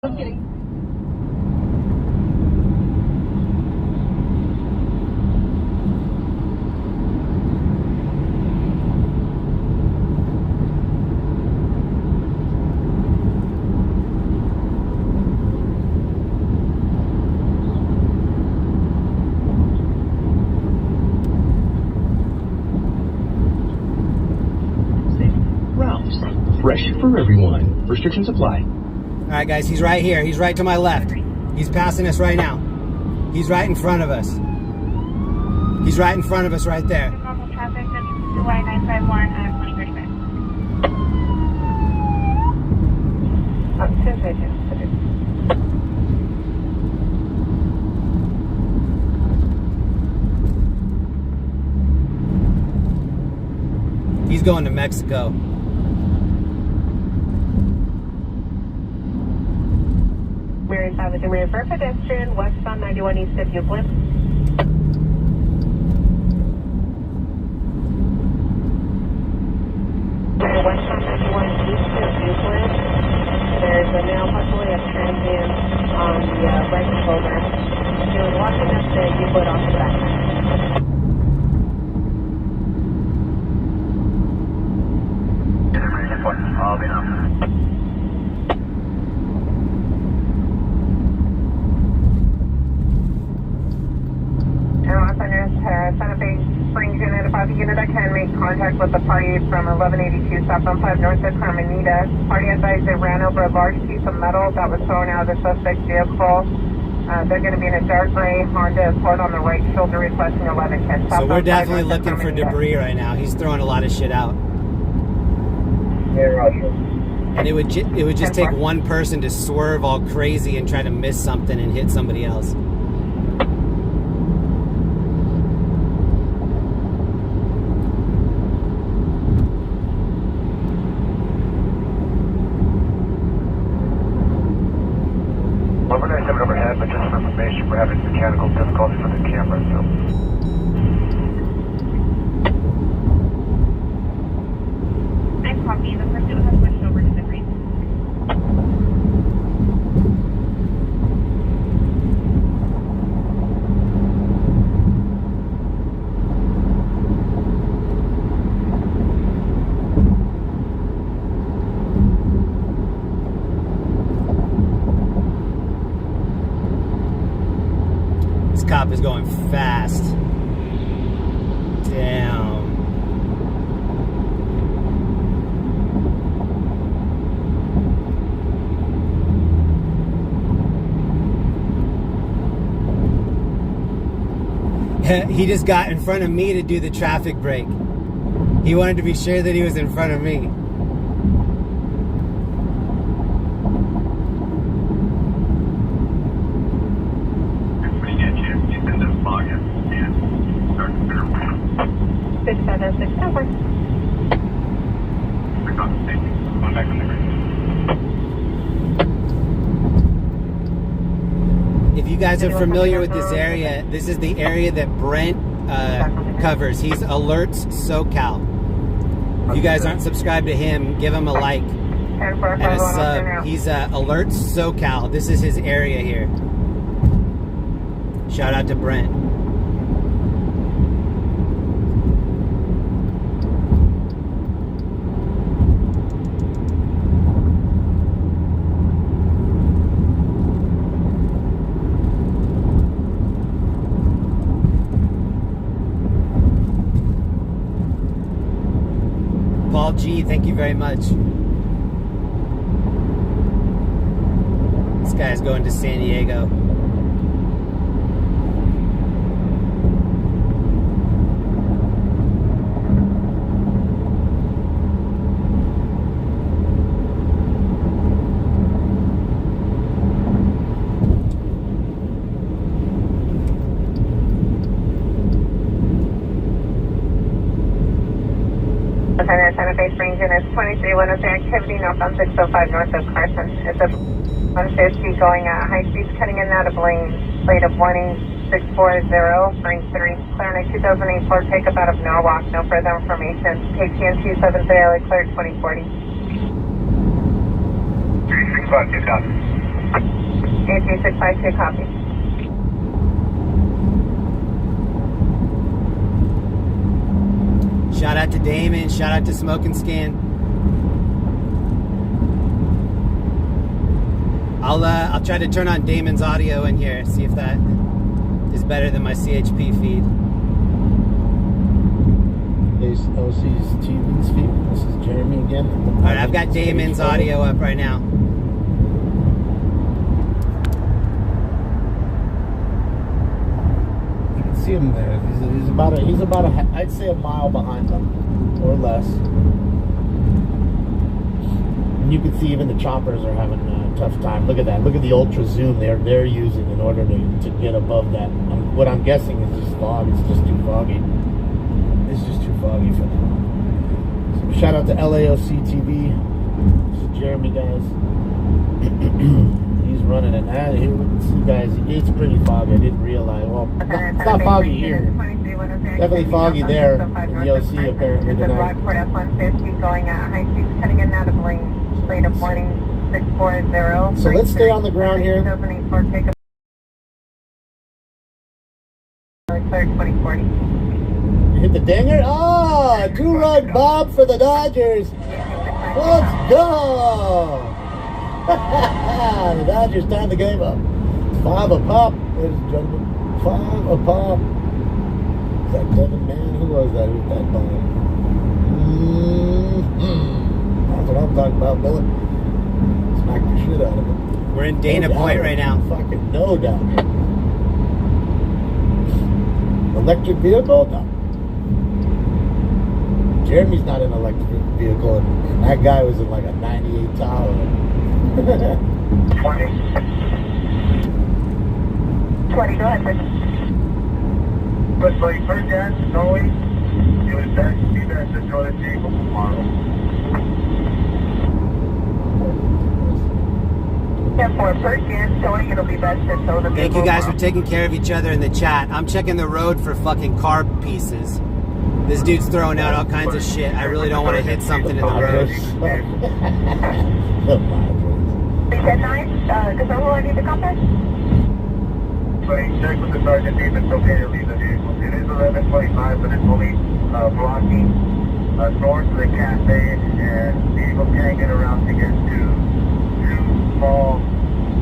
I'm kidding. Fresh for everyone. Restrictions apply. All right, guys, he's right here. He's right to my left. He's passing us right now. He's right in front of us. He's right in front of us right there. Normal traffic, W2Y951 at 2035. He's going to Mexico. Mary Savage and Mary for pedestrian, westbound 91 east of Euclid. Westbound 91 east of Euclid. There's a now possibly a transient on the right shoulder. He was walking up the Euclid off the back. I'll be now. Santa Fe Springs unit, if I have a unit, I can make contact with the party from 1182 southbound 5 north of Carmenita. Party advised they ran over a large piece of metal that was thrown out of the suspect's vehicle. They're going to be in a dark gray Honda Accord on the right shoulder, requesting 1110. So we're definitely looking for debris right now. He's throwing a lot of shit out. Yeah, Roger. And it would just take one person to swerve all crazy and try to miss something and hit somebody else. Overhead, but just for information, we're having mechanical difficulties with the camera, so. Nice copy. The pursuit has switched over to the green. Cop is going fast. Damn. He just got in front of me to do the traffic break. He wanted to be sure that he was in front of me. If you guys are familiar with this area, this is the area that Brent covers. He's Alerts SoCal. If you guys aren't subscribed to him, give him a like and a sub. He's Alerts SoCal. This is his area here. Shout out to Brent. Paul G, thank you very much. This guy's going to San Diego. Santa Fe Springs units 23-103 activity northbound 605 north of Carson. It's a on Fair Street going at high speeds cutting in and out of lanes. Plate of 18640, frame 3. Clear on a 2008 Ford pickup out of Norwalk. No further information. KTN 273 LA cleared 2040. 365 2000. 3652, copy. Shout out to Damon. Shout out to Smoke and Scan. I'll try to turn on Damon's audio in here. See if that is better than my CHP feed. There's OC's TV's feed. This is Jeremy again. All right, I've got Damon's audio up right now. You can see him there. He's about a I'd say a mile behind them, or less. And you can see even the choppers are having a tough time. Look at that. Look at the ultra zoom they're using in order to get above that. What I'm guessing is just fog. It's just too foggy. It's just too foggy for them. So shout out to LAOC TV. This is Jeremy, guys. He's running it. Here we can see, guys. It's pretty foggy. I didn't realize. Well, it's not foggy here. Definitely foggy there. In the OC apparently tonight. Going at high speeds, cutting in and out of lanes. Late of warning 640. So let's stay on the ground here. Opening for takeoff. Clear 2040. Hit the dinger. Oh, 2-run bomb for the Dodgers. Let's go. The Dodgers tied the game up. It's 5 a pop, ladies and gentlemen. 5 a pop. Is that Devin Man? Who was that? Who was that bomb? That's what I'm talking about, Billy. Smack the shit out of him. We're in Dana Point right now. Fucking no doubt. Electric vehicle? No. Jeremy's not in an electric vehicle, and that guy was in like a 98 Tahoe. 20, go ahead, sir. But like first gas, Norway, it was back to be there to join the table tomorrow. 10-4, first gas, Tony, it'll be best to tow the Thank you guys for taking care of each other in the chat. I'm checking the road for fucking car pieces. This dude's throwing out all kinds of shit. I really don't want to hit something in the road. 10-9, confirm who I need to contact? Check with the sergeant if it's okay to leave the vehicle. It is 11:25, but it's only blocking north of the cafe, and vehicles can't get around to get to two small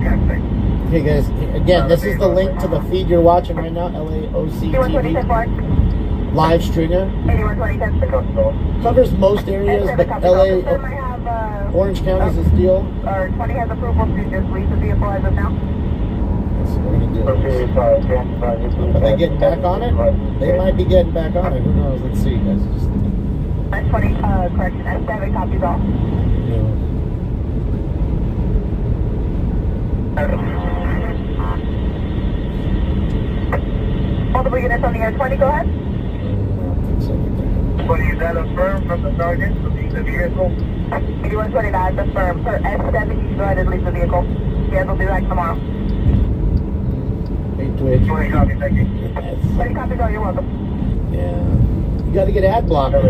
cafe. Okay, guys. Again, this is the link to the feed you're watching right now. LAOC TV live stringer. 8120 Covers most areas, but LA, Orange County's his deal. 20 has approval to just leave the vehicle as of now. That's what we're gonna do. Are they getting back on it? They might be getting back on it. Who knows? Let's see, guys. Just, 20, correction, S7 copies all. you know. Multiple units on the air, 20, go ahead. 20, is that a firm from the sergeant to leave the vehicle? 8120, that's a firm. For S7, you can go ahead and leave the vehicle. Yeah, they'll be back tomorrow. 828. 20 copy, thank you. 20 copies all, you're welcome. Yeah. You got to get ad blocker.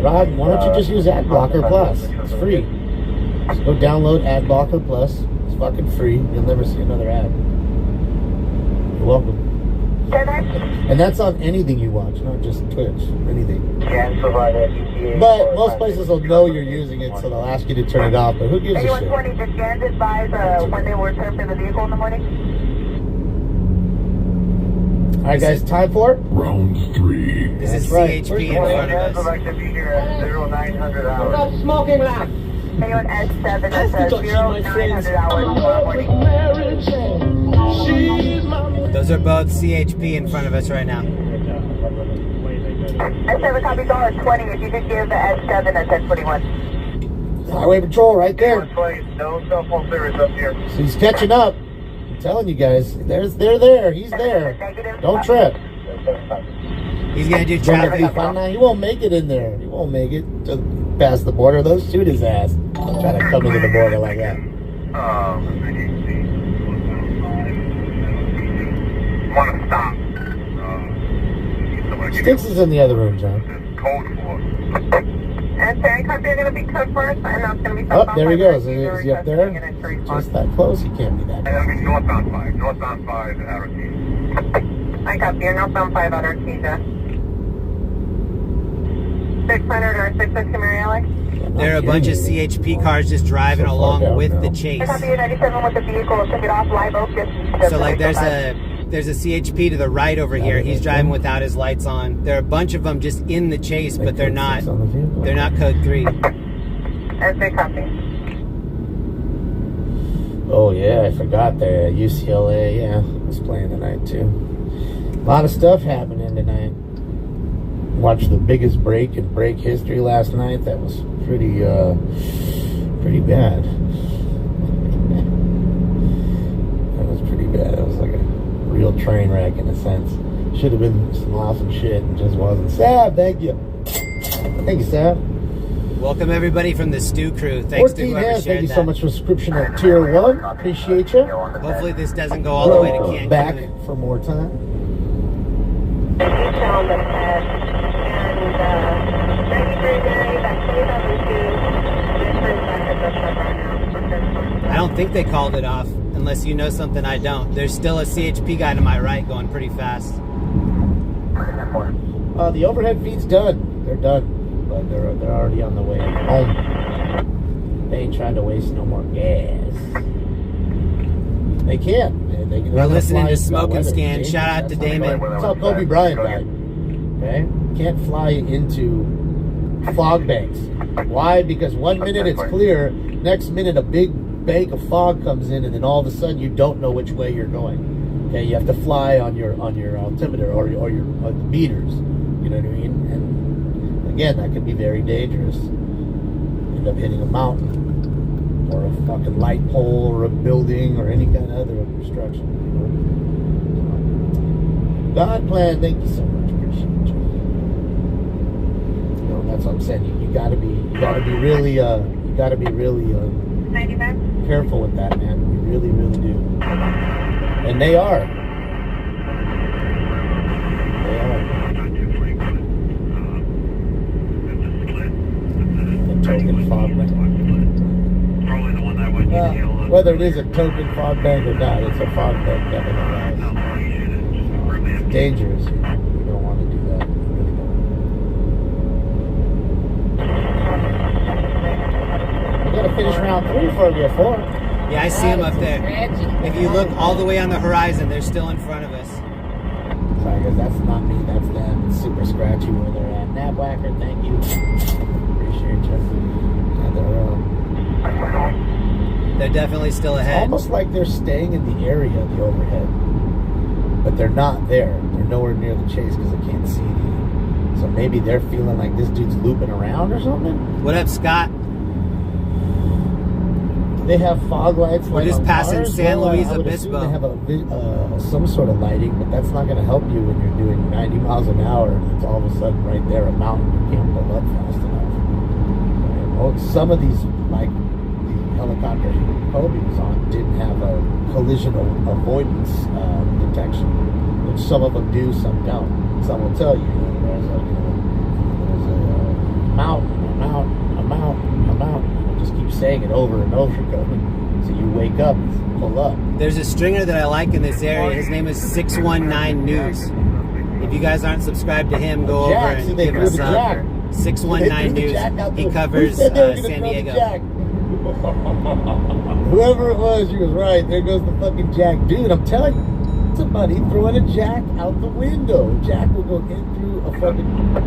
Rod, why don't you just use ad blocker plus? It's free. Just go download ad blocker plus. It's fucking free. You'll never see another ad. You're welcome. 10-9. And that's on anything you watch, not just Twitch. Anything. Can provide ETA. But most places will know you're using it, so they'll ask you to turn it off. But who gives a shit? 8120, did Jans advise when they will return for the vehicle in the morning? All right, guys, time for it? Round 3. This is That's right. CHP in front of I'd us. like to be here at 0900 hours. Smoking loud. Anyone S7, that's 0900 hours tomorrow morning. Those are both CHP in front of us right now. S7 copies all at 20. If you could give the S7 at 1021. Highway patrol right there. 120, no cell phone service up here. So he's catching up. I'm telling you guys, they're there. He's there. Don't trip. He's gonna do Trying to be traffic. fun now. He won't make it in there. He won't make it to past the border. Those shoot his ass. Don't try to come into the border like that. Want to stop. Sticks is in the other room, John. Code for. Cherry copy, you're going to be code first, and that's going to be Oh, there he goes. Is he up there? Just that close? He can't be that close. I mean, northbound 5. Northbound 5 at Ortiz. I copy. You're northbound 5 at Ortiz. 600 or 650 Mary Alex. There are a bunch of CHP cars just driving So far along down with now. the chase. I copy you 97 with the vehicle. Took it off live oak. So like there's a CHP to the right over here. He's driving without his lights on. There are a bunch of them just in the chase, but they're not code 3. SJ copy. Oh yeah, I forgot there. UCLA, yeah, was playing tonight too. A lot of stuff happening tonight. Watched the biggest break in break history last night. That was pretty bad. That was pretty bad. It was like a real train wreck in a sense. Should have been some awesome shit and just wasn't. Sab, thank you. Thank you, Sab. Welcome everybody from the Stew Crew. Thanks to 14 whoever hands, shared thank you that. so much for subscription at Tier 1. Appreciate you. Hopefully this doesn't go all the way to Cancun. Back for more time. I don't think they called it off, unless you know something I don't. There's still a CHP guy to my right going pretty fast. The overhead feed's done. They're done, but they're already on the way home. They ain't trying to waste no more gas. They can't. They can We're listening to Smoke and Scan. Shout out to Damon. That's how Kobe Bryant died. Okay? Can't fly into fog banks. Why? Because 1 minute it's clear, next minute a big bank of fog comes in, and then all of a sudden you don't know which way you're going. Okay, you have to fly on your altimeter or your meters. You know what I mean? And again, that can be very dangerous. End up hitting a mountain or a fucking light pole or a building or any kind of other obstruction. God plan, thank you so much. Appreciate you. You know, that's what I'm saying. You gotta be really careful with that, man. You really, really do. And they are. They are. The token fog bank. Whether it is a token fog bank or not, it's a fog bank nevertheless. It's dangerous. You don't want to do that. You really don't. We gotta finish round 3 before we get 4. Yeah, I see him up there. If you look all the way on the horizon, they're still in front of us. Sorry guys, that's not me, that's them. It's super scratchy where they're at. Nabwhacker, thank you. Appreciate you. Yeah, They're definitely still ahead. almost like they're staying in the area of the overhead. But they're not there. They're nowhere near the chase because they can't see anything. So maybe they're feeling like this dude's looping around or something. What up, Scott? They have fog lights. We're just passing San Luis I would assume Obispo. They have some sort of lighting, but that's not going to help you when you're doing 90 miles an hour. And it's all of a sudden right there, a mountain you can't pull up fast enough. Well, some of these, like the helicopter Kobe was on, didn't have a collision avoidance detection, which some of them do, some don't. Some will tell you there's a mountain. Just keep saying it over and over again. So you wake up, pull up. There's a stringer that I like in this area. His name is 619 News. If you guys aren't subscribed to him, go over Jack, see, and they give threw us the a Jack. 619 News. He covers Who said they were gonna San throw the Diego. Jack? Whoever it was, she was right. There goes the fucking Jack. Dude, I'm telling you, somebody throwing a Jack out the window. Jack will go in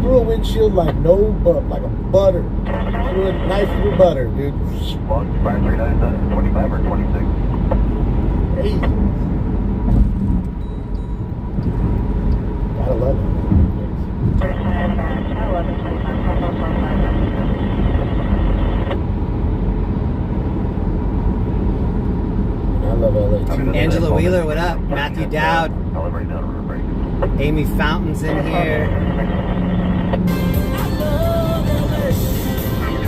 through a windshield like like a butter. Through a knife through butter, dude. 25 or 26. Hey. Gotta love it. I love LA too. Angela Wheeler, what up? Matthew Dowd. Amy Fountain's in here.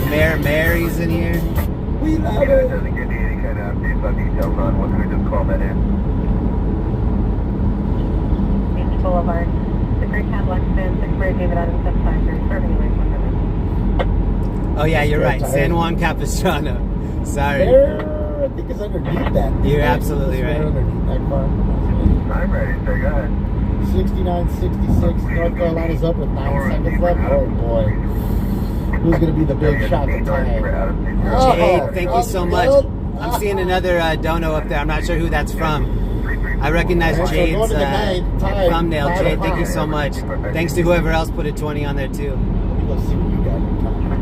Mayor Mary's in here. We love It it. doesn't give you any kind of updates on details on what we just call that in. Beach Boulevard. The Great Cadillac Spin, 6 David Adams, 753, serving away from Oh yeah, you're right. San Juan Capistrano. Sorry. There, I think it's underneath that. You're absolutely right. Underneath that car. I'm ready, sir. Go ahead. 69.66. North Carolina's up with 9 seconds left. Oh boy. Who's going to be the big shot at time? Jade, thank you so much. I'm seeing another dono up there. I'm not sure who that's from. I recognize Jade's thumbnail. Jade, thank you so much. Thanks to whoever else put a 20 on there too. Let's see what you got.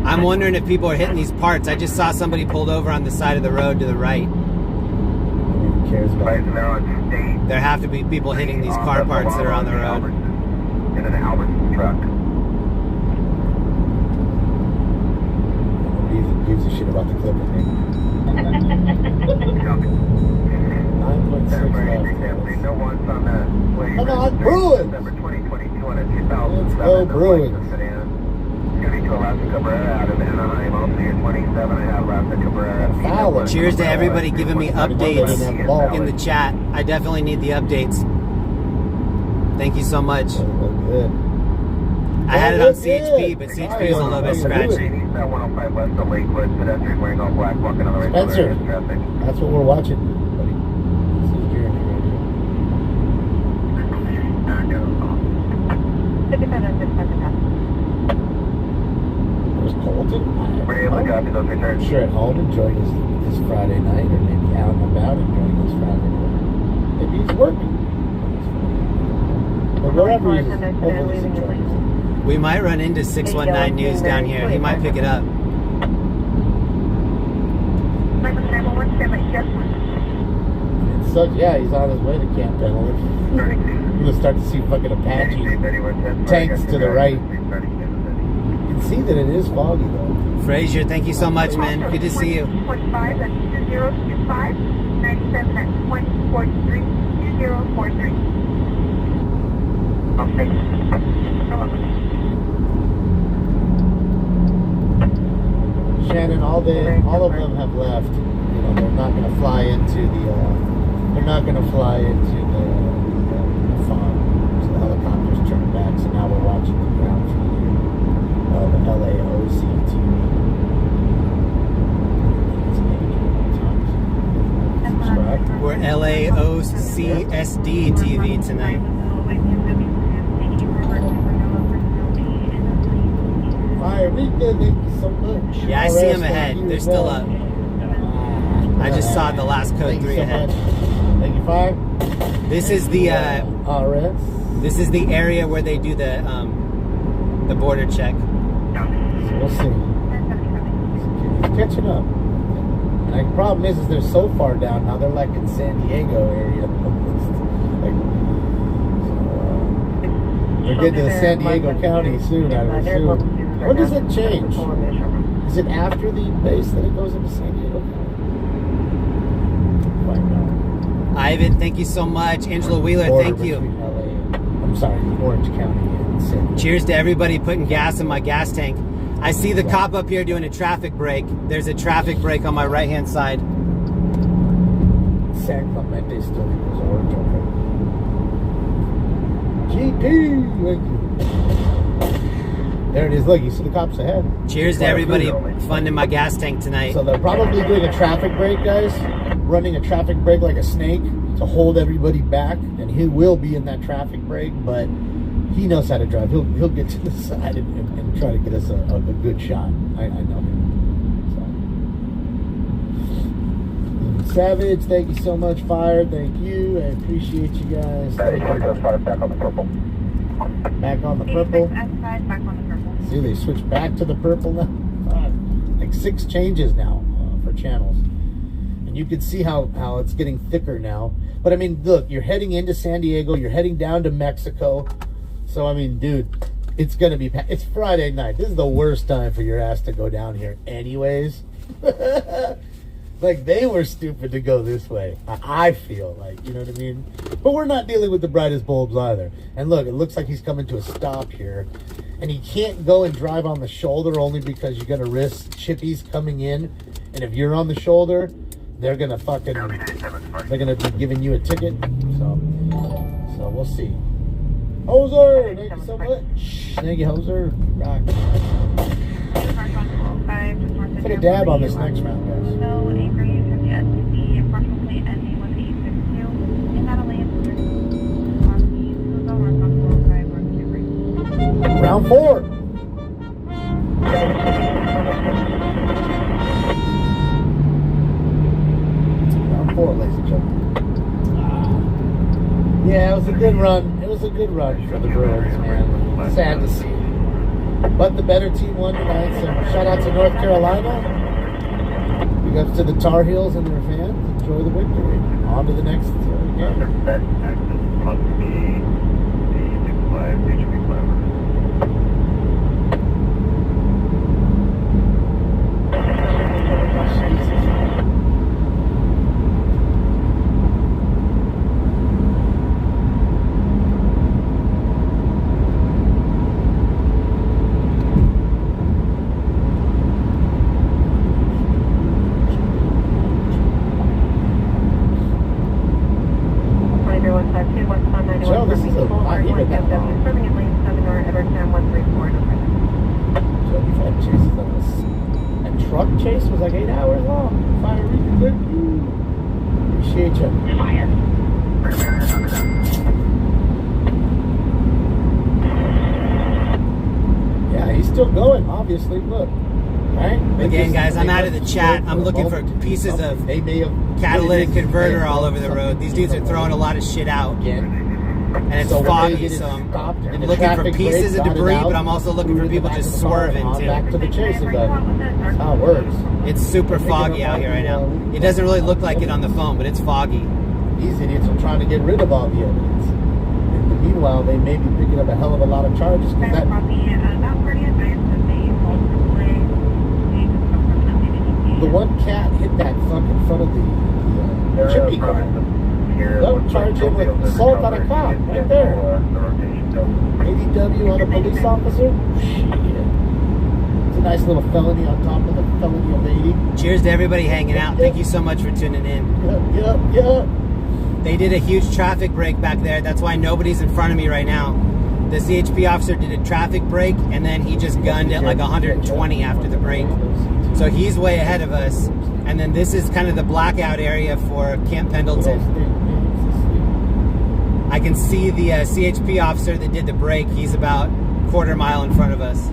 I'm wondering if people are hitting these parts. I just saw somebody pulled over on the side of the road to the right. Who cares about it? There have to be people hitting these car parts that are on the road. In an Albertson truck. Gives a shit about the Clippers, man. 9.6 left. No ones on the way. Come on, Bruins! December 2022 on a 2007. Let's go, Bruins. It's going to be to Alaska Cabrera out of Anaheim. I'll see you 27. I have Alaska Cabrera. Foul. Cheers to everybody giving me updates in the chat. I definitely need the updates. Thank you so much. Good. I had it on CHP, but CHP is a little bit scratchy. 105 west of Lakewood. Pedestrian wearing all black, walking on the right Spencer, side of traffic. that's what we're watching, buddy. This is Jeremy right here. There's Colton. Were you able to copy those returns? I'm sure at home enjoying his Friday night, or maybe out and about enjoying his Friday night. Maybe he's working. But wherever he is, hopefully he's enjoying himself. We might run into 619 News down here. He might pick it up. It sucks. Yeah, he's on his way to Camp Penelope. You're going to start to see fucking Apache tanks to the right. You can see that it is foggy, though. Frazier, thank you so much, man. Good to see you. 25 at 2025, 97 at 2043, 2043. Okay. Shannon, all of them have left. You know, they're not going to fly into the farm. So the helicopters turned back. So now we're watching the ground view of the LAOC TV. We're LAOCSD TV tonight. Fire, we did thank you so much. Yeah, I see them ahead. They're still up. I just saw the last code 3 ahead. Thank you, Fire. This is the RS. This is the area where they do the border check. So we'll see. It's catching up. And the problem is they're so far down now. They're like in San Diego area. We're getting to the San Diego County soon, I would assume. When does it change? Is it after the base that it goes into San Diego County? Ivan, thank you so much. Angela Wheeler, thank you. I'm sorry, Orange County and San Diego. Cheers to everybody putting gas in my gas tank. I see the cop up here doing a traffic break. There's a traffic break on my right-hand side. San Clemente still equals Orange, okay. GP! Thank you. There it is. Look, you see the cops ahead. Cheers to everybody funding my gas tank tonight. So they're probably doing a traffic break, guys. Running a traffic break like a snake to hold everybody back. And he will be in that traffic break, but he knows how to drive. He'll get to the side and try to get us a good shot. I know him. So. Savage, thank you so much. Fire, thank you. I appreciate you guys. Back on the purple. Back on the purple. Back on the purple. See, they switched back to the purple now. Like 6 changes now for channels. And you can see how it's getting thicker now. But I mean, look, you're heading into San Diego. You're heading down to Mexico. So, I mean, dude, it's going to be... It's Friday night. This is the worst time for your ass to go down here anyways. Like, they were stupid to go this way. I feel like, you know what I mean? But we're not dealing with the brightest bulbs either. And look, it looks like he's coming to a stop here. And he can't go and drive on the shoulder only because you're going to risk chippies coming in. And if you're on the shoulder, they're going to fucking... They're going to be giving you a ticket. So we'll see. Hoser, thank you so much. Thank you, Hoser. Rock. Take a dab on this next round, guys. No angry yet to see approximately ending with 862. And that'll land Round 4. Round 4, ladies and gentlemen. Yeah, it was a good run. It was a good run for the Bruins, man. Sad to see. But the better team won tonight, so shout out to North Carolina. Big ups to the Tar Heels and their fans. Enjoy the victory. On to the next game. That access must be the 65 HP climber. Joe, this is a not even that long. So we've had chases on this. That truck chase was like 8 hours long. Fire Reaper, thank you. Appreciate you. Yeah, he's still going, obviously. Look. Right? Again, guys, I'm out of the chat. I'm looking for pieces of catalytic converter all over the road. These dudes are throwing a lot of shit out. And it's foggy, so I'm looking for pieces of debris, but I'm also looking for people just swerving too. Back to the chase again. That's how it works. It's super foggy out here right now. It doesn't really look like it on the phone, but it's foggy. These idiots are trying to get rid of all the evidence. And meanwhile, they may be picking up a hell of a lot of charges. That, the one cat hit that fuck in front of the chippy car. They'll charge him with assault on a cop right there. ADW on a police officer? Shit. It's a nice little felony on top of the felony of 80. Cheers to everybody hanging out. Thank you so much for tuning in. Yep. They did a huge traffic break back there. That's why nobody's in front of me right now. The CHP officer did a traffic break, and then he just gunned at like 120 after the break. So he's way ahead of us. And then this is kind of the blackout area for Camp Pendleton. I can see the CHP officer that did the break. He's about a quarter mile in front of us.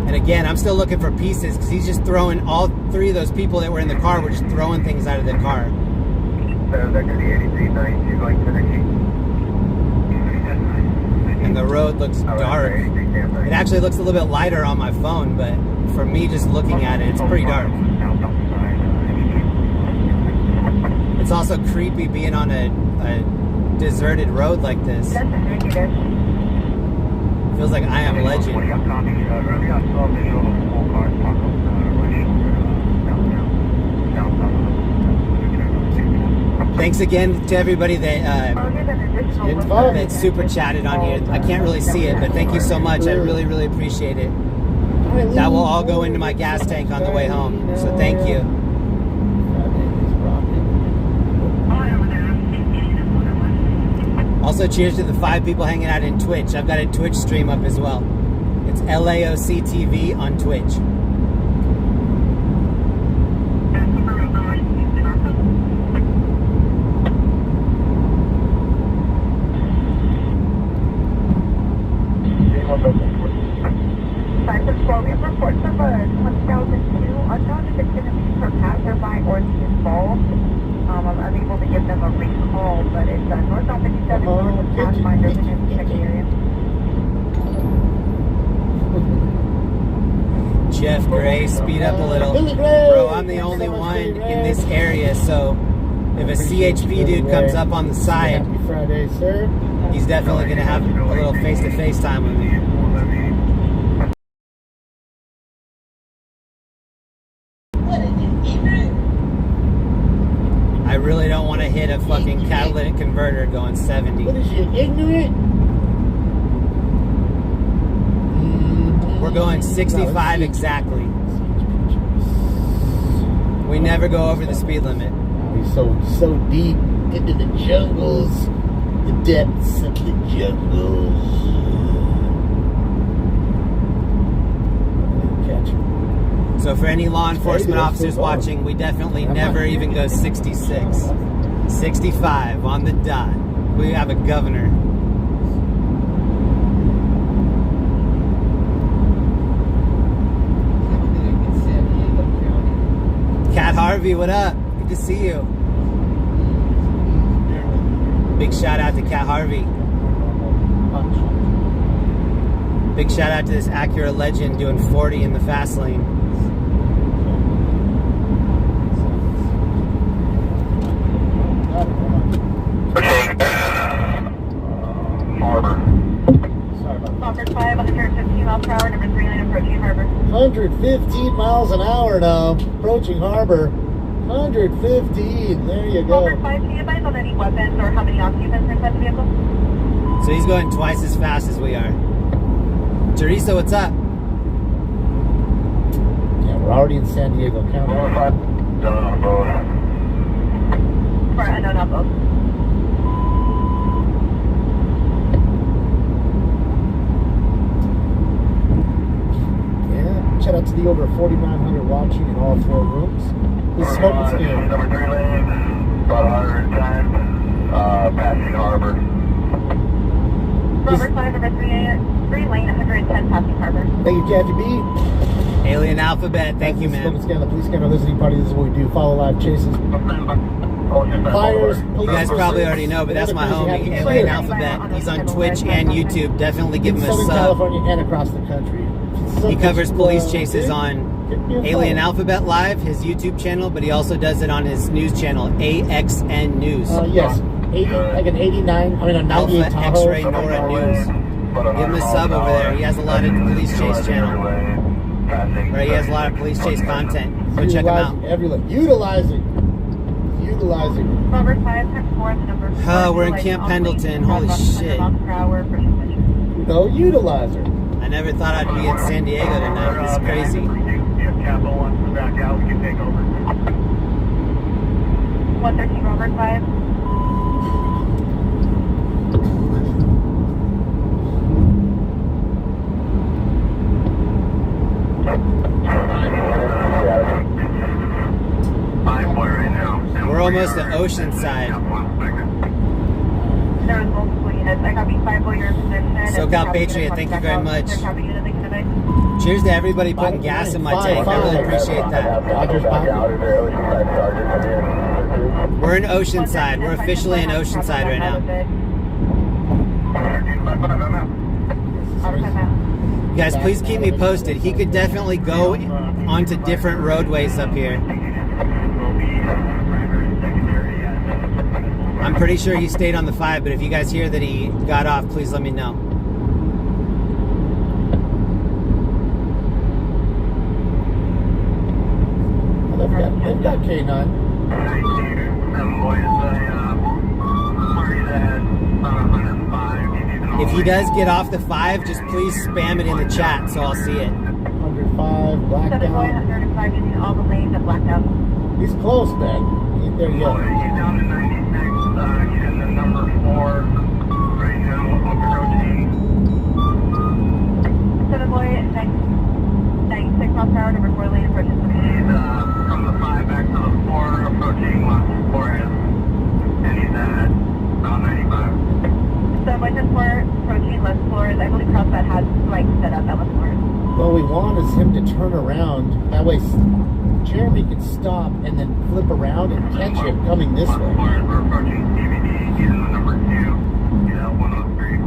And again, I'm still looking for pieces because he's just throwing, all three of those people that were in the car were just throwing things out of the car. And the road looks dark. It actually looks a little bit lighter on my phone, but for me just looking at it, it's pretty dark. It's also creepy being on a deserted road like this. Feels like I Am Legend. Thanks again to everybody that super chatted on here. I can't really see it, but thank you so much. I really, really appreciate it. That will all go into my gas tank on the way home. So thank you. Also, cheers to the 5 people hanging out in Twitch. I've got a Twitch stream up as well. It's LAOC TV on Twitch. Reports of a 1002 unknown if it's going to be per passerby or the involved. I'm unable to give them a recall, but it's northbound 57 north of Pathfinder in the check area. Jeff Gray, speed up a little. Bro, I'm the only one in this area, so if a CHP dude comes up on the side, Happy Friday, sir. he's definitely going to have a little face-to-face time with me. I really don't want to hit a fucking catalytic converter going 70. What is you, ignorant? We're going 65 exactly. We never go over the speed limit. He's so deep into the jungles, the depths of the jungles. Catch him. So for any law enforcement officers watching, we definitely never even go 66. 65 on the dot. We have a governor. Cat Harvey, what up? Good to see you. Big shout out to Cat Harvey. Big shout out to this Acura Legend doing 40 in the fast lane. Harbor. Concord 5, 115 miles per hour, number 3 lane approaching Harbor. 115 miles an hour now, approaching Harbor. 115, there you go. Concord 5, can you advise on any weapons or how many occupants inside the vehicle? So he's going twice as fast as we are. Teresa, what's up? Yeah, we're already in San Diego County. Done on board. For unknown on both. Yeah, shout out to the over 4,900 watching in all 4 rooms. This smoking scale. Number 3 lane, about 110, passing Harbor. Robert 5, number 3 lane, 110 passing Harbor. Thank you, Kathy B. Alien Alphabet, thank you, Smoking man. scale, the police camera listening party. This is what we do. Follow live chases. Fires. You guys probably already know, but that's my homie, Alien Alphabet. He's on Twitch and YouTube. Definitely give in him a Southern sub. California and across the country. He covers police chases on Alien Alphabet Live, his YouTube channel, but he also does it on his news channel, AXN News. Yes, 80, like an 89, I mean a 98 Alpha Tahoe. X-Ray Nora News. Give him a sub over there. He has a lot of police chase channel. Or he has a lot of police chase content. Go check him out. Utilizing. Robert 5, times 4, the number 4. Oh, we're in Camp Pendleton. Holy shit. Miles per hour, approaching Mission. No utilizer. I never thought I'd be in San Diego tonight. It's crazy. If Capital wants to back out, we can take over. 113 Robert 5. We're almost at Oceanside. There was multiple units. I got B5 for your position. SoCal Patriot, thank you very much. Cheers to everybody putting gas in my tank. I really appreciate that. We're in Oceanside. We're officially in Oceanside right now. You guys, please keep me posted. He could definitely go onto different roadways up here. I'm pretty sure he stayed on the 5, but if you guys hear that he got off, please let me know. They've got K9. If he does get off the 5, just please spam it in the chat so I'll see it. 105, blacked 105 using all the lanes at blacked out. He's close, man. He ain't there yet. He's down to 96, he's in the number 4 right now, approaching. Southern Boy, 96 miles per hour, number 4 lane approaching. He's from the 5 back to the 4, approaching left 4 and he's at about 95. So Boy 10-4 approaching left floors. I believe Carlsbad has like set up at left floors. What we want is him to turn around. That way Jeremy can stop and then flip around and catch him coming this way. We're approaching CBD, he's in the number 2, he's at 103.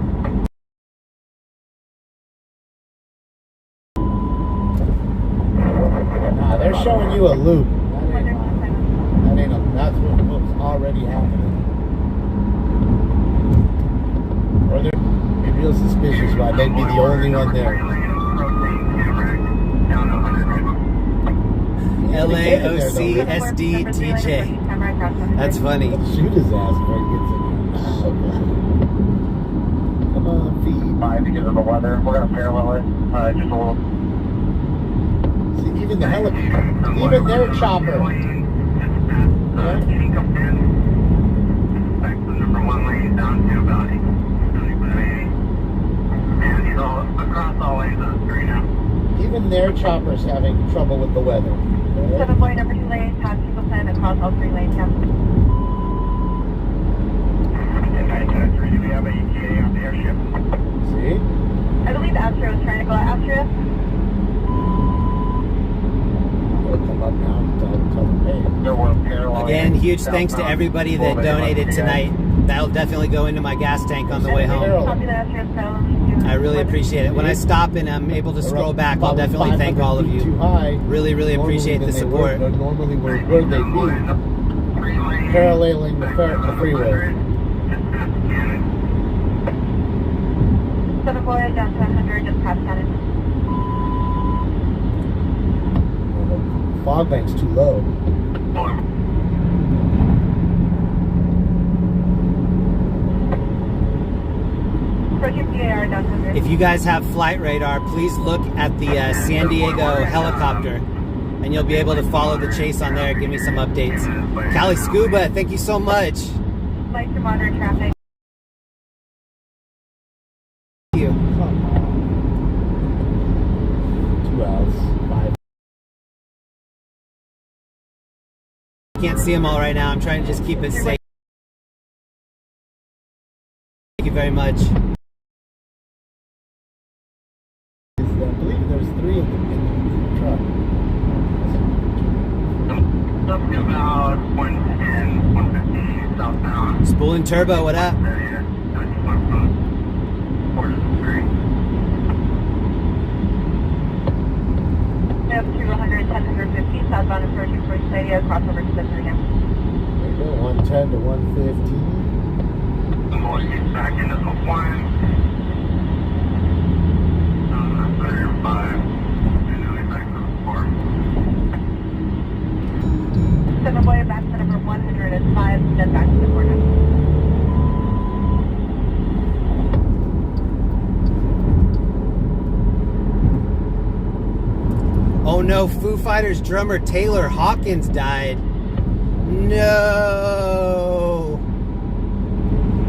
Nah, they're showing you a loop. That's what's already happening. Or they're real suspicious why they'd be the only one there. LAOCSDTJ. That's funny. Shoot his ass before he gets in. Oh, God. Come on, feed. 5 because of the weather. We're going to parallel it just a little. See, even the helicopter, even their chopper. Yeah. Number 1 lane down to about 80. And he's all across all lanes of the street now. Even their chopper's having trouble with the weather. Okay. 7 boy number 2 lane, pass single plan across all 3 lanes, yeah. Do we have a ETA on the airship? See? I believe Astro is trying to go at Astro. They'll come up now and tell them, hey. No, we're parallel. Again, huge thanks to everybody that donated tonight. That'll definitely go into my gas tank on the way home. Copy that, Astro, so. I really appreciate it. When I stop and I'm able to scroll back, I'll definitely thank all of you. Too high. Really, really appreciate the support. Normally, where they'd be, paralleling the freeway. 7 boy down to 100, just past Cannon. The fog bank's too low. Approaching PAR down to 100. If you guys have flight radar, please look at the San Diego helicopter and you'll be able to follow the chase on there. Give me some updates. Cali Scuba, thank you so much. Light to monitor traffic. Thank you. 2 hours, 5. Can't see them all right now. I'm trying to just keep it safe. Thank you very much. I believe there's 3 of them in the truck. Up to about 110, 115 southbound. Spool and Turbo, what up? We have 200, 1050, southbound approaching Birch St, crossover to the 3 now. There you go, 110 to 115. Back into the 1. 5. And now back to the 4. 7 boy back to number 105, then back to the 4 now. Oh no, Foo Fighters drummer Taylor Hawkins died. No.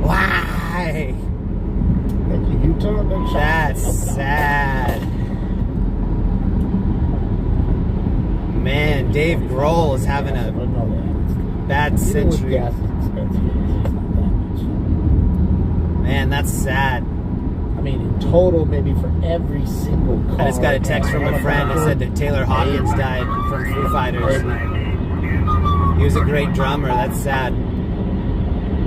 Why? Thank you, Utah. Big shot. That's sad. Man, Dave Grohl is having a bad Even with century. gas is expensive. It's not that much. Man, that's sad. I mean, in total, maybe for every single car. I just got a text from a friend that said that Taylor Hawkins died from Foo Fighters. He was a great drummer. That's sad.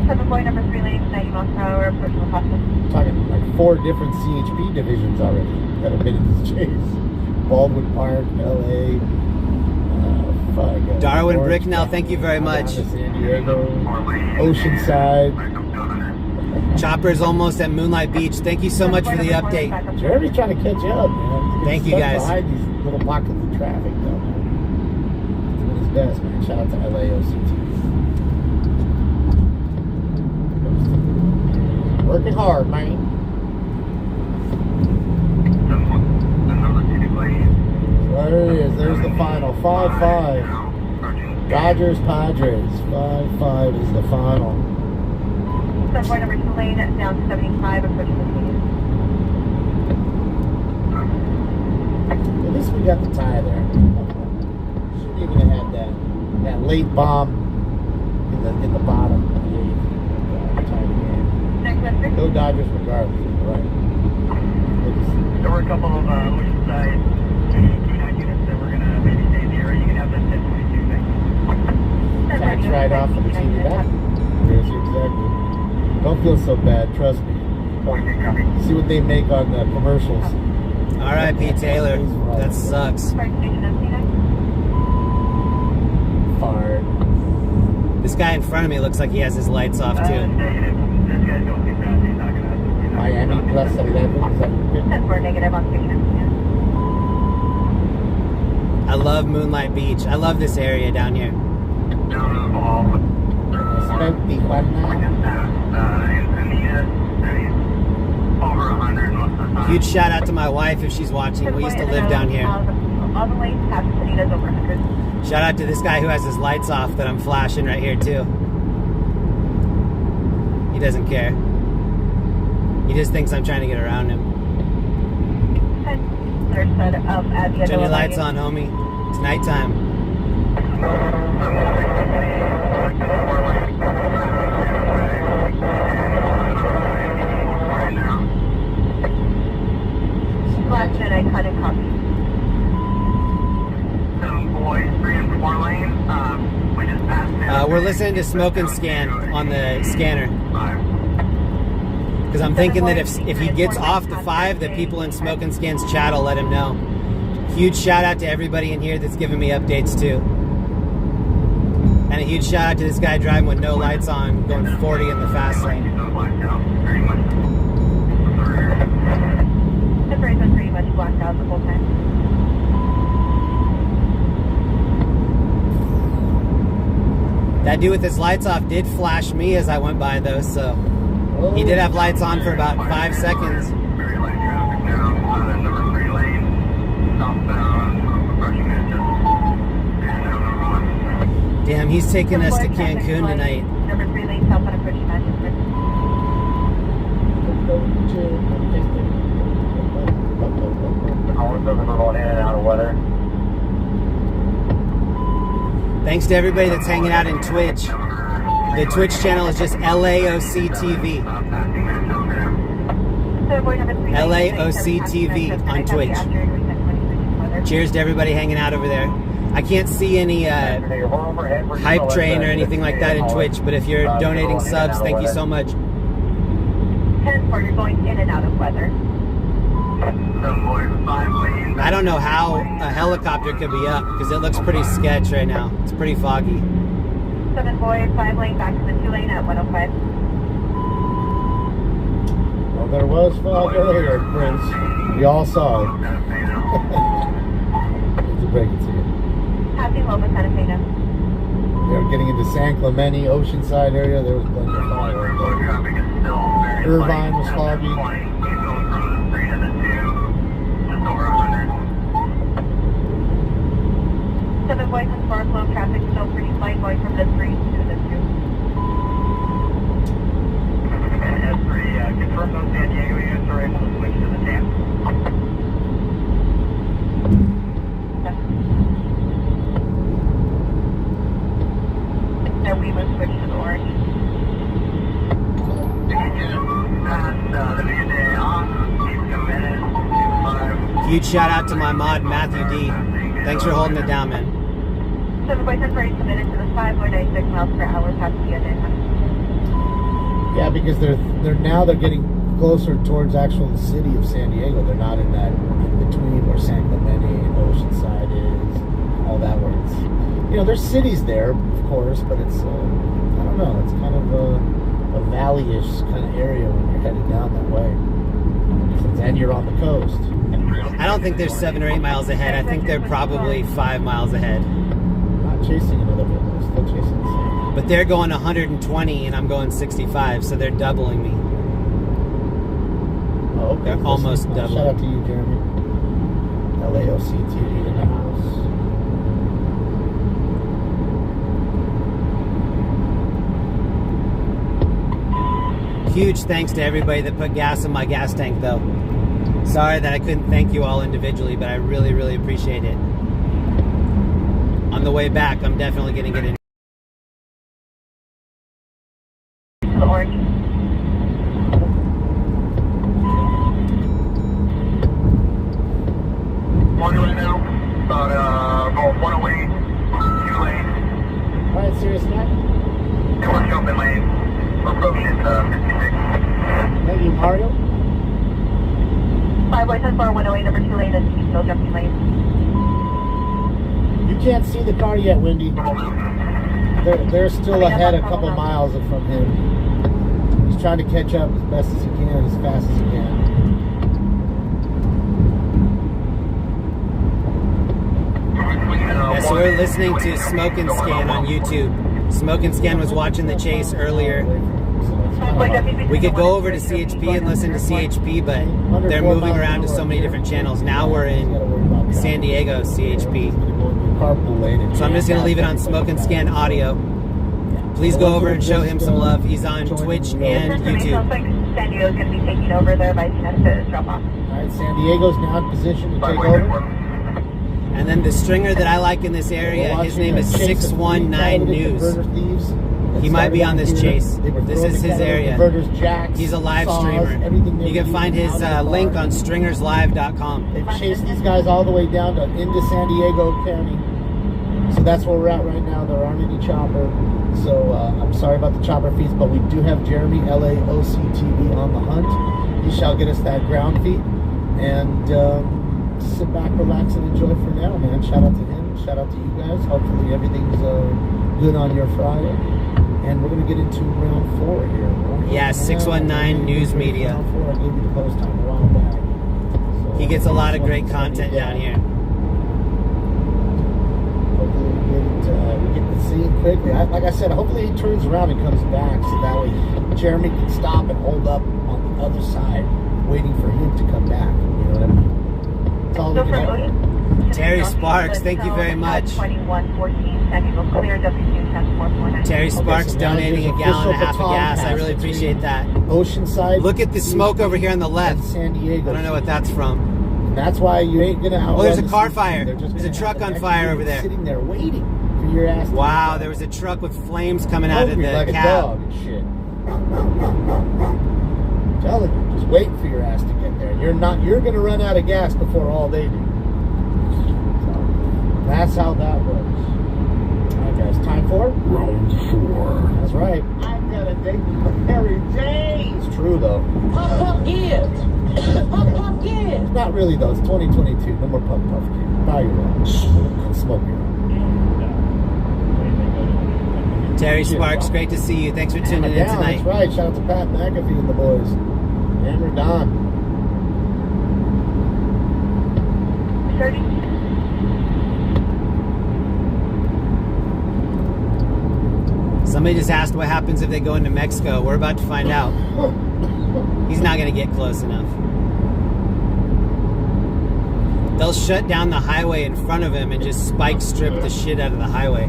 7 boy number 3 lane, 90 miles per hour, approaching the hospital. Talking like 4 different CHP divisions already that have been in this chase. Baldwin Park, LA, Darwin Orange, Bricknell, thank you very much. down to San Diego, Oceanside. Chopper's almost at Moonlight Beach. Thank you so much for the update. Jeremy's trying to catch up, man. Thank you, Stuck guys. behind these little pockets of traffic, though. He's doing his best, man. Shout out to LAOCT. Working hard, man. There it is. There's the final. 5-5. Dodgers, Padres. 5-5 is the final. 7 boy number 2 lane, down to 75, approaching the median. At least we got the tie there. Shouldn't even have had that late bomb in the bottom of the 8th. Tie the game. Next Western. Go Dodgers regardless. Right. There were a couple of Oceanside T9 units that were going to maybe stay in the area. You can have that 1022 thing. Tax right off of the TV back. Yes, exactly. Don't feel so bad, trust me. See what they make on the commercials. R.I.P. Taylor. That sucks. Park station MC9. Fart. This guy in front of me looks like he has his lights off too. Negative. This guy's going too fast. He's not going to. Miami plus 11. Is that good? 10-4 negative on station MC9. I love Moonlight Beach. I love this area down here. Down to the ball. Spent Tijuana. Over 100 most of the time. Huge shout out to my wife if she's watching. We used to live down here. All the lanes past Casitas over 100. Shout out to this guy who has his lights off that I'm flashing right here too. He doesn't care. He just thinks I'm trying to get around him. Turn your lights on, homie. It's nighttime. Last minute, I cut and copy. We're listening to Smoke and Scan on the scanner. Because I'm thinking that if he gets off the 5, that people in Smoke and Scan's chat will let him know. Huge shout out to everybody in here that's giving me updates too. And a huge shout out to this guy driving with no lights on, going 40 in the fast lane. The brakes are pretty much blacked out the whole time. That dude with his lights off did flash me as I went by though, so he did have lights on for about 5 seconds. Damn, he's taking us to Cancun tonight. Number 3 lane south on approach Manchester. We're going in and out of weather. Thanks to everybody that's hanging out in Twitch. The Twitch channel is just LAOC TV. LAOC TV on Twitch. Cheers to everybody hanging out over there. I can't see any hype train or anything like that in Twitch, but if you're donating subs, thank you so much. 10-4, you're going in and out of weather. I don't know how a helicopter could be up because it looks pretty sketch right now. It's pretty foggy. 7 boy, 5 lane back to the 2 lane at 105. Well, there was fog earlier, Prince. We all saw it. It's a break it to you. Passing Loma Santa Fe now. They were getting into San Clemente, Oceanside area. There was plenty of fog. Irvine was foggy. 7 boys and 4 flow traffic still pretty light going from the 3 to the 2. And S3, confirm those San Diego units are able to switch to the TAM. Then we must switch to the orange. Huge shout out to my mod, Matthew D. Thanks for holding it down, man. 7 boys and 3 committed to the 5.96 miles per hour past the end. Yeah, because they're getting closer towards actual city of San Diego. They're not in that in between where San Clemente and Oceanside is, all that where it's, you know, there's cities there, of course, but it's I don't know, it's kind of a valley-ish kind of area when you're headed down that way, and you're on the coast. I don't think they're 7 or 8 miles ahead. I think they're probably 5 miles ahead. Not chasing another vehicle, still chasing the same. But they're going 120 and I'm going 65, so they're doubling me. Oh, okay. They're almost double. Shout out to you, Jeremy. LAOC TV in the house. Huge thanks to everybody that put gas in my gas tank, though. Sorry that I couldn't thank you all individually, but I really, really appreciate it. On the way back, I'm definitely going to get in. The orange. One right now, about 108, 2 lane. All right, serious Matt. Commercial open lane. We're approaching 56. Thank you, Mario. 5 boys and 4, 108, number 2 lane, and still jumping lane. You can't see the car yet, Wendy. They're still ahead a couple miles from him. He's trying to catch up as best as he can, as fast as he can. Yeah, so we're listening to Smoke and Scan on YouTube. Smoke and Scan was watching the chase earlier. We could go over to CHP and listen to CHP, but they're moving around to so many different channels. Now we're in San Diego CHP. Carpool lane. And So I'm just gonna leave it on Smoke and Scan audio. Please go over and show him some love. He's on Twitch and YouTube. San Diego's going to be taking over there by to drop off. All right, San Diego's now in position to take over. And then the stringer that I like in this area, his name is 619 News. He might be on this chase. This is his area. He's a live streamer. You can find his link on stringerslive.com. They've chased these guys all the way down to into San Diego County. So that's where we're at right now. There aren't any chopper. So I'm sorry about the chopper feeds, but we do have Jeremy LAOCTV on the hunt. He shall get us that ground feed. And sit back, relax, and enjoy for now, man. Shout out to him. Shout out to you guys. Hopefully everything's good on your Friday. And we're going to get into round 4 here. Yeah, 619 News Media. Round 4, I gave you the post time a while back. So, He gets a lot of great content down here. Hopefully we get the scene quickly. Like I said, hopefully he turns around and comes back so that way Jeremy can stop and hold up on the other side, waiting for him to come back. You know what I mean? That's all we can hope. Terry Sparks, thank you very much. Terry Sparks donating a gallon and a half of gas. I really appreciate that. Oceanside. Look at the smoke over here on the left. San Diego. I don't know what that's from. And that's why you ain't gonna outrun. Oh, there's a the car city. fire. They're just There's a gonna truck have on the fire extra over there. sitting there waiting for your ass. Wow, there was a truck with flames coming out of the like a cab. dog and shit. I'm telling you, just waiting for your ass to get there. You're gonna run out of gas before all they do. So, that's how that works. Alright guys, time for Round 4. That's right. I'm gonna date every day. It's true though. Puff kid. Puff kid. Not really though, it's 2022. No more puff kid. Buy your own. Smoke your own. Terry Sparks, great to see you. Thanks for tuning in Down, tonight. that's right. Shout out to Pat McAfee and the boys. Hammer Don. 30. Somebody just asked what happens if they go into Mexico. We're about to find out. He's not going to get close enough. They'll shut down the highway in front of him and just spike strip the shit out of the highway.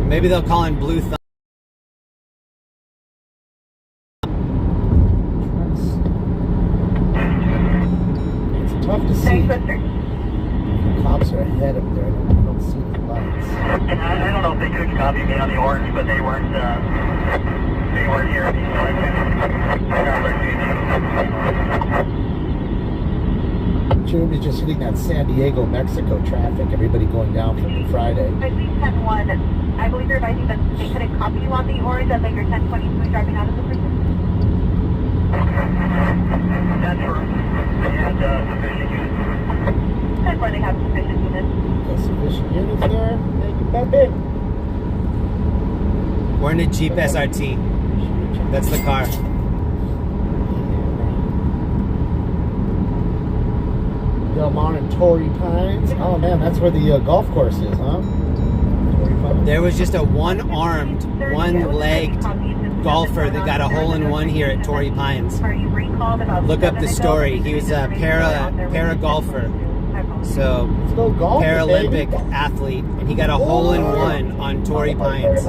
Maybe they'll call him Blue Thumb. It's tough to see. Thanks, Buster. Cops are ahead up there. I don't see the lights. And I don't know if they could copy me on the orange, but they weren't here. Jeremy's just hitting that San Diego, Mexico traffic. Everybody going down from Friday. I believe 10-1. I believe they're advising that they couldn't copy you on the orange as like your 1023 driving out of the prison. That's true. They had sufficient units. That's where they have sufficient units. Got sufficient units there. Thank you, Pepe. We're in a Jeep SRT. That's the car. Del Mar and Torrey Pines. Oh man, that's where the golf course is, huh? Torrey Pines. There was just a one-armed, one-legged golfer that got a hole-in-one here at Torrey Pines. Look up the story. He was a para golfer. So, Let's go golfing, Paralympic baby. athlete, and he got a hole-in-one on Torrey Pines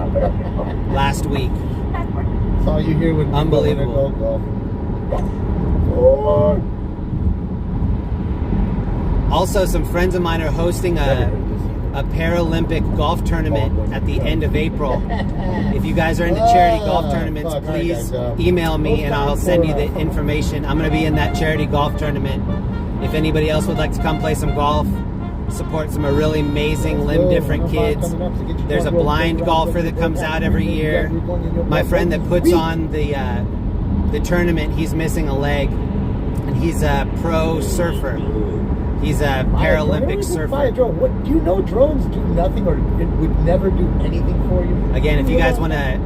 last week. That's all you hear when people Unbelievable. go golf. Also, some friends of mine are hosting a Paralympic golf tournament at the end of April. If you guys are into charity golf tournaments, fuck, please alright, guys, email me and I'll send you the information. I'm going to be in that charity golf tournament. If anybody else would like to come play some golf, support some really amazing limb-different kids. There's a blind golfer that comes out every year. My friend that puts on the tournament, he's missing a leg, and he's a pro surfer. He's a Paralympic surfer. What, do you know drones do nothing or it would never do anything for you? Again, if you guys want to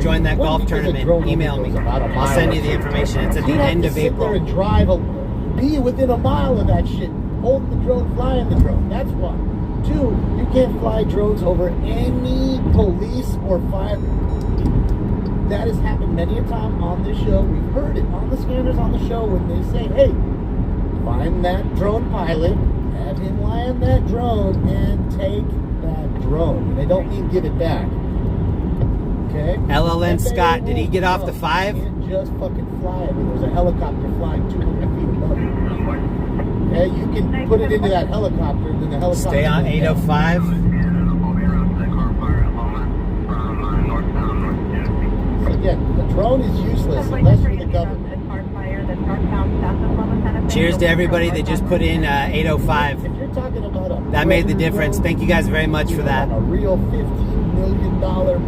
join that golf tournament, email me. I'll send you the information. It's at the end of April. And drive be within a mile of that shit. Hold the drone, flying the drone. That's one. Two, you can't fly drones over any police or fire. that has happened many a time on this show. We've heard it on the scanners on the show when they say, hey, find that drone pilot, have him land that drone, and take that drone. And they don't mean give it back. Okay? LLN Scott, did he get off the 5? You can't just fucking fly. I mean, there's a helicopter flying 200 feet above you. Okay? You can put it into that helicopter, and then the helicopter... Stay on 805. So again, the drone is useless unless you're the government. Cheers to everybody that just put in 805. If you're talking about a That made the difference. Thank you guys very much for that. A real $15 million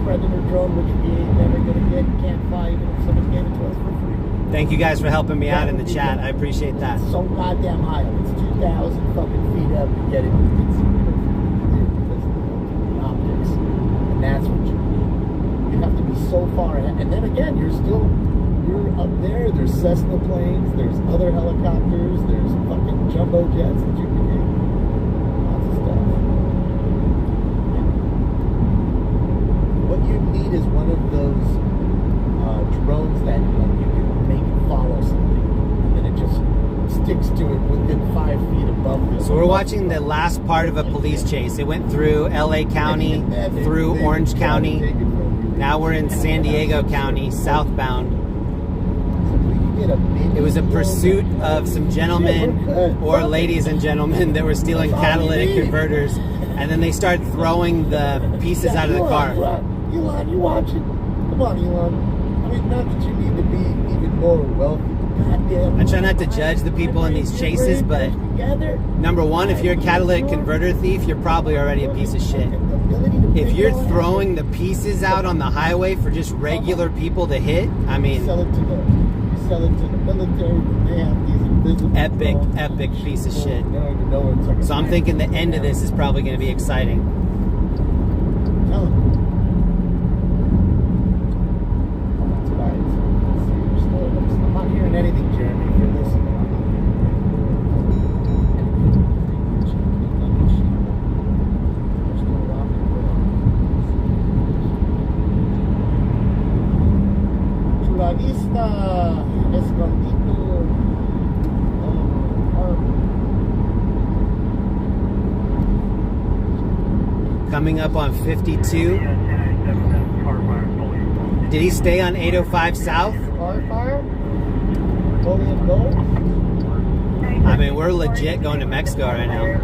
Predator drone, which we ain't never going to get, can't fly even if somebody gave it to us for free. Thank you guys for helping me out in the chat. I appreciate that. It's so goddamn high up. It's 2,000 fucking feet up to get it. You can see perfectly clear because of the optics. And that's what you have to be so far ahead. And then again, you're up there. There's Cessna planes. There's other helicopters. There's fucking jumbo jets that you can hit. Lots of stuff. What you need is one of those drones that you can make it follow something, and then it just sticks to it within 5 feet above you. So we're watching the last part of a police chase. It went through LA County, through Orange County. Now we're in San Diego County, southbound. It was a pursuit of some gentlemen or ladies and gentlemen that were stealing catalytic converters, and then they started throwing the pieces out of the car. Elon, you watching? Come on, Elon. I mean, not that you need to be even more wealthy. Goddamn. I try not to judge the people in these chases, but number one, if you're a catalytic converter thief, you're probably already a piece of shit. If you're throwing the pieces out on the highway for just regular people to hit, I mean, sell it to the military. They have these invisible epic piece of shit. They don't even know it's like. So I'm thinking the end of this is probably going to be exciting. Tell them. That's what I'm not hearing anything, Jeremy. If you're listening. Vista, Escondido, Coming up on 52. Did he stay on 805 South? Car fire? Fully in gold? I mean, we're legit going to Mexico right now.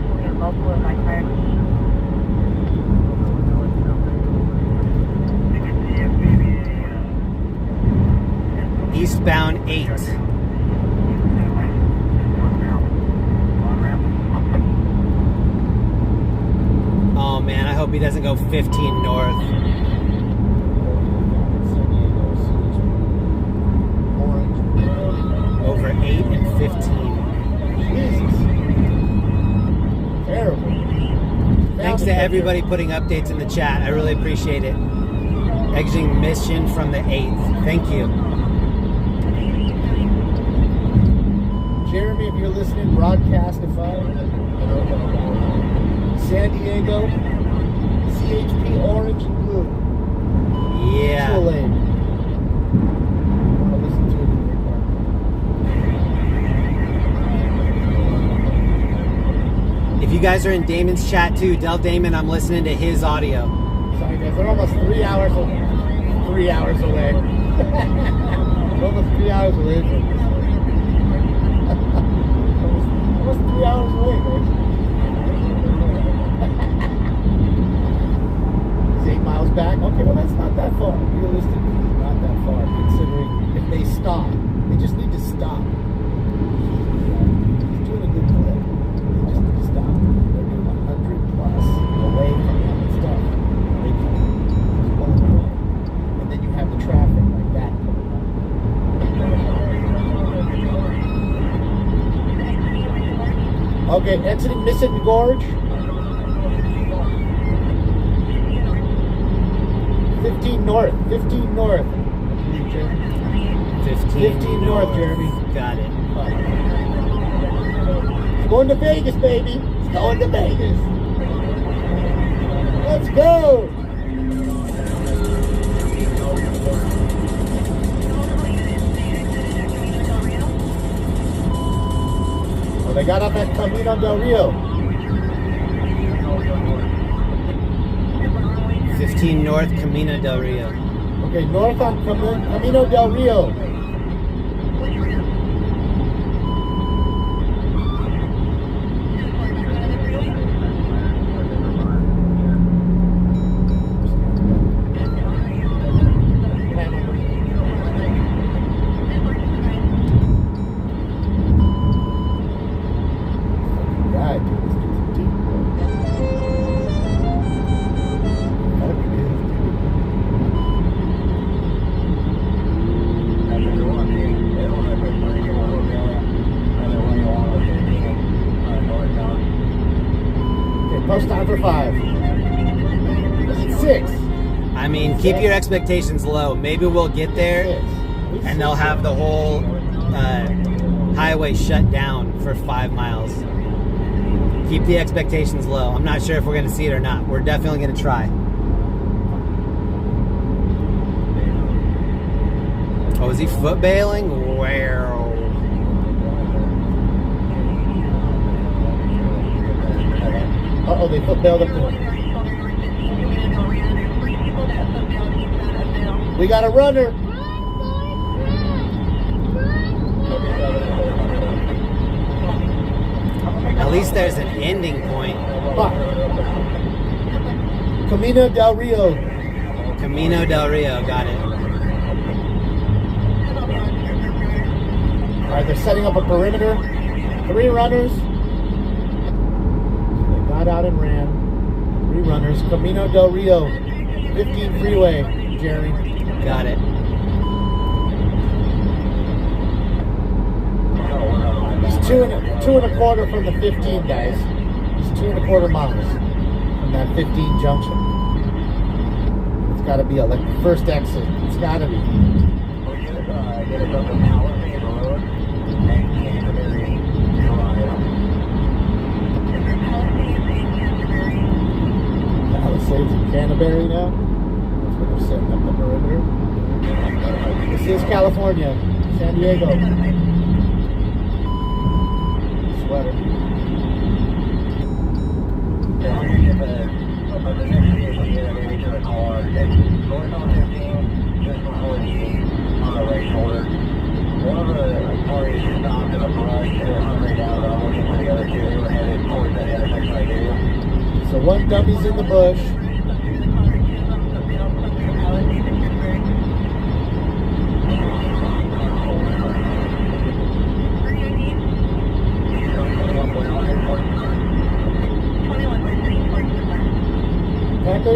Eastbound 8. Oh man, I hope he doesn't go 15 north. Over 8 and 15. Jesus. Terrible. Thanks to everybody putting updates in the chat. I really appreciate it. Exiting mission from the 8th. Thank you. Jeremy, if you're listening, Broadcastify, San Diego, CHP orange and blue. Yeah. I'll listen to it in the car. If you guys are in Damon's chat too, tell Damon I'm listening to his audio. Sorry guys, they're almost 3 hours away. 3 hours away. They're almost 3 hours away from this. Almost 3 hours away, guys. It's 8 miles back. Okay, well that's not that far. Realistically, it's not that far. Considering if they stop, they just need to stop. He's doing a good play. They just need to stop. They're doing 100 plus away from that stuff. They can pull it away, and then you have the traffic like that coming up. Okay, exiting Mississippi Gorge. 15 north. 15 north. 15 north, Jeremy. Got it. It's going to Vegas, baby. It's going to Vegas. Let's go. got up at Camino del Rio. 15 North Camino del Rio. Okay, north on Camino del Rio. Post time for 5. 6. I mean, keep your expectations low. Maybe we'll get there, and they'll have the whole highway shut down for 5 miles. Keep the expectations low. I'm not sure if we're going to see it or not. We're definitely going to try. Oh, is he foot bailing? Wow. Uh-oh, they foot bailed up there. We got a runner. At least there's an ending point. Camino del Rio. Camino del Rio, got it. All right, they're setting up a perimeter. 3 runners. They got out and ran. 3 runners. Camino del Rio. 15 freeway, Jeremy. Got it. It's 2 and a quarter from the 15, guys. It's 2 and a quarter miles from that 15 junction. It's got to be like the first exit. It's got to be. Palisades in Canterbury now. That's where they're setting up the perimeter. This is California, San Diego. Sweater. One of the parties stopped in a brush and hung down, but I'm looking for the other 2. They were headed towards that intersection I gave you. So one dummy's in the bush.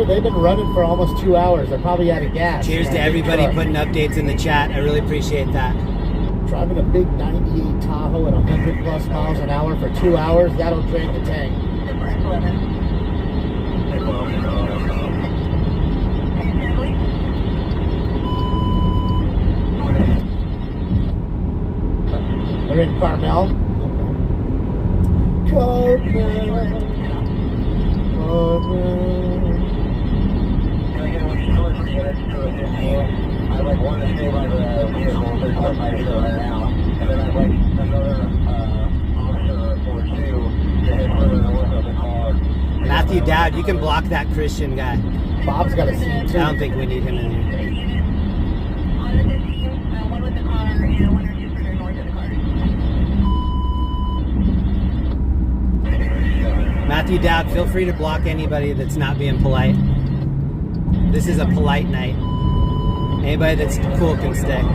They've been running for almost 2 hours. They're probably out of gas. Cheers to everybody putting updates in the chat. I really appreciate that. Driving a big 98 Tahoe at 100 plus miles an hour for 2 hours, that'll drain the tank. They're in Carmel. Carmel. I like one to stay by the vehicle, there's one by here right now, and then I'd like another officer or 2 to head further north of the car. Matthew Dowd, you can block that Christian guy. Bob's got a seat too. I don't think we need him in here. On the 15, one with the car and 1 or 2 further north of the car. Matthew Dowd, feel free to block anybody that's not being polite. This is a polite night. Anybody that's cool can stay. All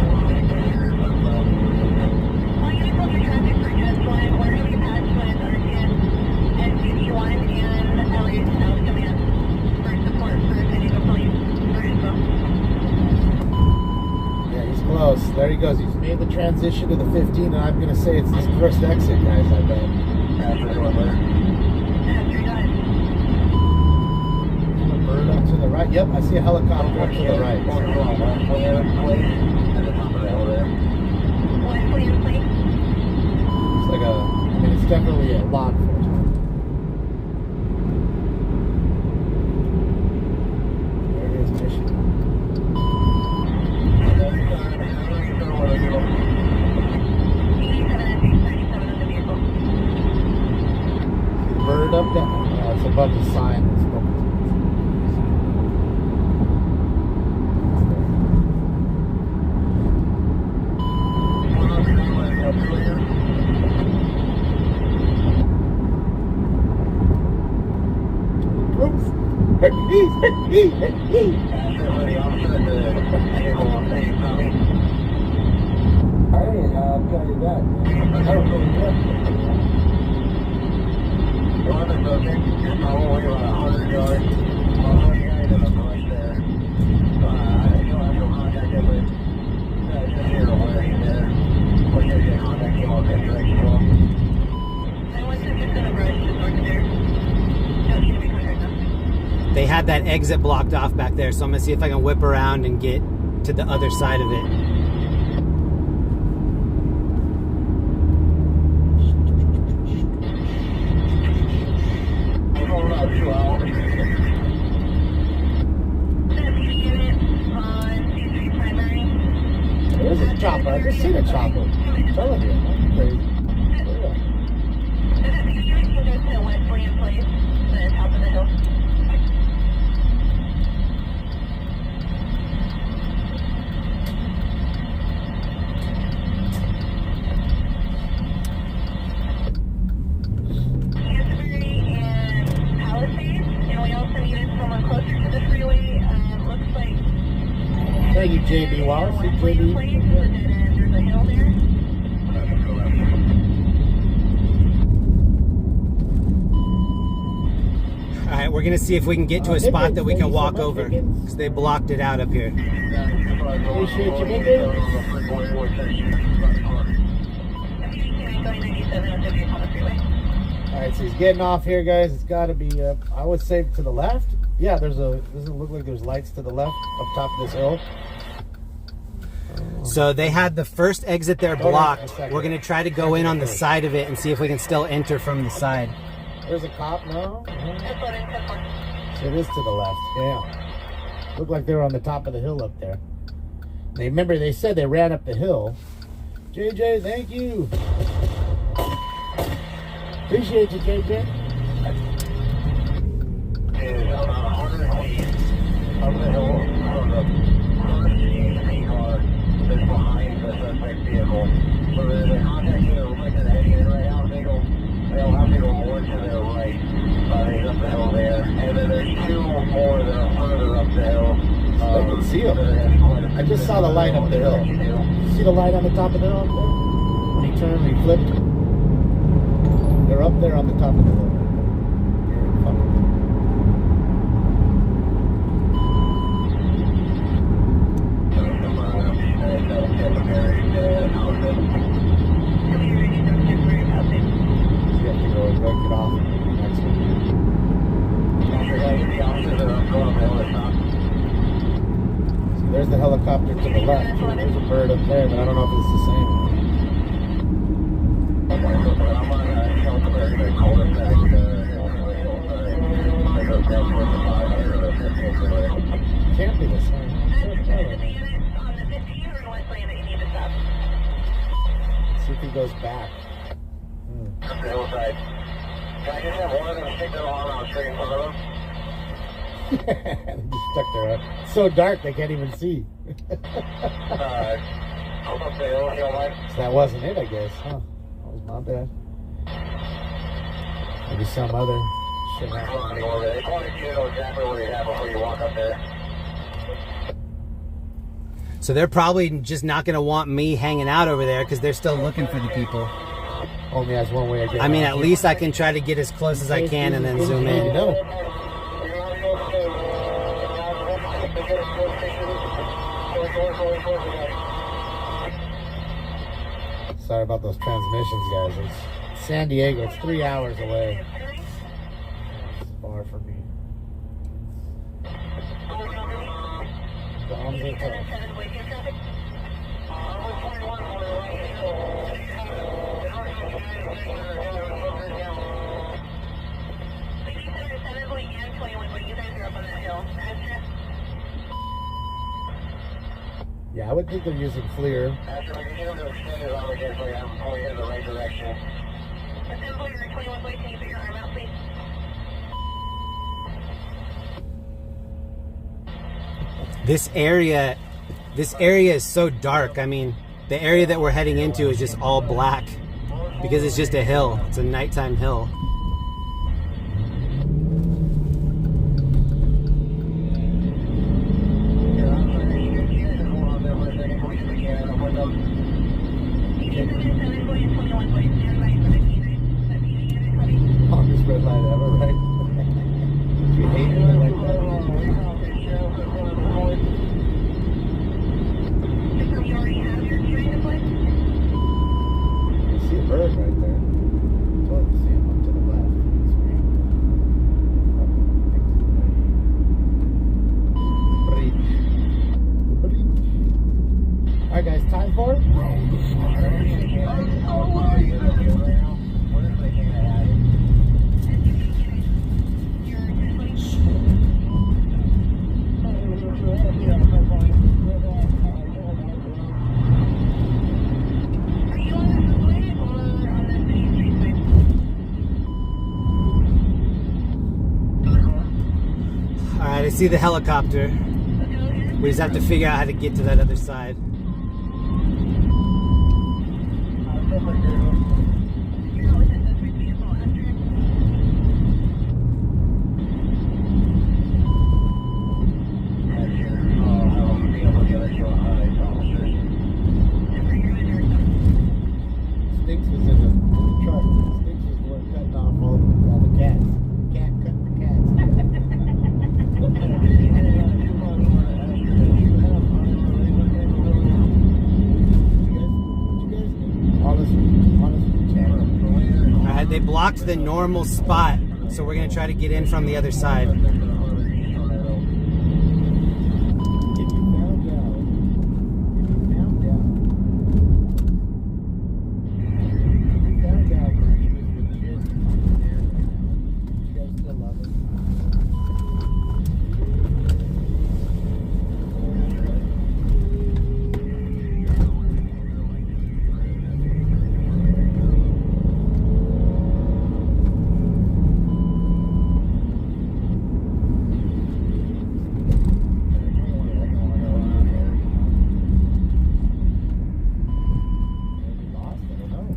units will be traffic for just one orderly patch with RTN and CC1 and LA South Command for support for San Diego Police for info. Yeah, he's close. There he goes. He's made the transition to the 15, and I'm going to say it's this first exit, guys, I bet. Bird up to the right. Yep, I see a helicopter up to the right. It's like it's definitely a law enforcement. There it is, Michigan. The sign is broken. They had that exit blocked off back there, so I'm gonna see if I can whip around and get to the other side of it. There's a chopper. I just seen a chopper. I'm telling you, I'm crazy. Thank you, JB Wallace. JB. All right, we're gonna see if we can get to a spot that we can walk over, because they blocked it out up here. Appreciate you, Mickey. All right, so he's getting off here, guys. It's got to be, I would say, to the left. Yeah, doesn't look like there's lights to the left up top of this hill. So they had the first exit there blocked. We're gonna try to go in on the side of it and see if we can still enter from the side. There's a cop now. So it is to the left. Yeah. Looked like they were on the top of the hill up there. Remember they said they ran up the hill. JJ, thank you. Appreciate you, JJ. Over the hill from the car that's behind the suspect vehicle. So there's a contact here looking at heading right out. They'll have to go more to their right. He's up the hill there. And then there's two more that are further up the hill. I can see them. I just saw the light up the hill. You see the light on the top of the hill up there? When he turned, he flipped. They're up there on the top of the hill. There's the helicopter to the left. There's a bird up there, but I don't know if it's the same. Can't be the same. See if he goes back. The hillside. Can I just have one of them stick their arm out straight in front of them? They just stuck there. It's so dark they can't even see. Up the hill, you don't mind? So that wasn't it, I guess. Huh? That was my bad. Maybe some other shit happened. They wanted you to know exactly where you're at before you walk up there. So they're probably just not gonna want me hanging out over there because they're still looking for the people. Only has one way of getting I mean, out. at least I can try to get as close as I can and then zoom in. No. Sorry about those transmissions, guys. It's San Diego. It's 3 hours away. It's far from me. Bombs are tough. Yeah, I would think they're using FLIR. After we get them to extend his arm again, so I'm pointing in the right direction. This area is so dark. I mean, the area that we're heading into is just all black because it's just a hill. It's a nighttime hill. Longest red light ever, right? You hate it like that? You see a bird right there. Totally see him up to the left of the screen. Breach. Alright guys, time for it? Alright, I see the helicopter. We just have to figure out how to get to that other side. Stinks was in the truck. Stinks was the one cutting off all the cats. Cat cut the cats. Alright, they blocked the normal spot, so we're gonna try to get in from the other side.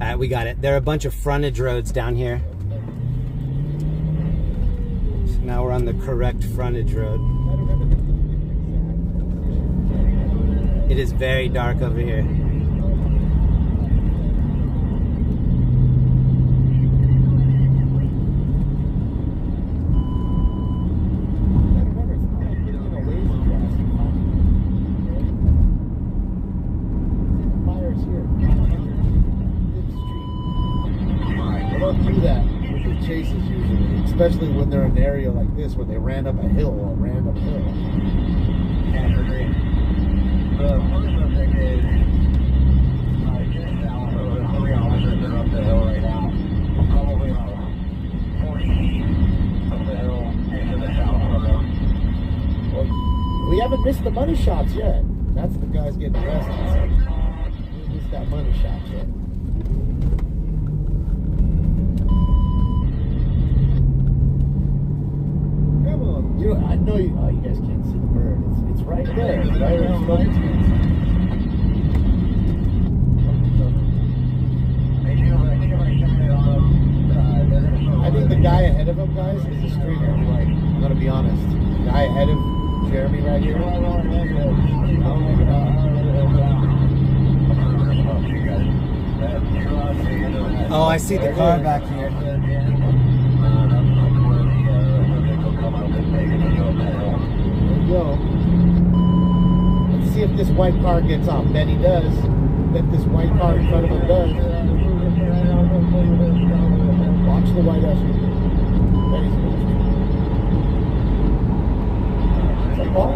Alright, we got it. There are a bunch of frontage roads down here. So now we're on the correct frontage road. It is very dark over here. Especially when they're in an area like this where they ran up a hill or ran up a hill. The first thing is just south of the 3 officers are up the hill right now. Probably about 40 feet up the hill into the south of them. Well, we haven't missed the money shots yet. That's the guys getting arrested. We haven't missed that money shots yet. I know you. Oh, you guys can't see the bird. It's right there. It's right where it's going I think the guy ahead of him, guys, is a stringer. I'm gonna be honest. The guy ahead of Jeremy right here. Oh, I see the car back here. Go. Let's see if this white car gets off. Bet he does. Bet this white car in front of him does. Watch the white usher. Bet he's going to. Is that Paul?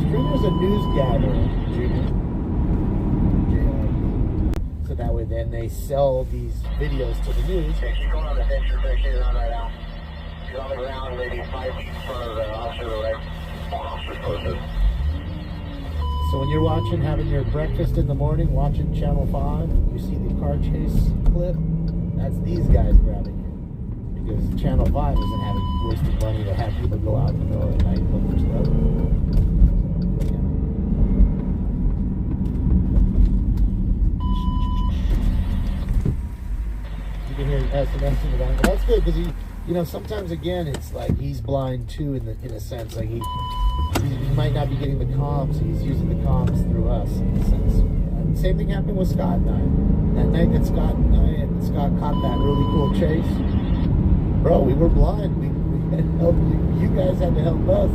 Stringer's a news gatherer, Junior. That way then they sell these videos to the news. She's going on the venture station right now. She's on the ground, maybe 5 feet in front of the officer, right? So So when you're watching, having your breakfast in the morning, watching Channel 5, you see the car chase clip, that's these guys grabbing it. Because Channel 5 isn't wasting money to have people go out in the middle of the night and look for stuff. You can hear SMS in the back. But that's good because he, sometimes again, it's like he's blind too in a sense. Like he might not be getting the comms. He's using the comms through us in a sense. And same thing happened with Scott and I. That night that Scott caught that really cool chase. Bro, we were blind. We had to help you. You guys had to help us.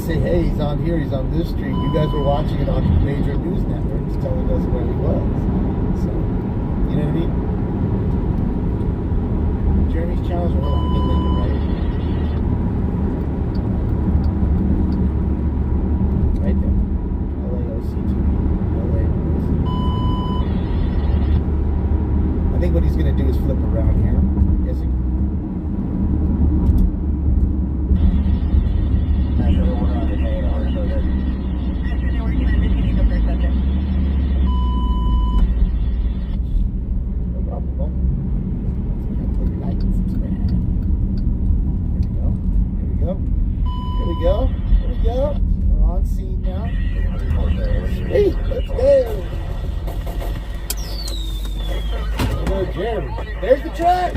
Say, hey, he's on here, he's on this street. You guys were watching it on major news networks telling us where he was. So, you know what I mean? Jeremy's challenge, hold on, I'm in Lincoln, right? Right there. LAOC2. LAOC. I think what he's going to do is flip around here. Yes, he there's the truck.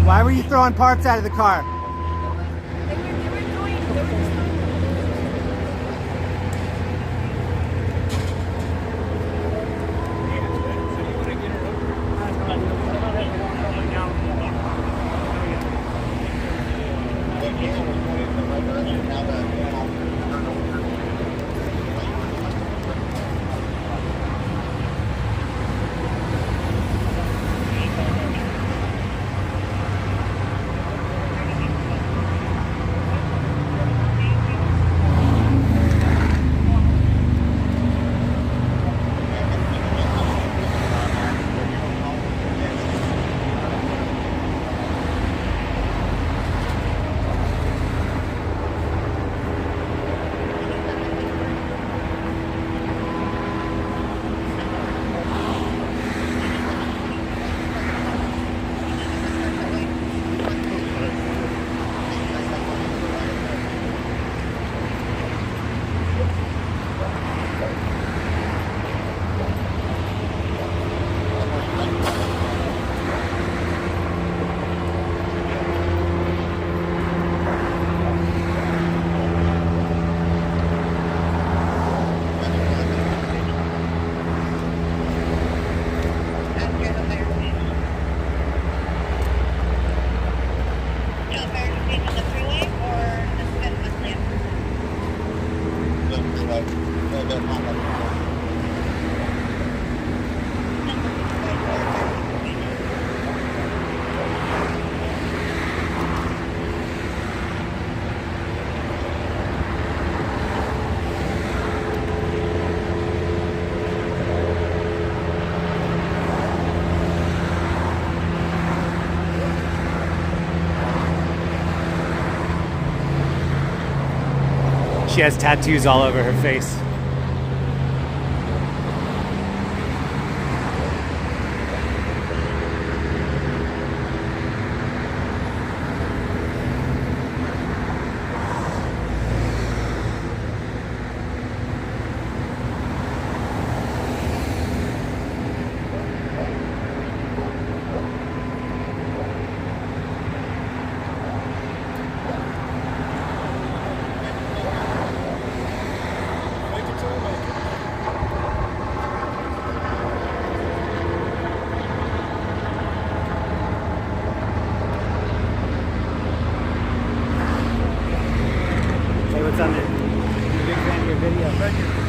Why were you throwing parts out of the car? She has tattoos all over her face. What's on there? I'm a big fan of your video. Thank you.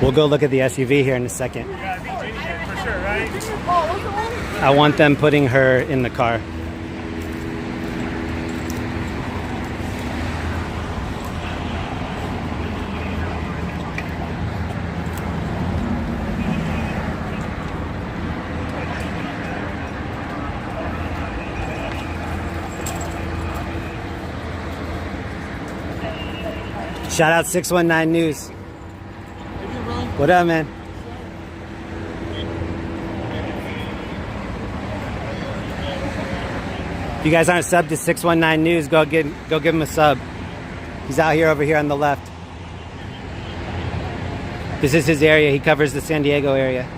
We'll go look at the SUV here in a second. I want them putting her in the car. Shout out 619 News. What up, man? If you guys aren't subbed to 619 News, go give him a sub. He's out here over here on the left. This is his area. He covers the San Diego area.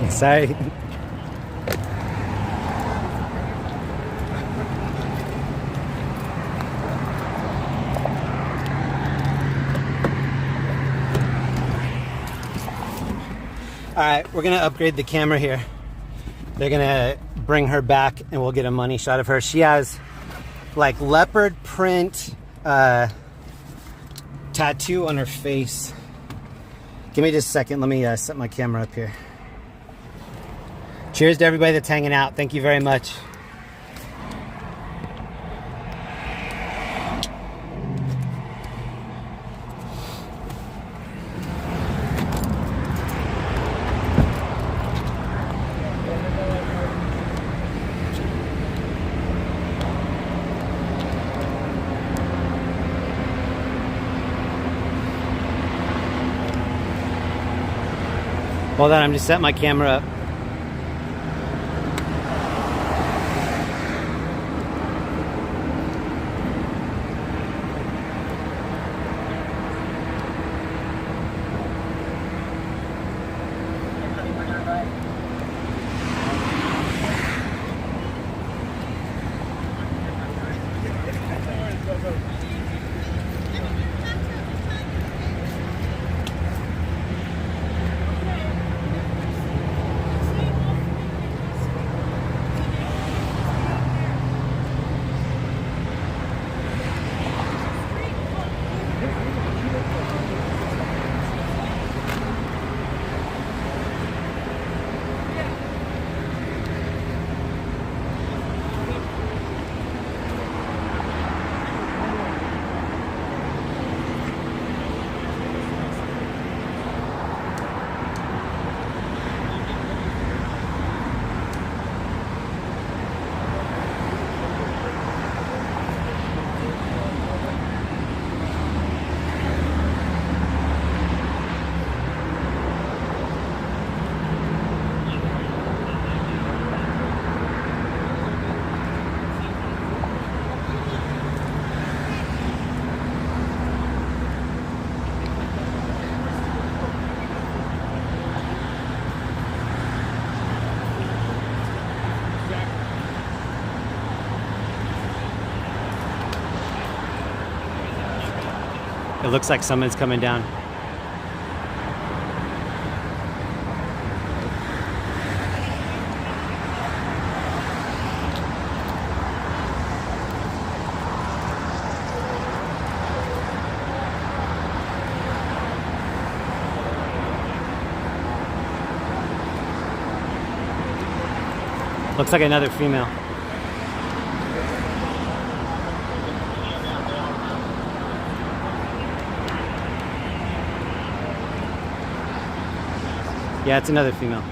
Sorry. Alright, we're gonna upgrade the camera here. They're gonna bring her back and we'll get a money shot of her. She has like leopard print tattoo on her face. Give me just a second. Let me set my camera up here. Cheers to everybody that's hanging out. Thank you very much. Hold on, I'm just setting my camera up. It looks like someone's coming down. Looks like another female. Yeah, it's another female.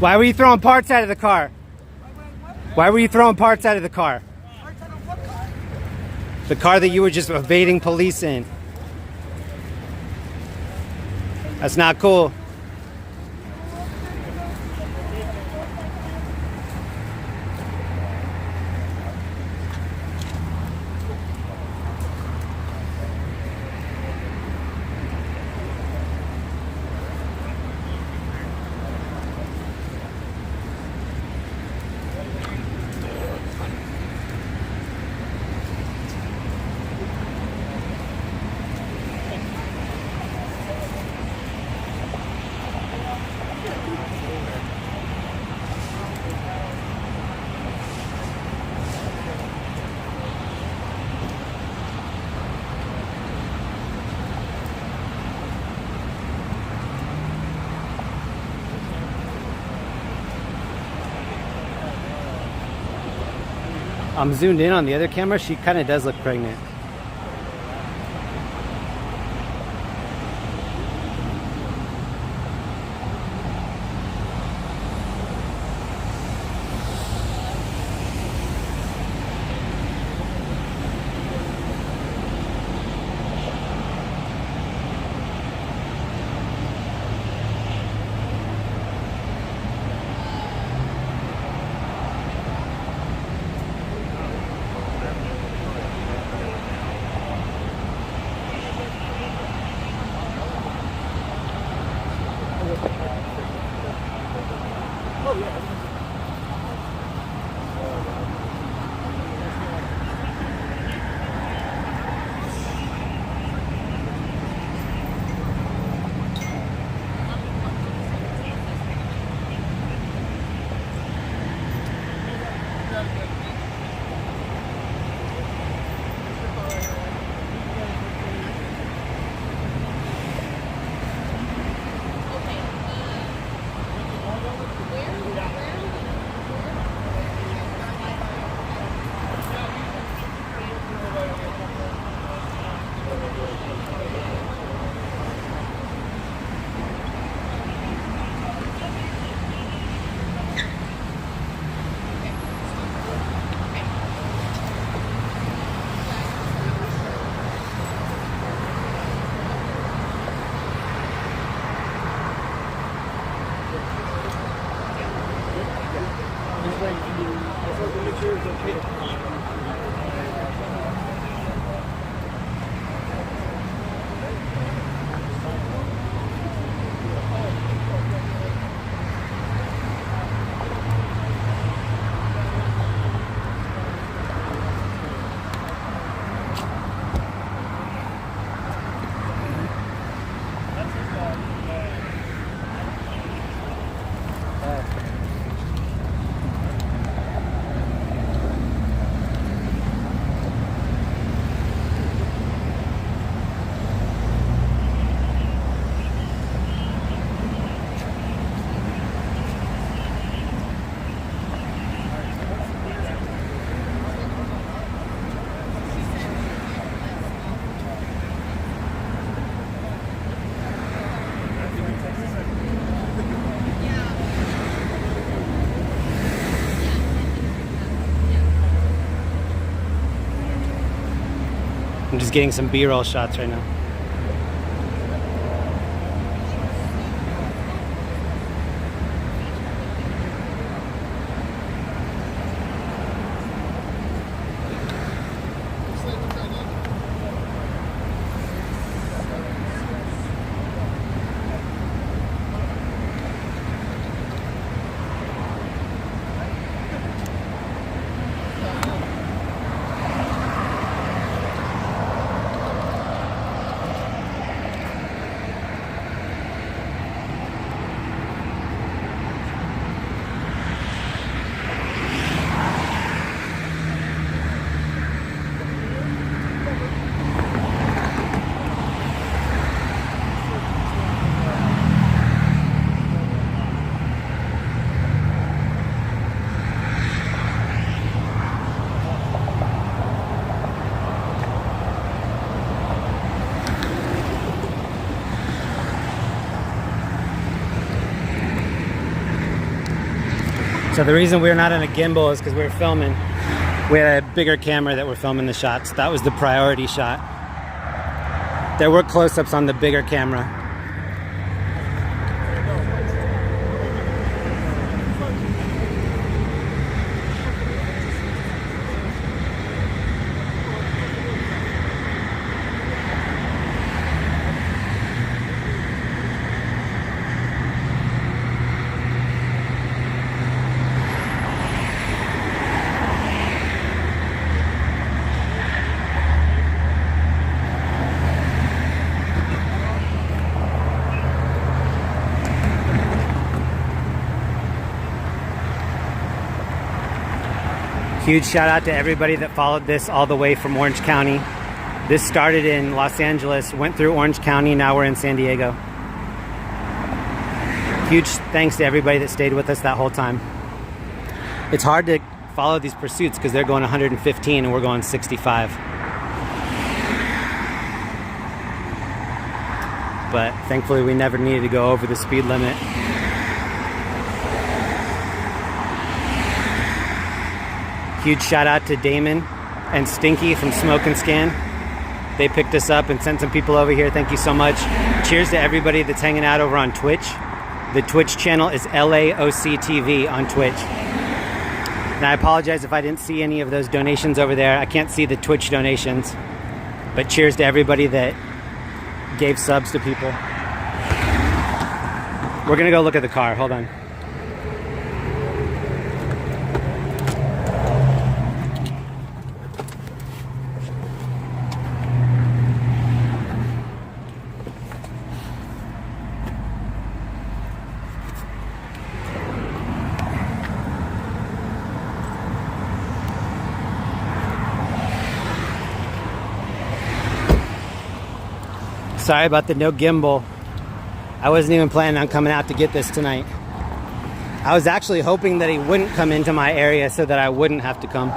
Why were you throwing parts out of the car? Why were you throwing parts out of the car? The car that you were just evading police in. That's not cool. I'm zoomed in on the other camera. She kind of does look pregnant. I'm just getting some B-roll shots right now. So the reason we're not on a gimbal is because we were filming. We had a bigger camera that we're filming the shots. That was the priority shot. There were close-ups on the bigger camera. Huge shout out to everybody that followed this all the way from Orange County. This started in Los Angeles, went through Orange County, now we're in San Diego. Huge thanks to everybody that stayed with us that whole time. It's hard to follow these pursuits because they're going 115 and we're going 65. But thankfully we never needed to go over the speed limit. Huge shout out to Damon and Stinky from Smoke and Scan. They picked us up and sent some people over here. Thank you so much. Cheers to everybody that's hanging out over on Twitch. The Twitch channel is LAOCTV on Twitch. And I apologize if I didn't see any of those donations over there. I can't see the Twitch donations. But cheers to everybody that gave subs to people. We're gonna go look at the car. Hold on. Sorry about the no gimbal. I wasn't even planning on coming out to get this tonight. I was actually hoping that he wouldn't come into my area so that I wouldn't have to come.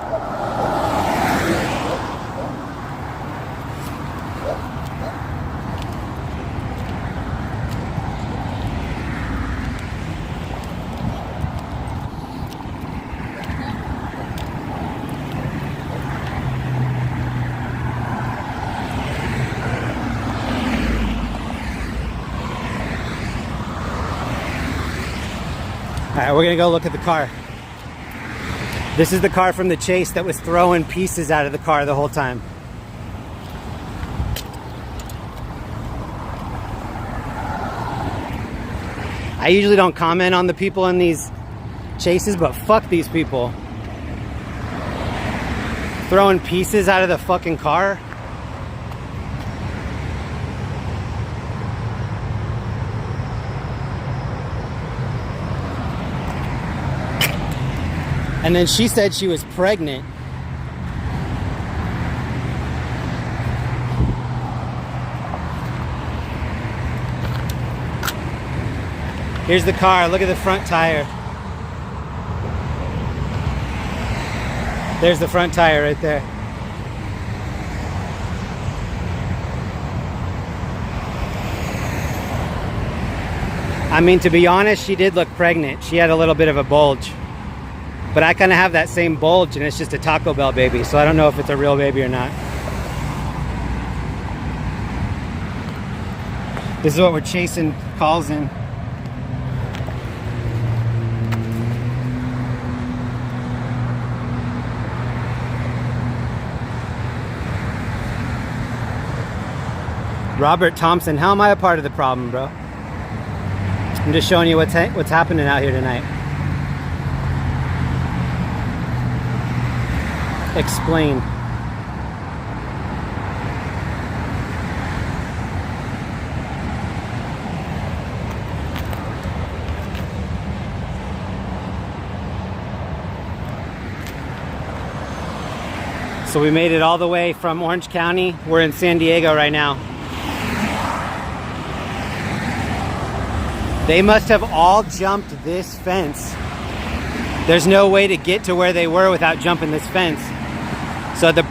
Alright, we're gonna go look at the car. This is the car from the chase that was throwing pieces out of the car the whole time. I usually don't comment on the people in these chases, but fuck these people. Throwing pieces out of the fucking car. And then she said she was pregnant. Here's the car. Look at the front tire. There's the front tire right there. I mean, to be honest, she did look pregnant. She had a little bit of a bulge. But I kind of have that same bulge, and it's just a Taco Bell baby, so I don't know if it's a real baby or not. This is what we're chasing calls in. Robert Thompson, how am I a part of the problem, bro? I'm just showing you what's happening out here tonight. Explain. So we made it all the way from Orange County. We're in San Diego right now. They must have all jumped this fence. There's no way to get to where they were without jumping this fence. So the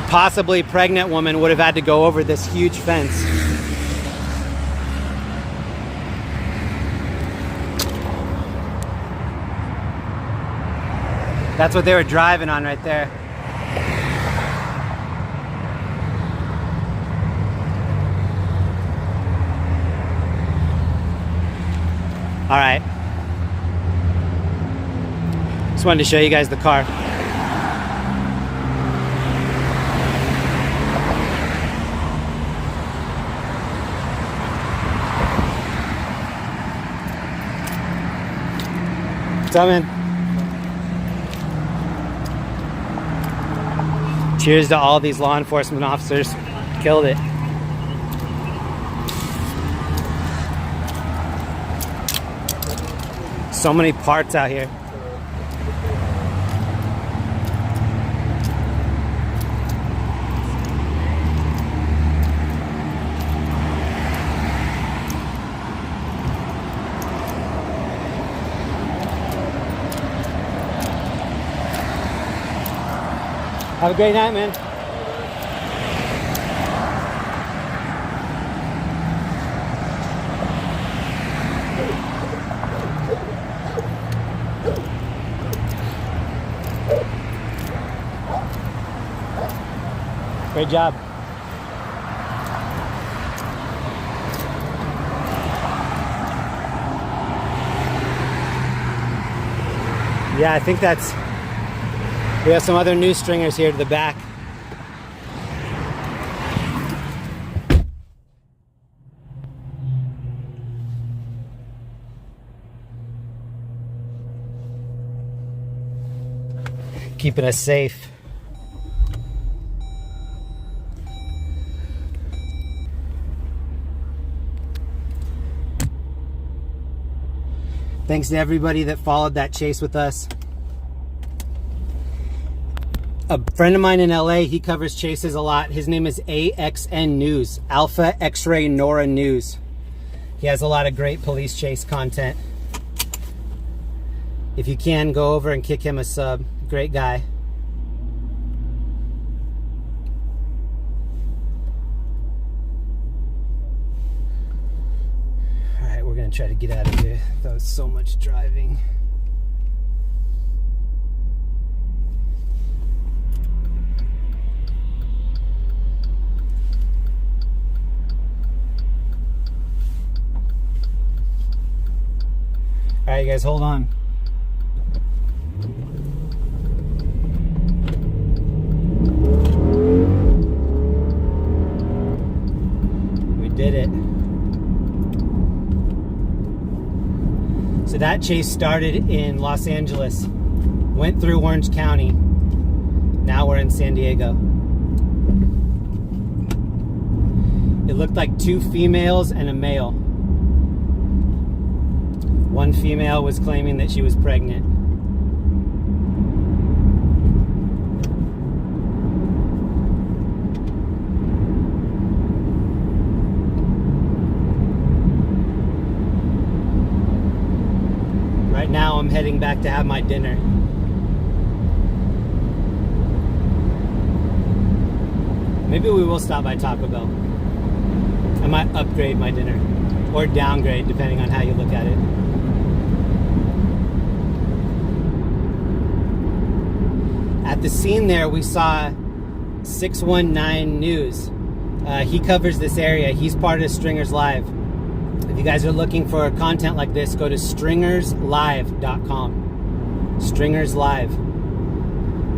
possibly pregnant woman would have had to go over this huge fence. That's what they were driving on right there. All right. Just wanted to show you guys the car. What's up, man? Cheers to all these law enforcement officers. Killed it. So many parts out here. Have a great night, man. Great job. Yeah, I think that's... We have some other new stringers here to the back. Keeping us safe. Thanks to everybody that followed that chase with us. A friend of mine in LA, he covers chases a lot. His name is AXN News, Alpha X-Ray Nora News. He has a lot of great police chase content. If you can, go over and kick him a sub. Great guy. All right, we're gonna try to get out of here. That was so much driving. All right, you guys, hold on. We did it. So that chase started in Los Angeles, went through Orange County. Now we're in San Diego. It looked like 2 females and a male. One female was claiming that she was pregnant. Right now I'm heading back to have my dinner. Maybe we will stop by Taco Bell. I might upgrade my dinner or downgrade depending on how you look at it. At the scene there, we saw 619 News. He covers this area. He's part of Stringers Live. If you guys are looking for content like this, go to stringerslive.com. Stringers Live.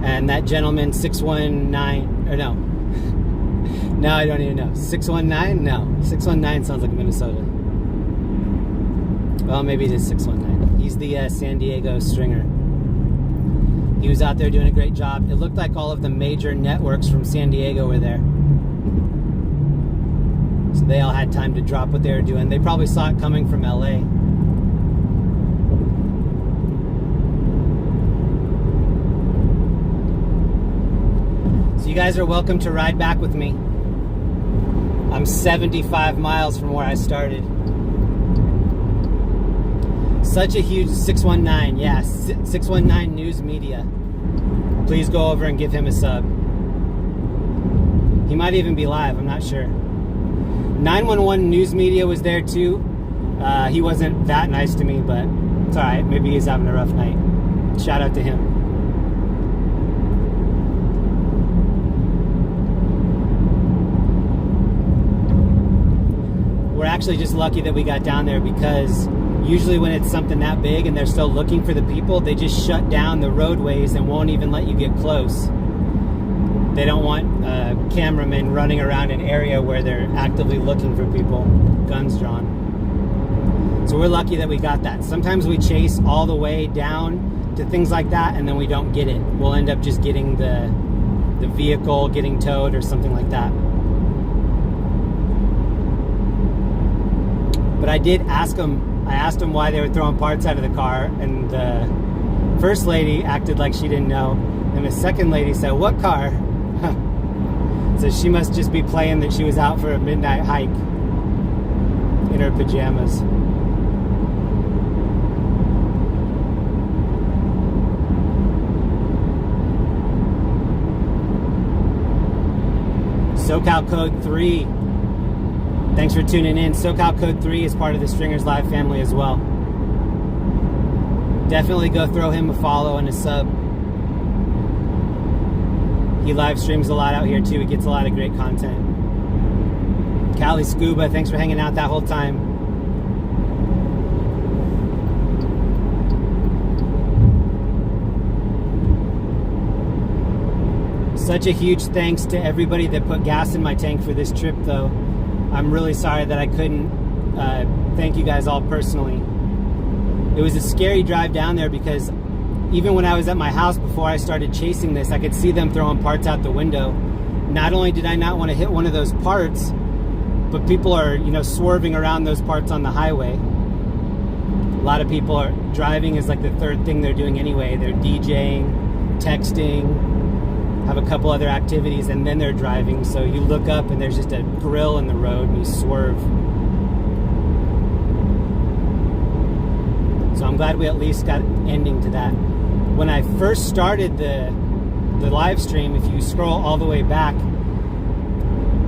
And that gentleman, 619, or no. No, I don't even know. 619? No. 619 sounds like Minnesota. Well, maybe it is 619. He's the San Diego stringer. He was out there doing a great job. It looked like all of the major networks from San Diego were there. So they all had time to drop what they were doing. They probably saw it coming from LA. So you guys are welcome to ride back with me. I'm 75 miles from where I started. Such a huge 619, yeah, 619 News Media. Please go over and give him a sub. He might even be live, I'm not sure. 911 News Media was there too. He wasn't that nice to me, but it's alright, maybe he's having a rough night. Shout out to him. We're actually just lucky that we got down there, because usually when it's something that big and they're still looking for the people, they just shut down the roadways and won't even let you get close. They don't want cameramen running around an area where they're actively looking for people, guns drawn. So we're lucky that we got that. Sometimes we chase all the way down to things like that and then we don't get it. We'll end up just getting the vehicle getting towed or something like that. But I did ask them, I asked them why they were throwing parts out of the car, and the first lady acted like she didn't know, and the second lady said, "What car?" So she must just be playing that she was out for a midnight hike in her pajamas. SoCal Code 3. Thanks for tuning in. SoCal Code 3 is part of the Stringers Live family as well. Definitely go throw him a follow and a sub. He live streams a lot out here too. He gets a lot of great content. Cali Scuba, thanks for hanging out that whole time. Such a huge thanks to everybody that put gas in my tank for this trip, though. I'm really sorry that I couldn't thank you guys all personally. It was a scary drive down there because even when I was at my house before I started chasing this, I could see them throwing parts out the window. Not only did I not want to hit one of those parts, but people are, swerving around those parts on the highway. A lot of people are driving is like the third thing they're doing anyway. They're DJing, texting, have a couple other activities, and then they're driving. So you look up and there's just a grill in the road and you swerve. So I'm glad we at least got an ending to that. When I first started the live stream, if you scroll all the way back,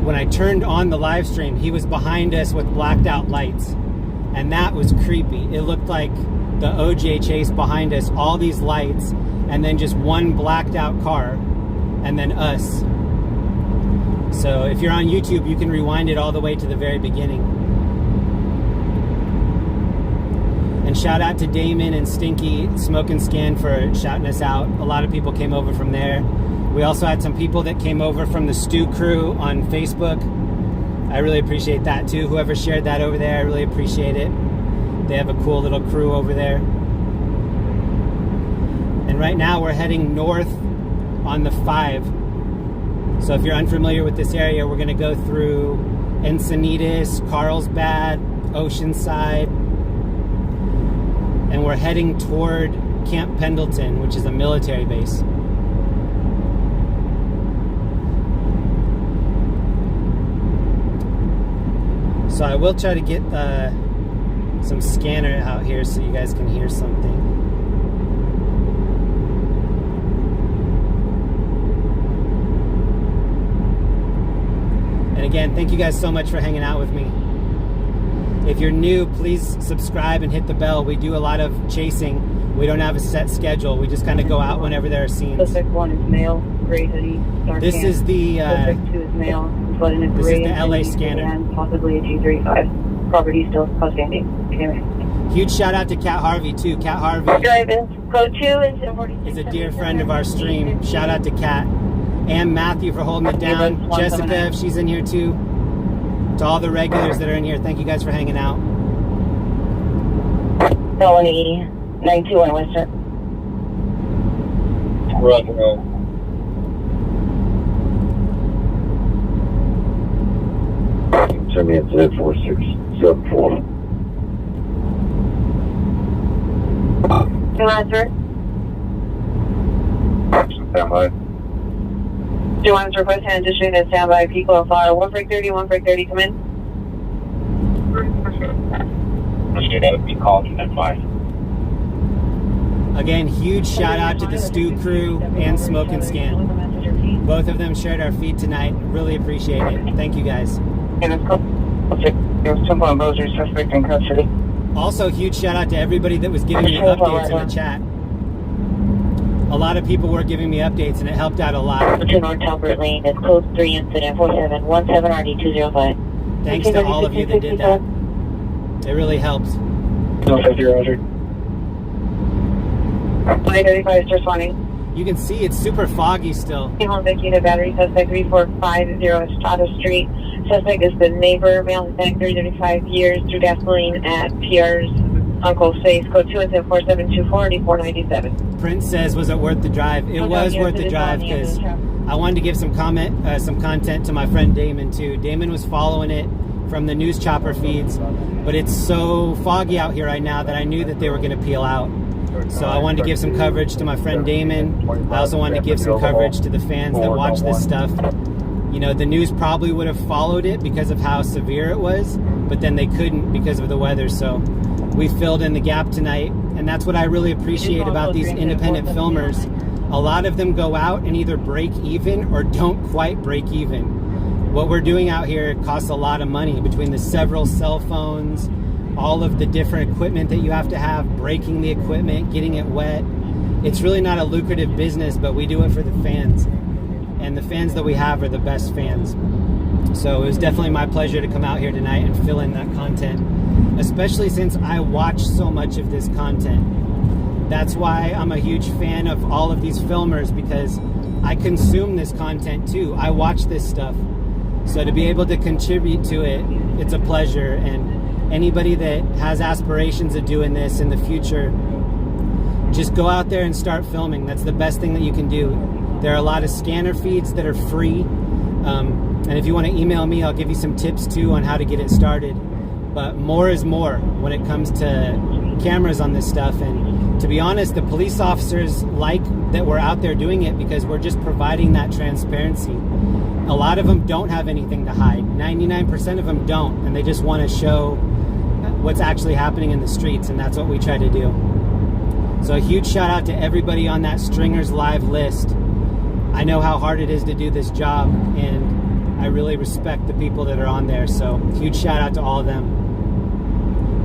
when I turned on the live stream, he was behind us with blacked out lights. And that was creepy. It looked like the OJ chase behind us, all these lights, and then just one blacked out car, and then us. So if you're on YouTube, you can rewind it all the way to the very beginning. And shout out to Damon and Stinky Smoke and Skin for shouting us out. A lot of people came over from there. We also had some people that came over from the Stew Crew on Facebook. I really appreciate that too. Whoever shared that over there, I really appreciate it. They have a cool little crew over there. And right now we're heading north on the 5. So if you're unfamiliar with this area, we're going to go through Encinitas, Carlsbad, Oceanside, and we're heading toward Camp Pendleton, which is a military base. So I will try to get some scanner out here so you guys can hear something. And again, thank you guys so much for hanging out with me. If you're new, please subscribe and hit the bell. We do a lot of chasing. We don't have a set schedule. We just kind of go out whenever there are scenes. Suspect 1 is male, gray hoodie, dark This is the Suspect 2 is male, but in a this gray is the LA hoodie scanner. and possibly a G35. Property still outstanding. Okay. Huge shout out to Cat Harvey too. Cat Harvey Drive-in, code 2 is 46. is a dear friend of our stream. Shout out to Cat and Matthew for holding it down. Jessica, if she's in here too. To all the regulars that are in here, thank you guys for hanging out. Felony 921 Western. Roger. Send me into 4674. Two answer. Standby. Do you want to request hand district and standby people of fire 1 break 30, 1 break 30, come in. You're going to be called in at 5. Again, huge shout out to the Stew Crew and Smoke and Scan. Both of them shared our feed tonight. Really appreciate it. Thank you guys. Suspect in custody. Also, huge shout out to everybody that was giving me updates in the chat. A lot of people were giving me updates and it helped out a lot. To North Talbert Lane is code 3 incident 4717 RD205. Thanks to all of you that did that. It really helps. No, 50, Roger. 935 is responding. You can see it's super foggy still. Home vacated battery suspect 3450 Estrada Street. Suspect is the neighbor, male Hispanic, 35 years, through gasoline at PR's Uncle's Face, code 2 incident 4724 D497. Prince says, was it worth the drive? It was worth the drive because I wanted to give some content to my friend Damon too. Damon was following it from the news chopper feeds, but it's so foggy out here right now that I knew that they were going to peel out. So I wanted to give some coverage to my friend Damon. I also wanted to give some coverage to the fans that watch this stuff. You know, the news probably would have followed it because of how severe it was, but then they couldn't because of the weather. So we filled in the gap tonight, and that's what I really appreciate about these independent filmers. A lot of them go out and either break even or don't quite break even. what we're doing out here costs a lot of money between the several cell phones, all of the different equipment that you have to have, breaking the equipment, getting it wet. It's really not a lucrative business, but we do it for the fans. And the fans that we have are the best fans. So it was definitely my pleasure to come out here tonight and fill in that content, especially since I watch so much of this content. That's why I'm a huge fan of all of these filmers, because I consume this content too. I watch this stuff. So to be able to contribute to it, it's a pleasure. And anybody that has aspirations of doing this in the future, just go out there and start filming. That's the best thing that you can do. There are a lot of scanner feeds that are free. And if you want to email me, I'll give you some tips too on how to get it started. But more is more when it comes to cameras on this stuff. And to be honest, the police officers like that we're out there doing it because we're just providing that transparency. A lot of them don't have anything to hide. 99% of them don't, and they just want to show what's actually happening in the streets, and that's what we try to do. So a huge shout out to everybody on that Stringers Live list. I know how hard it is to do this job, and I really respect the people that are on there, so huge shout out to all of them.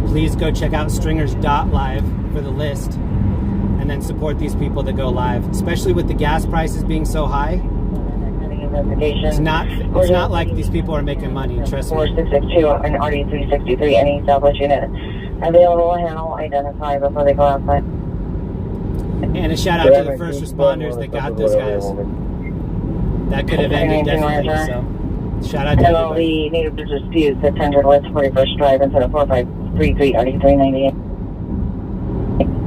Please go check out stringers.live for the list, and then support these people that go live, especially with the gas prices being so high. It's not like these people are making money, trust me. 4662 and RD363, any Southwest unit available, handle, identify before they go outside. And a shout out to the first responders that got those guys. That could have ended definitely, so shout out to everybody. The native disputes at 10 West 41st Drive instead of 4533 RD398.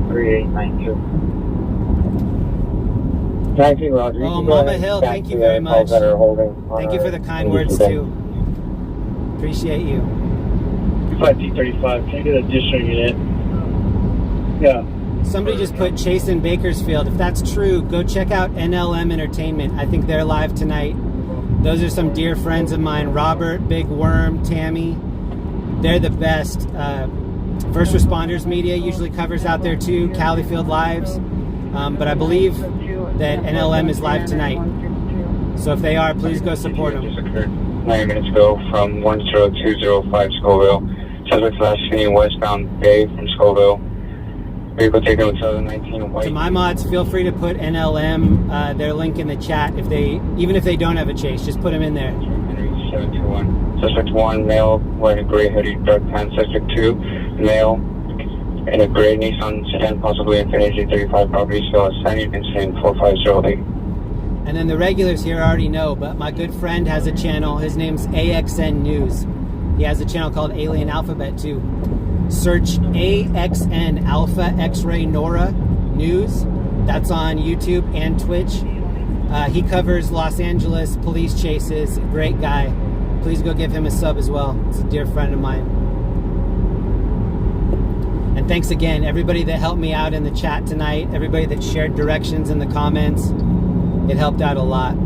3892. Oh, Mama Hill, thank you very much. Thank you for the kind words too. Appreciate you. 5T35, can you get a district unit? Yeah. Somebody just put Chase in Bakersfield. If that's true, go check out NLM Entertainment. I think they're live tonight. Those are some dear friends of mine. Robert, Big Worm, Tammy. They're the best. First Responders Media usually covers out there too. Califield Lives. But I believe that NLM is live tonight. So if they are, please go support them. 9 minutes ago from 10205 Scoville. Suspect last seen westbound Bay from Scoville. Vehicle taken with 2019 white. To my mods, feel free to put NLM, their link in the chat. Even if they don't have a chase, just put them in there. 721. Suspect 1, male, wearing a gray hoodie, dark pants. Suspect 2, male, in a gray Nissan sedan, possibly Infiniti 35 property, still outstanding, incident 4508. And then the regulars here already know, but my good friend has a channel. His name's AXN News. He has a channel called Alien Alphabet too. Search AXN Alpha X-Ray Nora News. That's on YouTube and Twitch. He covers Los Angeles police chases. Great guy. Please go give him a sub as well. It's a dear friend of mine. And thanks again, everybody that helped me out in the chat tonight, everybody that shared directions in the comments. It helped out a lot.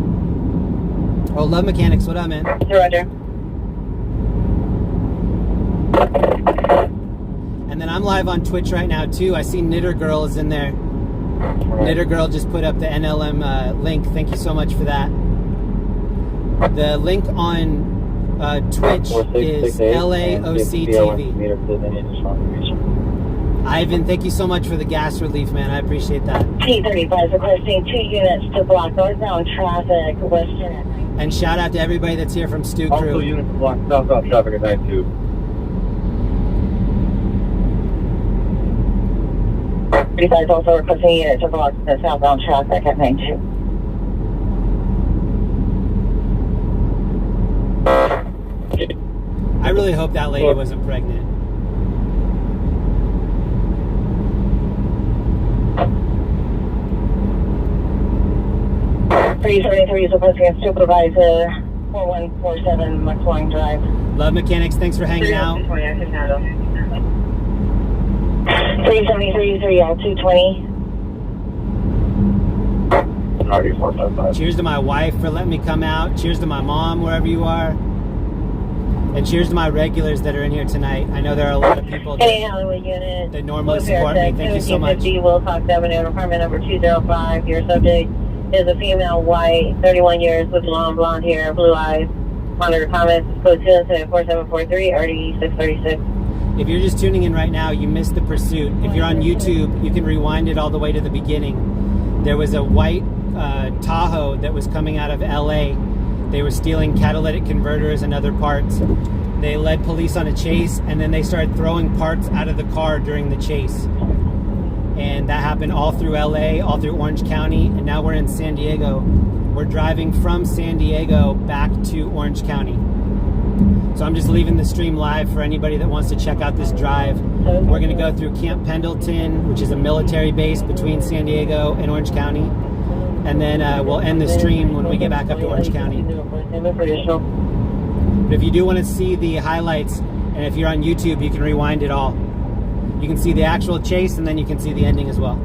Oh, Love Mechanics, what up, man? Roger. And then I'm live on Twitch right now too. I see Knitter Girl is in there. Knitter Girl just put up the NLM link. Thank you so much for that. The link on Twitch is LAOCTV. Ivan, thank you so much for the gas relief, man. I appreciate that. T35 requesting 2 units to block northbound traffic, western. And shout out to everybody that's here from Stu Crew. Also, unit to block southbound traffic at 92. 35 is also requesting a unit to block the southbound traffic at 92. I really hope that lady wasn't pregnant. .373 is requesting a supervisor 4147 McCloyne Drive. Love Mechanics, thanks for hanging out. 373 3L220. Cheers to my wife for letting me come out. Cheers to my mom, wherever you are. And cheers to my regulars that are in here tonight. I know there are a lot of people that normally support me. Thank you so much. Wilcox Avenue, apartment number 205. Your subject is a female, white, 31 years, with long blonde hair, blue eyes. Monitor comments, code 24743, RD 636. If you're just tuning in right now, you missed the pursuit. If you're on YouTube, you can rewind it all the way to the beginning. There was a white Tahoe that was coming out of LA. They were stealing catalytic converters and other parts. They led police on a chase, and then they started throwing parts out of the car during the chase. And that happened all through LA, all through Orange County, and now we're in San Diego. We're driving from San Diego back to Orange County. So I'm just leaving the stream live for anybody that wants to check out this drive. We're going to go through Camp Pendleton, which is a military base between San Diego and Orange County. And then we'll end the stream when we get back up to Orange County. But if you do want to see the highlights, and if you're on YouTube, you can rewind it all. You can see the actual chase, and then you can see the ending as well.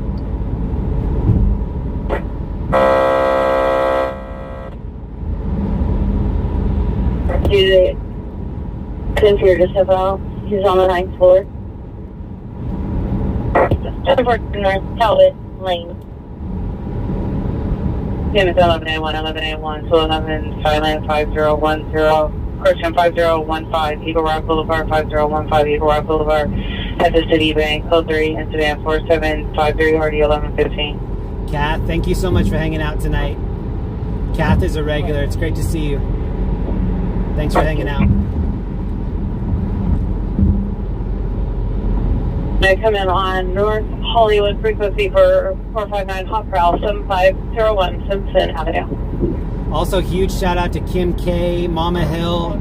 Cynthia just step out. He's on the 9th floor. North Talbot Lane. Yeah, it's 11A1, so 11, Skyline 5010, Christian 5015, Eagle Rock Boulevard 5015, Eagle Rock Boulevard, at the City Bank, code 3, incident 4753, RD 1115. Kath, thank you so much for hanging out tonight. Kath is a regular. It's great to see you. Thanks for hanging out. I come in on North Hollywood frequency for 459 Hot Prowl 7501 Simpson Avenue. Also, huge shout out to Kim K, Mama Hill,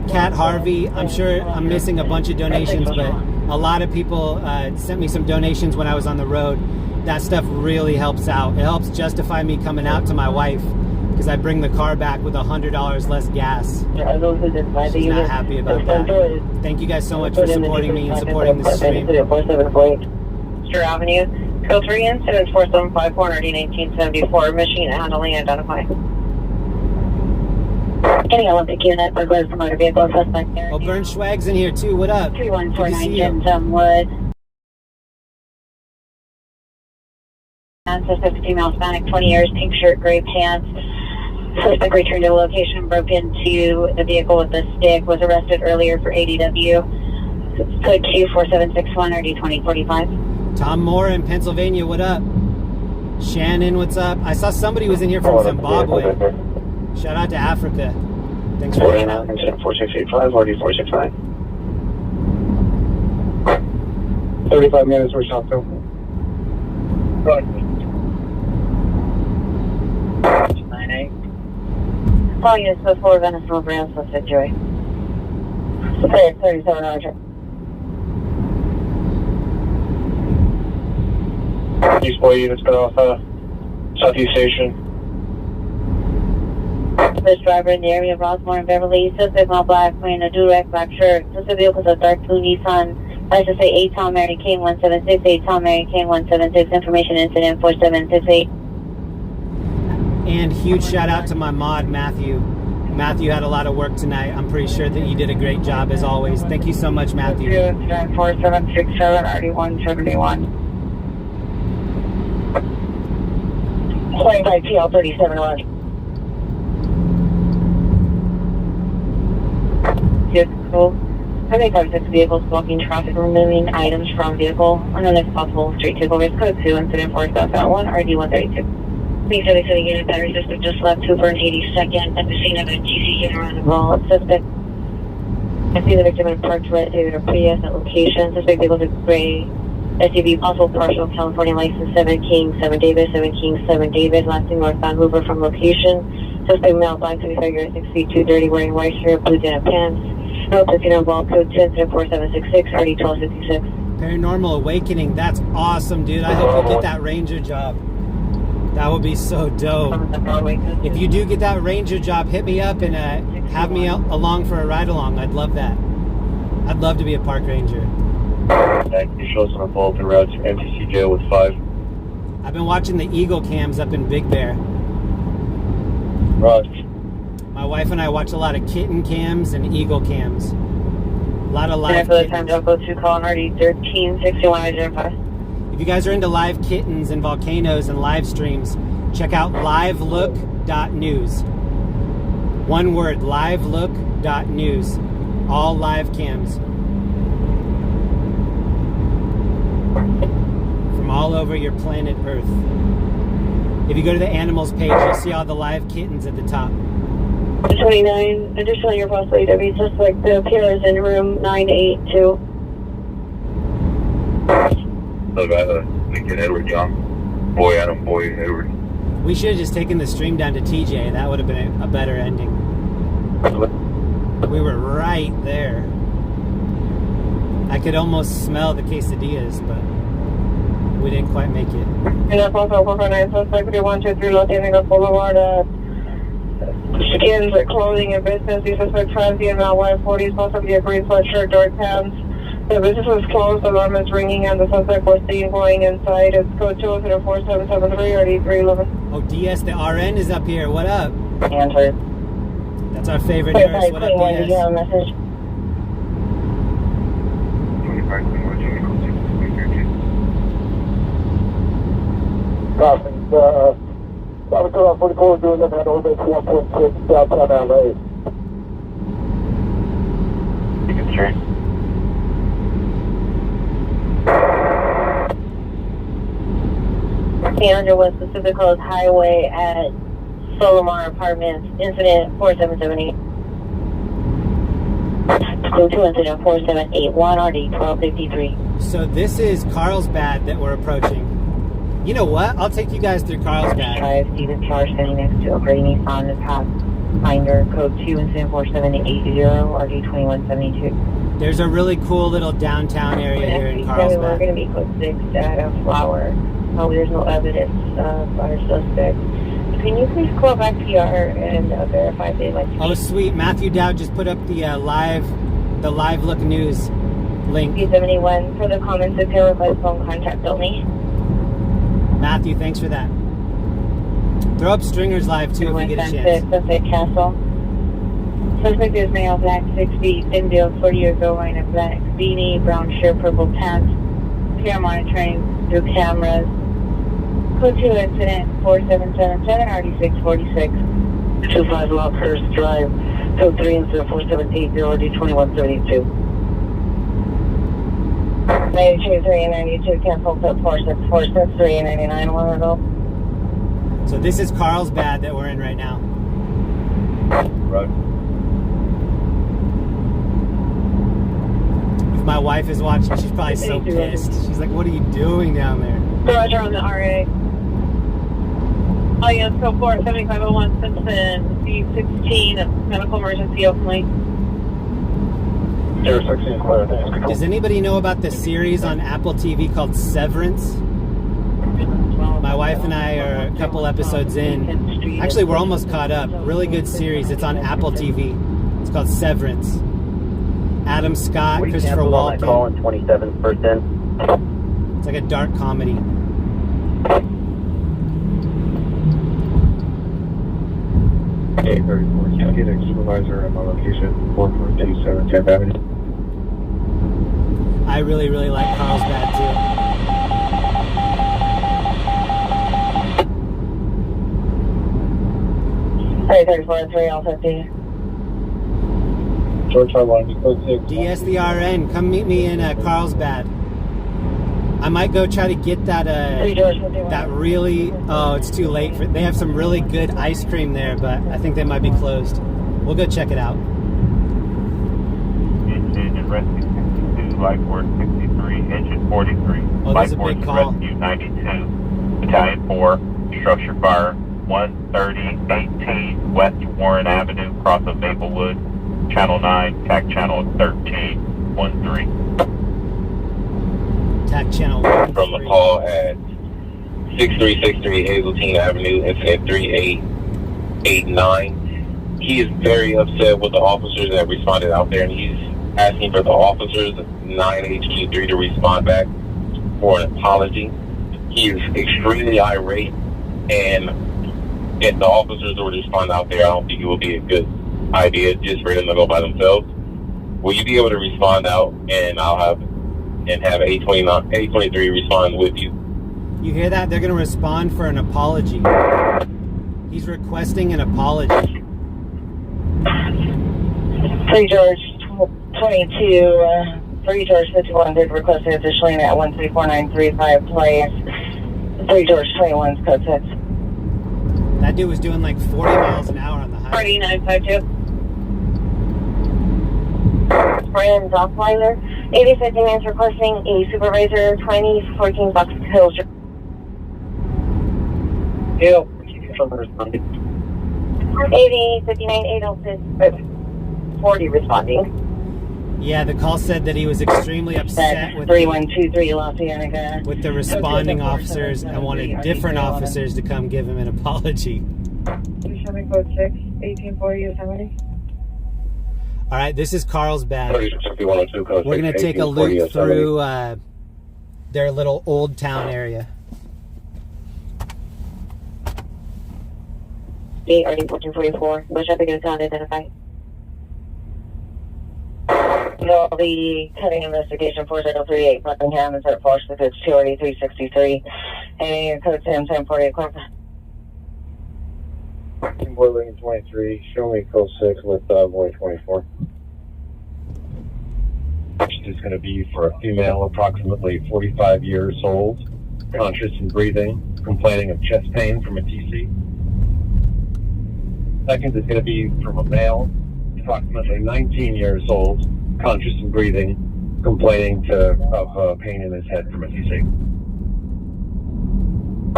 Kat Harvey. I'm sure I'm missing a bunch of donations, but a lot of people sent me some donations when I was on the road. That stuff really helps out. It helps justify me coming out to my wife, because I bring the car back with $100 less gas. She's not happy about that. Thank you guys so much for supporting me and supporting the stream. Mr. Avenue, code 3, incident 4754, RD 1974, machine handling identified. Any Olympic unit, burglars from motor vehicle, suspect there. Oh, Burn Schwag's in here too. What up? 3149 Jensen Wood. Suspect female Hispanic, 20 years, pink shirt, gray pants. Suspect returned to the location, broke into the vehicle with a stick, was arrested earlier for ADW. Code Q4761 RD 2045. Tom Moore in Pennsylvania, what up? Shannon, what's up? I saw somebody was in here from Zimbabwe. Shout out to Africa. Thanks for hanging out. 4685, RD 465. 35 minutes, we're shot through. Right. 9-8. Calling you before Venice North Rams, listed Joy. 37 Roger. East Boy units got off Southeast Station. This driver in the area of Rossmore and Beverly, suspect all black, wearing a do-rag black shirt. Suspect vehicle is a dark blue Nissan. I should say 8 Tom Mary King 176, 8 Tom Mary King 176, information incident 4768. And huge shout out to my mod, Matthew. Matthew had a lot of work tonight. I'm pretty sure that you did a great job as always. Thank you so much, Matthew. 4767, RD 171. 25 PL 37 Roger. Cool. 756 vehicles blocking traffic, removing items from vehicle. Unknown if possible, street takeovers. Code 2, incident 4 southbound 1, RD 132. B77 unit battery suspect just left Cooper and 82nd at the scene of a GC unit around the wall. Suspect. I see the victim in parked red Toyota Prius at location. Suspect vehicle is a gray SUV, possible partial California license 7 King 7 Davis, 7 King 7 Davis, lasting northbound Hoover from location. Suspect male, black 35 years, 6 feet 230, wearing white shirt, blue denim pants. No, casino ball code 2 incident 4766, RD 1256. Paranormal Awakening, that's awesome, dude. I hope you get that Ranger job. That would be so dope. If you do get that Ranger job, hit me up and have me along for a ride along. I'd love that. I'd love to be a park ranger. You show us on a bulletin route to MTC jail with 5. I've been watching the Eagle cams up in Big Bear. Roger. My wife and I watch a lot of kitten cams and eagle cams. A lot of live kittens. If you guys are into live kittens and volcanoes and live streams, check out livelook.news. One word, livelook.news. All live cams. From all over your planet Earth. If you go to the animals page, you'll see all the live kittens at the top. 29, additionally, your possible AW suspect, the PRs in room 982. Lincoln Edward Young. Boy Adam, boy Edward. We should have just taken the stream down to TJ. That would have been a better ending. We were right there. I could almost smell the quesadillas, but we didn't quite make it. And that's also 449 suspect 3123 Los Angeles Boulevard. Skins, clothing, and business. The suspect transient male white 40s, possibly a green sweatshirt, dark pants. The business was closed, the alarm is ringing, and the suspect was seen going inside. It's code 24773 or 8311. Oh, DS, the RN is up here. What up? Answer. That's our favorite nurse. What up, DS? You have a message? 2521, Copy. Robert 44 doing the handle base 1.6 downtown LA. You can straight. Andrew was Pacific Coast Highway at Solomar Apartments, incident 4778. Code 2 incident 4781 RD 1253. So this is Carlsbad that we're approaching. You know what? I'll take you guys through Carlsbad. Drive, Stephen Car standing next to a gray Nissan, the Pathfinder, code 2 incident 4780 RD 2172. There's a really cool little downtown area here in We're Carlsbad. going to be code 6 at a flower. Oh, there's no evidence of our suspect. Can you please call back PR and verify if they'd like to Oh, sweet. Matthew Dowd just put up the live look news link. P71 for the comments if you're by phone contact only. Matthew, thanks for that. Throw up Stringers live too if you get a chance. Suspect Castle. Suspect is male, black, 6 feet, thin build, 40 years old, wearing a black beanie, brown shirt, purple pants. PR monitoring through cameras. Code 2 incident 4777 RD646. 25 Lockhurst Drive. Code 3 incident 4780 RD2172. 92 3 and 92 cancel code 4646 3 and 99 1 So this is Carlsbad that we're in right now. Right. If my wife is watching, she's probably so pissed. She's like, what are you doing down there? Roger on the RA. Oh yes, code 4 7501 Simpson C16 medical emergency only. Does anybody know about this series on Apple TV called Severance? My wife and I are a couple episodes in. Actually, we're almost caught up. Really good series. It's on Apple TV. It's called Severance. Adam Scott, Christopher Walken. Call in 27%. It's like a dark comedy. Hey, 34, can I get a supervisor at my location, 4427 10th Avenue? I really, really like Carlsbad too. Hey, 34 3 Alpha T. George, I want to be code 6. DSDRN, come meet me in Carlsbad. I might go try to get that really, oh, it's too late. They have some really good ice cream there, but I think they might be closed. We'll go check it out. Engine rescue 62, life force 63, engine 43, Oh, life that's a force big call. rescue 92, battalion 4, structure fire 13018 West Warren Avenue, cross of Maplewood, channel 9, TAC channel 1313. TAC channel From the call at 6363 Hazeltine Avenue, incident 3889. He is very upset with the officers that responded out there, and he's asking for the officers 9HQ3 to respond back for an apology. He is extremely irate, and if the officers were to respond out there, I don't think it would be a good idea just for them to go by themselves. Will you be able to respond out, and I'll have 823 respond with you? You hear that? They're going to respond for an apology. He's requesting an apology. Free George 22, Free George 51 requested additionally at 134935 place. Free George 21's code 6. That dude was doing like 40 miles an hour on the highway. 4952. Brand Dockweiler, 8059 requesting a supervisor 2014 Box Hills. Yep. Someone responding. 8059 806 40 responding. Yeah, the call said that he was extremely upset with 3123 Los Angeles. with the responding officers and wanted different officers to come give him an apology. Show me code 6, 1840 Yosemite. All right, this is Carlsbad. 3102 code We're going to take a loop through their little old town area. Gate RD 1444. Which traffic is not identified. No, the cutting investigation 4038 Buckingham is at Force with its 28363. And code 1048 Corporate. Boy Lane 23, show me code 6 with Boy 24. This is going to be for a female approximately 45 years old, conscious and breathing, complaining of chest pain from a TC. Second is going to be from a male, approximately 19 years old, conscious and breathing, complaining of pain in his head from a TC.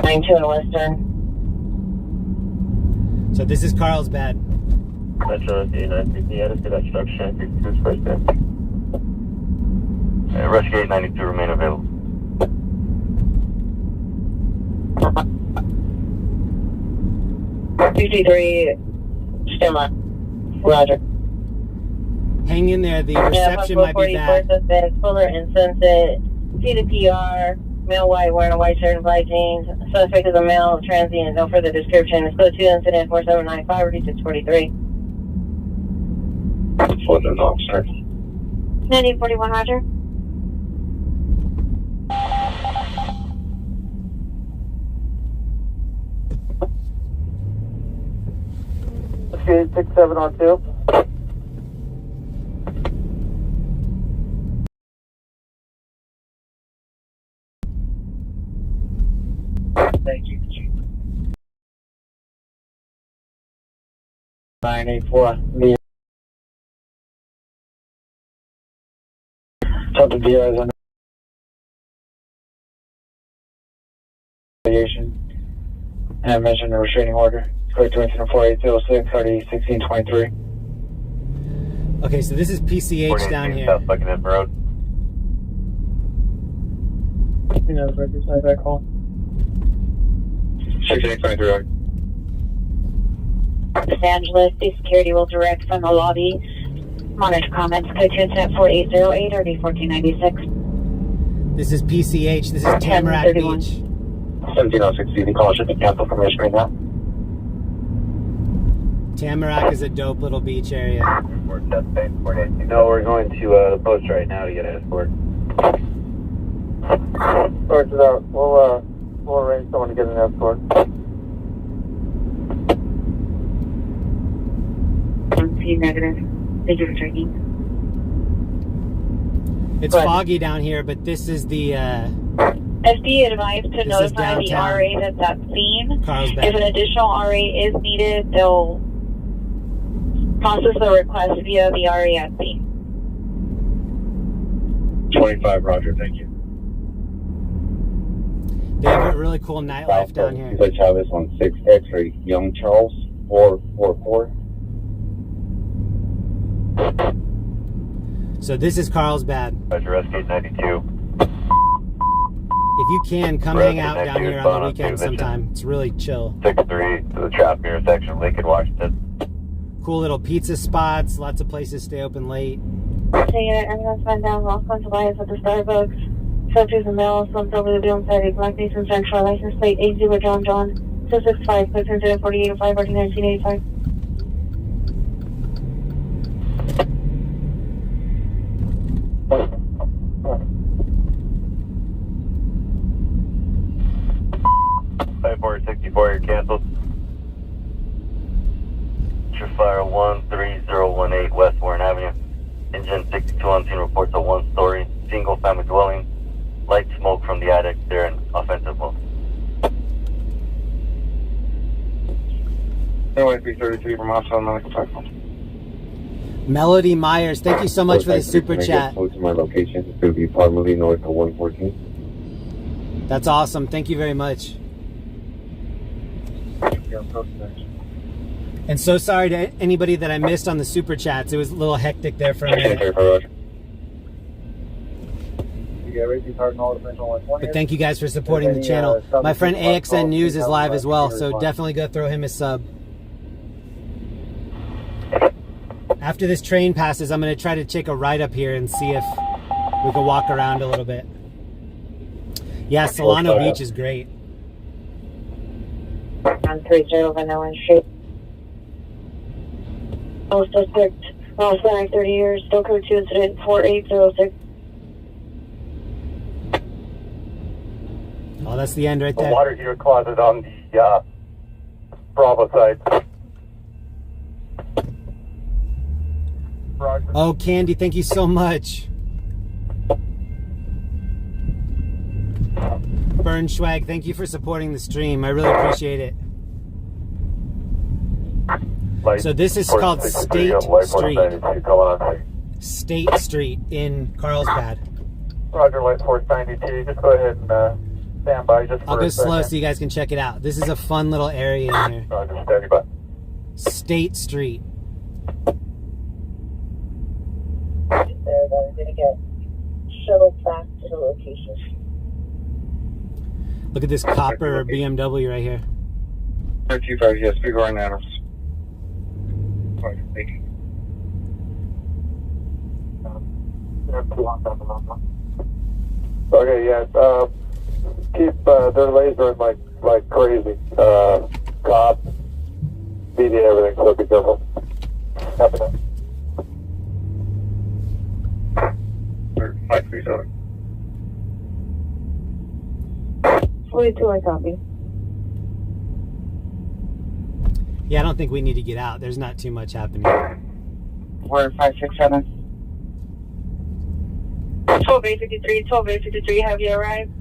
92 in Western. So this is Carlsbad. Metro SDA 950, added to that structure, 52's first day. Rush Gate 92 remain available. $53, stand by. Roger. Hang in there. The reception might be bad. Suspect, Fuller and Sunset, CDPR, male white, wearing a white shirt and black jeans. Suspect is a male, transient, no further description. It's code 2, incident 4795, 3643. For the officer. 9041, Roger. Okay, 6702. Thank you. 984. Talk to DO as an investigation. And I mentioned a restraining order. Code 24806, 1623. Okay, so this is PCH down here. South Buckingham Road. You know, the side back call. 6823. Los Angeles, the security will direct from the lobby. Monitor comments, code 2 incident 4808 or D1496. This is PCH. This is Tamarack 1031. Beach. 1706, the call should be canceled from right now. Tamarack is a dope little beach area. No, we're going to the post right now to get an escort. Sorry, it out. We'll arrange someone to get an escort. Negative. Thank you for checking. It's foggy down here, but this is the SD advised to notify the RA that's at scene. Carlsbad. If an additional RA is needed, they'll process the request via the RA at scene. 25, Roger, thank you. They have a really cool nightlife down here. Chavez on 6 X-ray, Young Charles, 444. So this is Carlsbad. Roger, Rush Gate 92. If you can, come hang out down here on the weekend sometime. It's really chill. 6-3 to the traffic intersection, Lincoln, Washington. Cool little pizza spots. Lots of places stay open late. Okay, everyone's been down Los Angeles at the Starbucks. Subjects and male, slumped over the boom side, Black Nation Central, license plate 80 John 265, code 4805, 1985. Fire 64, you're canceled. Fire 130. Engine 62 on scene reports a one-story single-family dwelling. Light smoke from the attic. They're in offensive mode. NYP33 from Austin, medical platform. Melody Myers, thank you so much for the super chat. Close to my location. It's going to be probably north of 114. That's awesome. Thank you very much. And so sorry to anybody that I missed on the super chats. It was a little hectic there for a minute. But thank you guys for supporting the channel. My friend AXN News is live as well, so definitely go throw him a sub. After this train passes, I'm going to try to take a ride up here and see if we can walk around a little bit. Yeah, Solano Beach is great. On 30 Vanilla Street. All suspect, last 30 years, still code 2 incident 4806. Oh, that's the end right The there. water heater closet on the Bravo side. Roger. Oh, Candy, thank you so much. Burn Schwag, thank you for supporting the stream. I really appreciate it. So this is called State Street. State Street in Carlsbad. Roger, light force 92. Just go ahead and stand by just for I'll go a slow second. so you guys can check it out. This is a fun little area in here. Roger, steady by. State Street. They're going to get shuttled back to the location. Look at this copper BMW right here. 325, yes, big R Adams. Thank you. Okay, yeah. Keep their laser like crazy. Cops, media, everything. So be careful. Copy that. 537. 42, I copy. Yeah, I don't think we need to get out. There's not too much happening. We're 567. 12-853, have you arrived?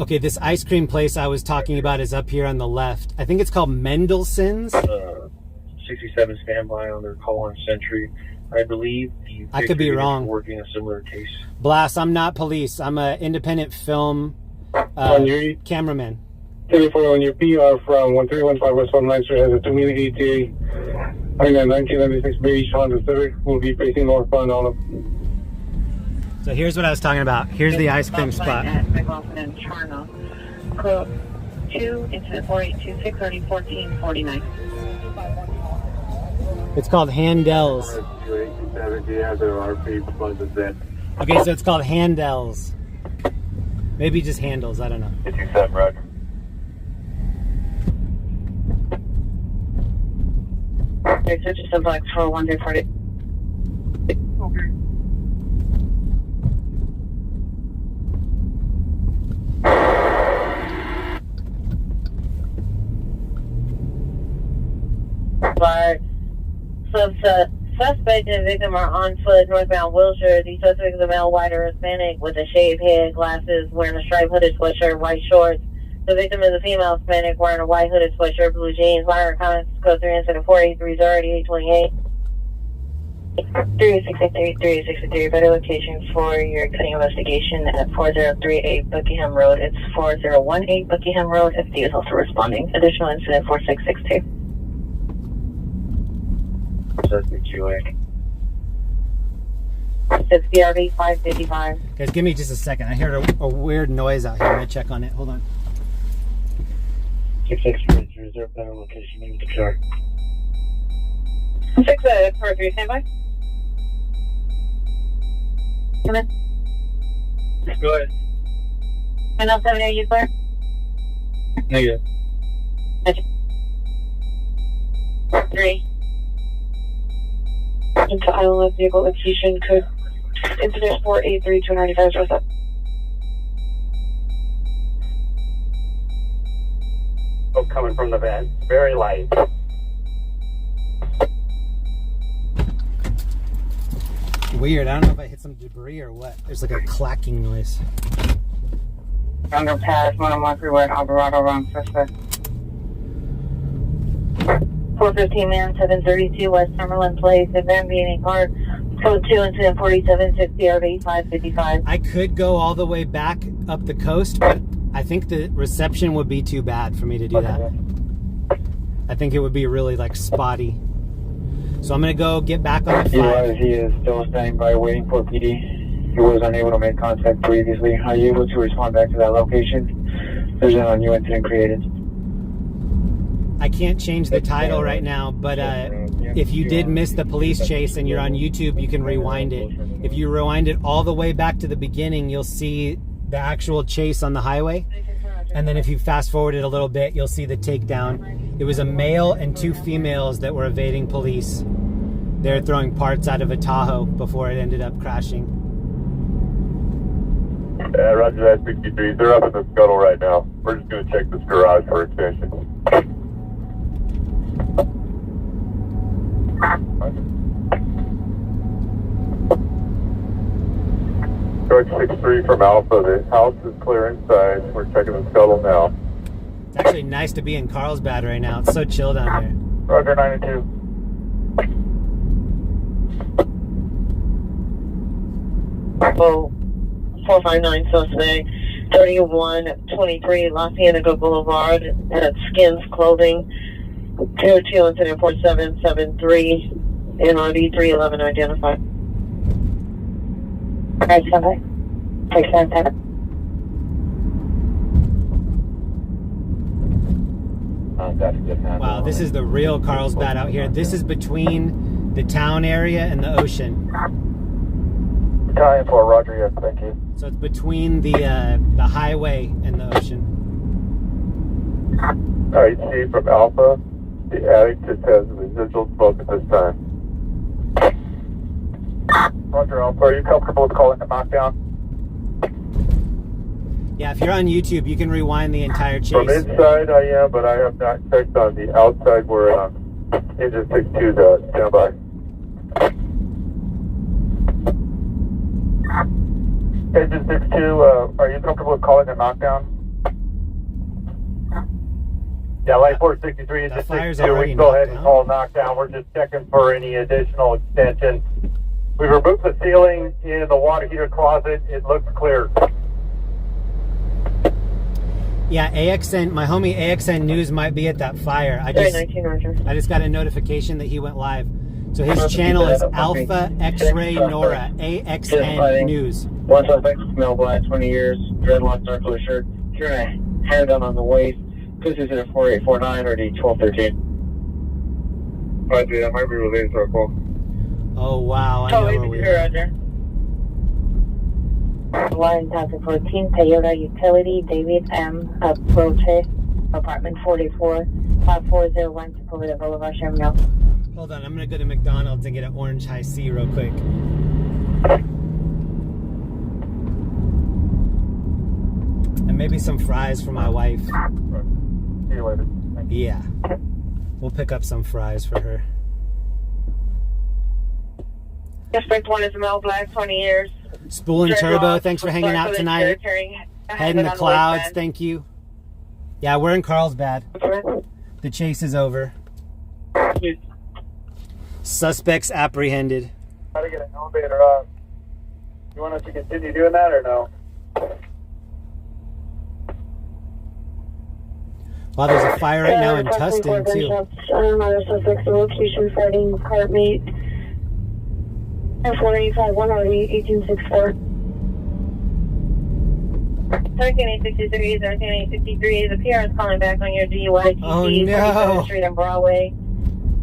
Okay, this ice cream place I was talking about is up here on the left. I think it's called Mendelssohn's. 67 standby on their call on Sentry. I believe the I could be wrong. Working a similar case. Blast, I'm not police. I'm an independent film cameraman. 34 on your PR from 1315 West 19th Street has a 2-meter ETA. I mean, a 1996 beige Honda Civic will be facing northbound on a... So here's what I was talking about. Here's the ice cream spot. At McLaughlin and Charno. Code 2, incident 4826, 1449. It's called Handel's. Okay, so it's called Handel's. Maybe just Handles, I don't know. 227, Roger. Okay, so just a black for 1340. Okay. Suspect and victim are on foot northbound Wilshire. The suspect is a male, white or Hispanic with a shaved head, glasses, wearing a striped hooded sweatshirt, white shorts. The victim is a female Hispanic wearing a white hooded sweatshirt, blue jeans. Minor comments, code 3 incident 483 3828. 3683, better location for your cutting investigation at 4038 Buckingham Road. It's 4018 Buckingham Road. FD is also responding. Additional incident 4662. Suspect UA. It's BRB 555. Guys, give me just a second. I heard a weird noise out here. I'm going to check on it. Hold on. 6630, better location, name the chart. 643, standby. Come in. Go ahead. And L7, are you clear? Negative. 3. Into island vehicle location code incident 483-295. What's up? Oh, coming from the van. Very light. weird. I don't know if I hit some debris or what. There's like a clacking noise. Underpass 101 Freeway, Alvarado, wrong suspect. 415 man, 732 West Summerlin Place, Van Being Car, code 2 incident 4760 RV 555. I could go all the way back up the coast, but I think the reception would be too bad for me to do that. I think it would be really like spotty. So I'm gonna go get back on the flight. He is still standing by waiting for PD. He was unable to make contact previously. Are you able to respond back to that location? There's a new incident created. I can't change the title right now, but if you did miss the police chase and you're on YouTube, you can rewind it. If you rewind it all the way back to the beginning, you'll see the actual chase on the highway. And then if you fast forward it a little bit, you'll see the takedown. It was a male and 2 females that were evading police. They were throwing parts out of a Tahoe before it ended up crashing. Yeah, roger that, 63. They're up in the scuttle right now. We're just going to check this garage for extension. George 63 from Alpha. The house is clear inside. We're checking the scuttle now. It's actually nice to be in Carlsbad right now. It's so chill down here. Roger 92. Oh, 459 suspect, 3123 La Cienega Boulevard at Skins Clothing, 202 incident 4773, NRD 311 identified. Alright, somebody. Take 7. Wow, this is the real Carlsbad out here. This is between the town area and the ocean. Battalion 4, roger, yes, thank you. So it's between the highway and the ocean. Alright, C from Alpha. The addict just has residual smoke at this time. Roger, Alpha, are you comfortable with calling a knockdown? Yeah, if you're on YouTube, you can rewind the entire chase. From inside, I am, but I have not checked on the outside where engine 62 is. Stand by. Engine 62, are you comfortable with calling a knockdown? Yeah, Light 463, Engine 62, we can go ahead and call knockdown. We're just checking for any additional extension. We removed the ceiling in the water heater closet. It looks clear. Yeah, AXN, my homie AXN News might be at that fire. I just got a notification that he went live. So his channel is Alpha X-Ray Nora, AXN News. One suspect, male black, 20 years, dreadlocks, dark blue shirt, carrying a handgun on the waist. This is at 4849 or D1213. Roger, that might be related to our call. Oh, wow. I know where we are. Roger. Line 1014, Toyota Utility, David M. Approach, apartment 44, 5401, Sepulveda Boulevard, Sherman. Hold on, I'm going to go to McDonald's and get an orange high C real quick. And maybe some fries for my wife. See you later. Yeah. We'll pick up some fries for her. Suspect 1 is male black, 20 years. Spool and Turbo, thanks for hanging out tonight. Head in the clouds, thank you. Yeah, we're in Carlsbad. The chase is over. Suspects apprehended. How to get an elevator up. You want us to continue doing that or no? Wow, there's a fire right now in Tustin, too. Other suspects, the location fighting cartmate. 485 1864. 13863, 13863. The PR is calling back on your DUI. Oh no! Street on Broadway.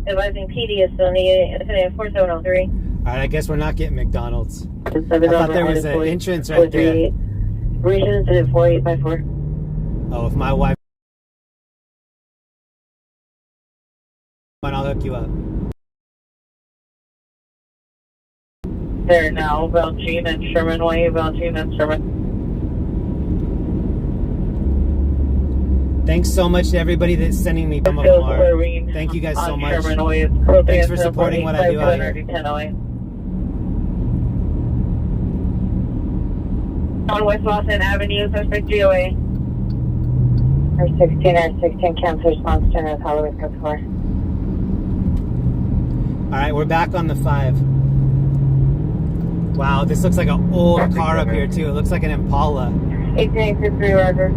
Advising PD is still needed. Today 4703. All right, I guess we're not getting McDonald's. I thought there was an entrance right there. Region is at 4854. Oh, if my wife, I'll hook you up. There now, Belgian and Sherman Way, Belgian and Sherman. Thanks so much to everybody that's sending me some of them are. Thank you guys so much. Thanks for supporting what I do out here. On West Lawson Avenue, suspect GOA. R16 cancel response to North Holloway Code 4. Alright, we're back on the 5. Wow, this looks like an old car up here too. It looks like an Impala. 1863, Roger.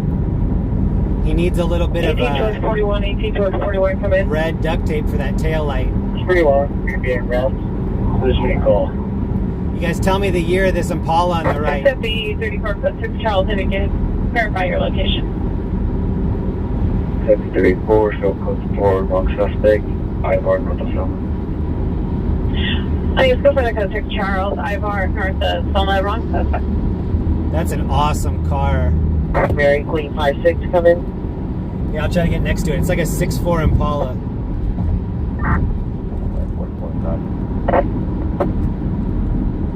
He needs a little bit 18 towards 41, 18 towards 41, come in. red duct tape for that tail light. It's pretty long. You're being route. This is what you call. You guys tell me the year of this Impala on the right. Except the 34.6 Charlton again. Verify your location. 734, show code 4, wrong suspect. Ivar, north of Selma. Let's go for the code 6 Charles, Ivar, north of Selma, wrong suspect. That's an awesome car. Mary Queen 56, come in. Yeah, I'll try to get next to it. It's like a 6'4" Impala.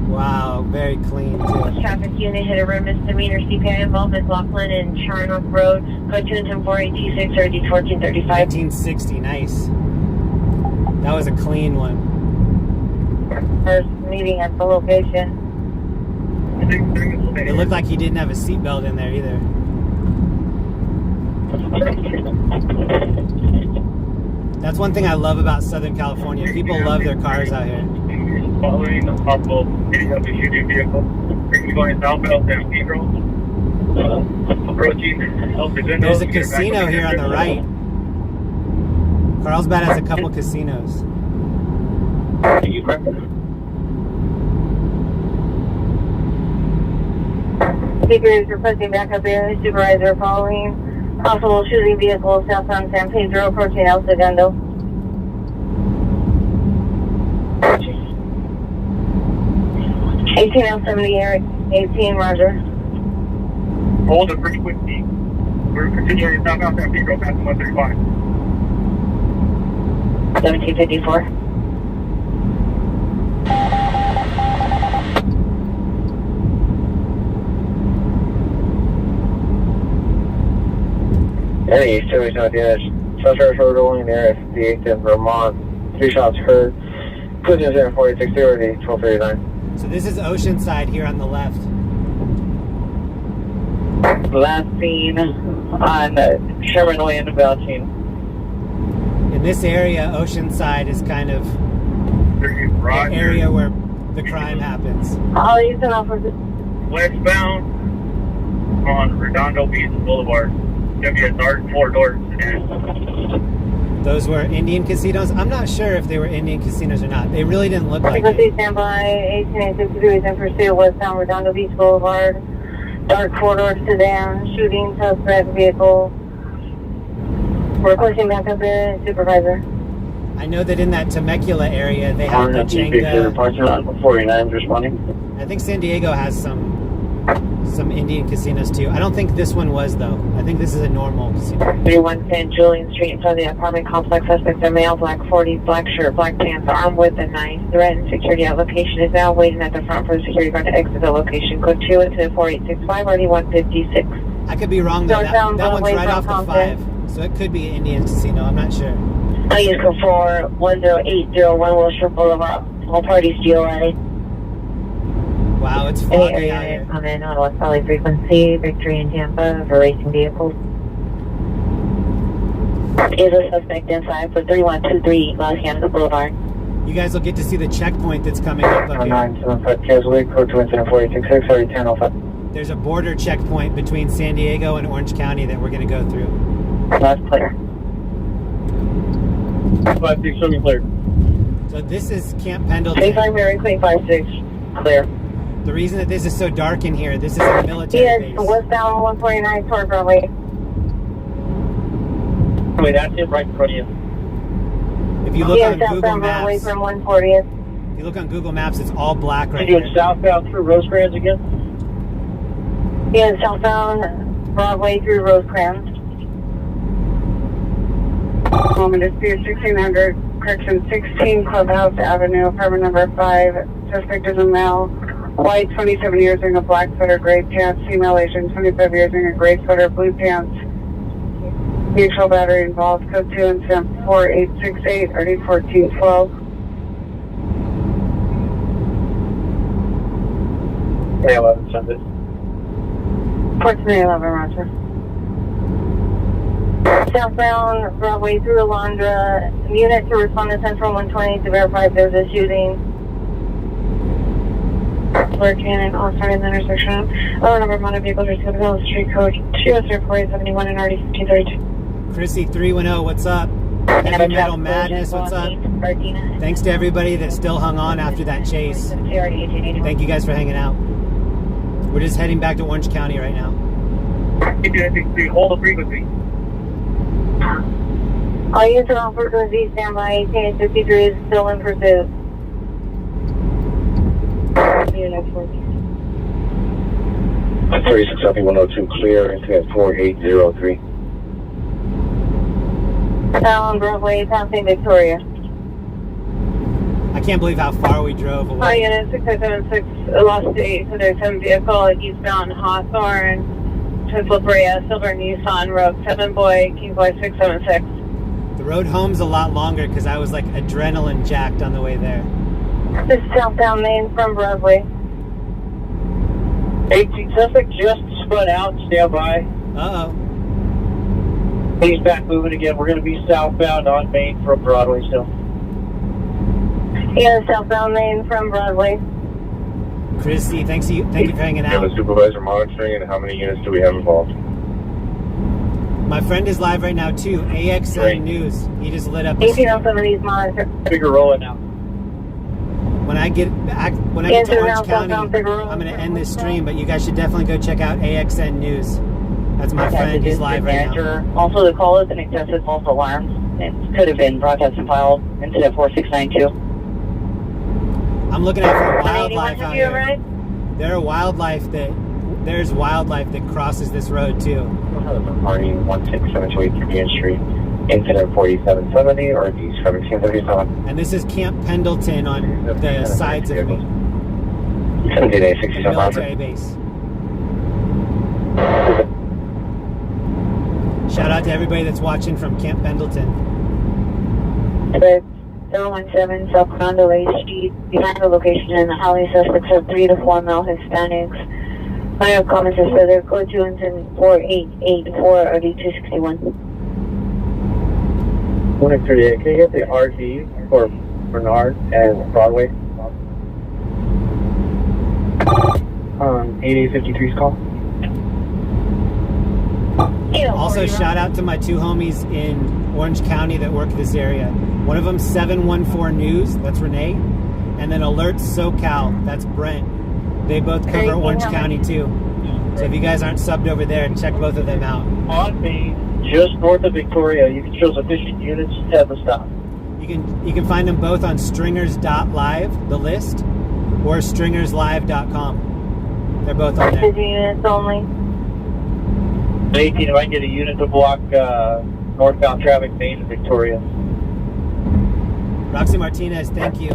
Wow, very clean too. Traffic unit hit a road misdemeanor CPI involvement Laughlin and Charnock Road. Code 210-4826 or D1435. 1960, nice. That was a clean one. First meeting at the location. It looked like he didn't have a seatbelt in there either. That's one thing I love about Southern California. People love their cars out here. Following the possible hitting of a shooting vehicle. We're going southbound San Pedro. Approaching El Segundo. There's a casino here on the right. Carlsbad has a couple casinos. Speakers requesting backup area. Supervisor following possible shooting vehicle southbound San Pedro approaching El Segundo. 18 L78, 18, Roger. Hold the frequency. We're continuing southbound San Pedro past 135. 1754. Any East 2 Southeast. Suspect road rolling near the 8th in Vermont. 3 shots heard. Collision 046 or 1239. So this is Oceanside here on the left. Last seen on Sherman Way and Belching. In this area, Oceanside is kind of the area where the crime happens. All these and officers. Westbound on Redondo Beach Boulevard. Gonna be a dark 4-door sedan. Those were Indian casinos. I'm not sure if they were Indian casinos or not. They really didn't look like Frequency it. standby, 18863 is in pursuit westbound Redondo Beach Boulevard. Dark 4-door sedan, shooting suspect vehicle. Requesting backup area, supervisor. I know that in that Temecula area, they have Pachanga. 49 responding. I think San Diego has some Indian casinos too. I don't think this one was though. I think this is a normal casino. 3110 Julian Street in front of the apartment complex. Suspect a male, black 40, black shirt, black pants, armed with a knife. Threatened security at location is now waiting at the front for the security guard to exit the location. Code 210-4865 RD156. I could be wrong though. That one's right off the 5. So it could be an Indian casino. I'm not sure. I use code 41080 Wilshire Boulevard. All parties GOA. Wow, it's foggy out here. Come in on West Valley frequency, Victory in Tampa for racing vehicles. Is a suspect inside for 3123 Los Angeles Boulevard. You guys will get to see the checkpoint that's coming up here. 975 Keswick, code 210-4866 or 1005. There's a border checkpoint between San Diego and Orange County that we're going to go through. That's clear. 56, show me clear. So this is Camp Pendleton. 25 Mary Queen 56, clear. The reason that this is so dark in here, this is a military Yes, base. westbound 149 toward Broadway. Wait, that's it right in front of you. If you look on Google southbound Broadway Maps, from 140th. if you look on Google Maps, it's all black right You're here. southbound through Rosecrans again? Yes, southbound Broadway through Rosecrans. Moment is 1600, correction 16 Clubhouse Avenue, apartment number 5. Suspect is a male, white, 27 years, wearing a black sweater, gray pants. Female, Asian, 25 years, wearing a gray sweater, blue pants. Mutual battery involved. Code 210-4868 RD 1412. Yeah, 11 Sunday. Port 11, Roger. Southbound Broadway through Alondra. Unit to respond to Central 120 to verify if there's a shooting. Lurking and off-side in the intersection. Lower number of motor vehicles are scheduled street code 204-471 and already 1532. Chrissy 310, what's up? Heavy Metal Madness, what's up? Thanks to everybody that still hung on after that chase. Thank you guys for hanging out. We're just heading back to Orange County right now. Hold the frequency. All units are on frequency, standby. 1853 is still in pursuit. Unit 36 South 102 clear, incident 4803. Down Broadway, passing Victoria. I can't believe how far we drove away. All unit 6576 lost a 807 vehicle eastbound Hawthorne to Flipperia, Silver Nissan, Rogue 7 Boy, King Boy 676. The road home's a lot longer because I was like adrenaline jacked on the way there. This is southbound Main from Broadway. 18 suspect just spun out, stand by. Uh-oh. He's back moving again. We're going to be southbound on Main from Broadway still. Yeah, southbound Main from Broadway. Christy, thank you for hanging We have out. a supervisor monitoring, and how many units do we have involved? My friend is live right now too. AXN News. He just lit up. 18 on some of these monitors. Figure rolling now. When I get to Orange County, I'm going to end this stream, but you guys should definitely go check out AXN News. That's my friend. He's live right now. Also, the call is an excessive false alarms. It could have been broadcast and filed. Incident 4692. I'm looking out for wildlife out here. There's wildlife that crosses this road too. Party 16728 Union Street, incident 4770 or the 1737. And this is Camp Pendleton on the sides of me. 17A67 military base. Shout out to everybody that's watching from Camp Pendleton. 017 South Condoleezza Street. Behind the location in the highway, suspects have 3 to 4 male Hispanics. I have comments that said they're code 2 and 4884 or D261. 138, can you get the RD for Bernard and Broadway? 8853's call. Also, shout out to my two homies in Orange County that work this area. One of them 714 News, that's Renee, and then Alerts SoCal, that's Brent. They both cover Orange County too. So if you guys aren't subbed over there, check both of them out. On Main, just north of Victoria, you can show sufficient units to have a stop. You can find them both on stringers.live, the list, or stringerslive.com. They're both on there. Units only. 18, if I can get a unit to block northbound traffic Main and Victoria. Roxy Martinez, thank you.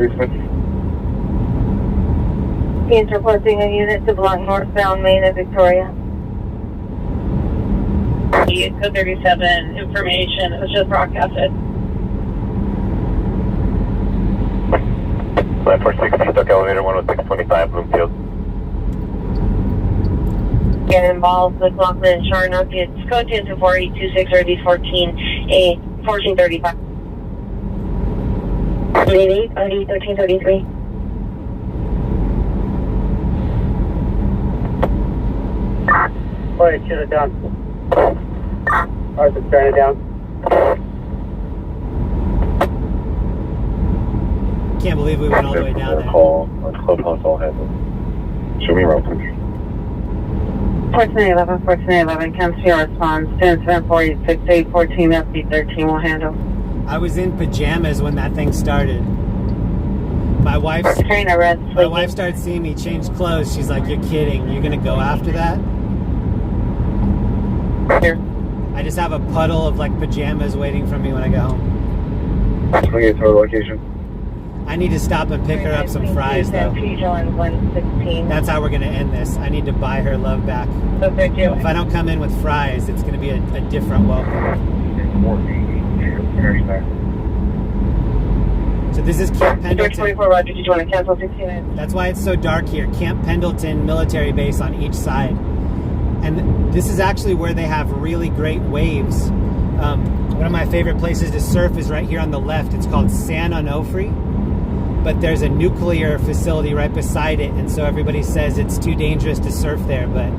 He's requesting a unit to block northbound Main and Victoria. Code 37 information. It was just broadcasted. 9460, Duck Elevator 10625, Bloomfield. Get involved with Lockman and Charnock. It's code 10-4826 or D14A 1435. 88 RD 1333. Alright, shut it down. Alright, let's turn it down. Can't believe we went all the way down there. Call on Clubhouse all handled. Show me around country. 1411, comes to your response. 10-7-4-8-6-8-14 FD13 will handle. I was in pajamas when that thing started. My wife started seeing me change clothes. She's like, "You're kidding. You're going to go after that?" Here. I just have a puddle of like pajamas waiting for me when I go home. Can we get to our location? I need to stop and pick her up some fries though. That's how we're going to end this. I need to buy her love back. If I don't come in with fries, it's going to be a different welcome. So this is Camp Pendleton. 24 Roger, did you want to cancel 16 minutes? That's why it's so dark here. Camp Pendleton military base on each side. And this is actually where they have really great waves. One of my favorite places to surf is right here on the left. It's called San Onofre, but there's a nuclear facility right beside it, and so everybody says it's too dangerous to surf there. But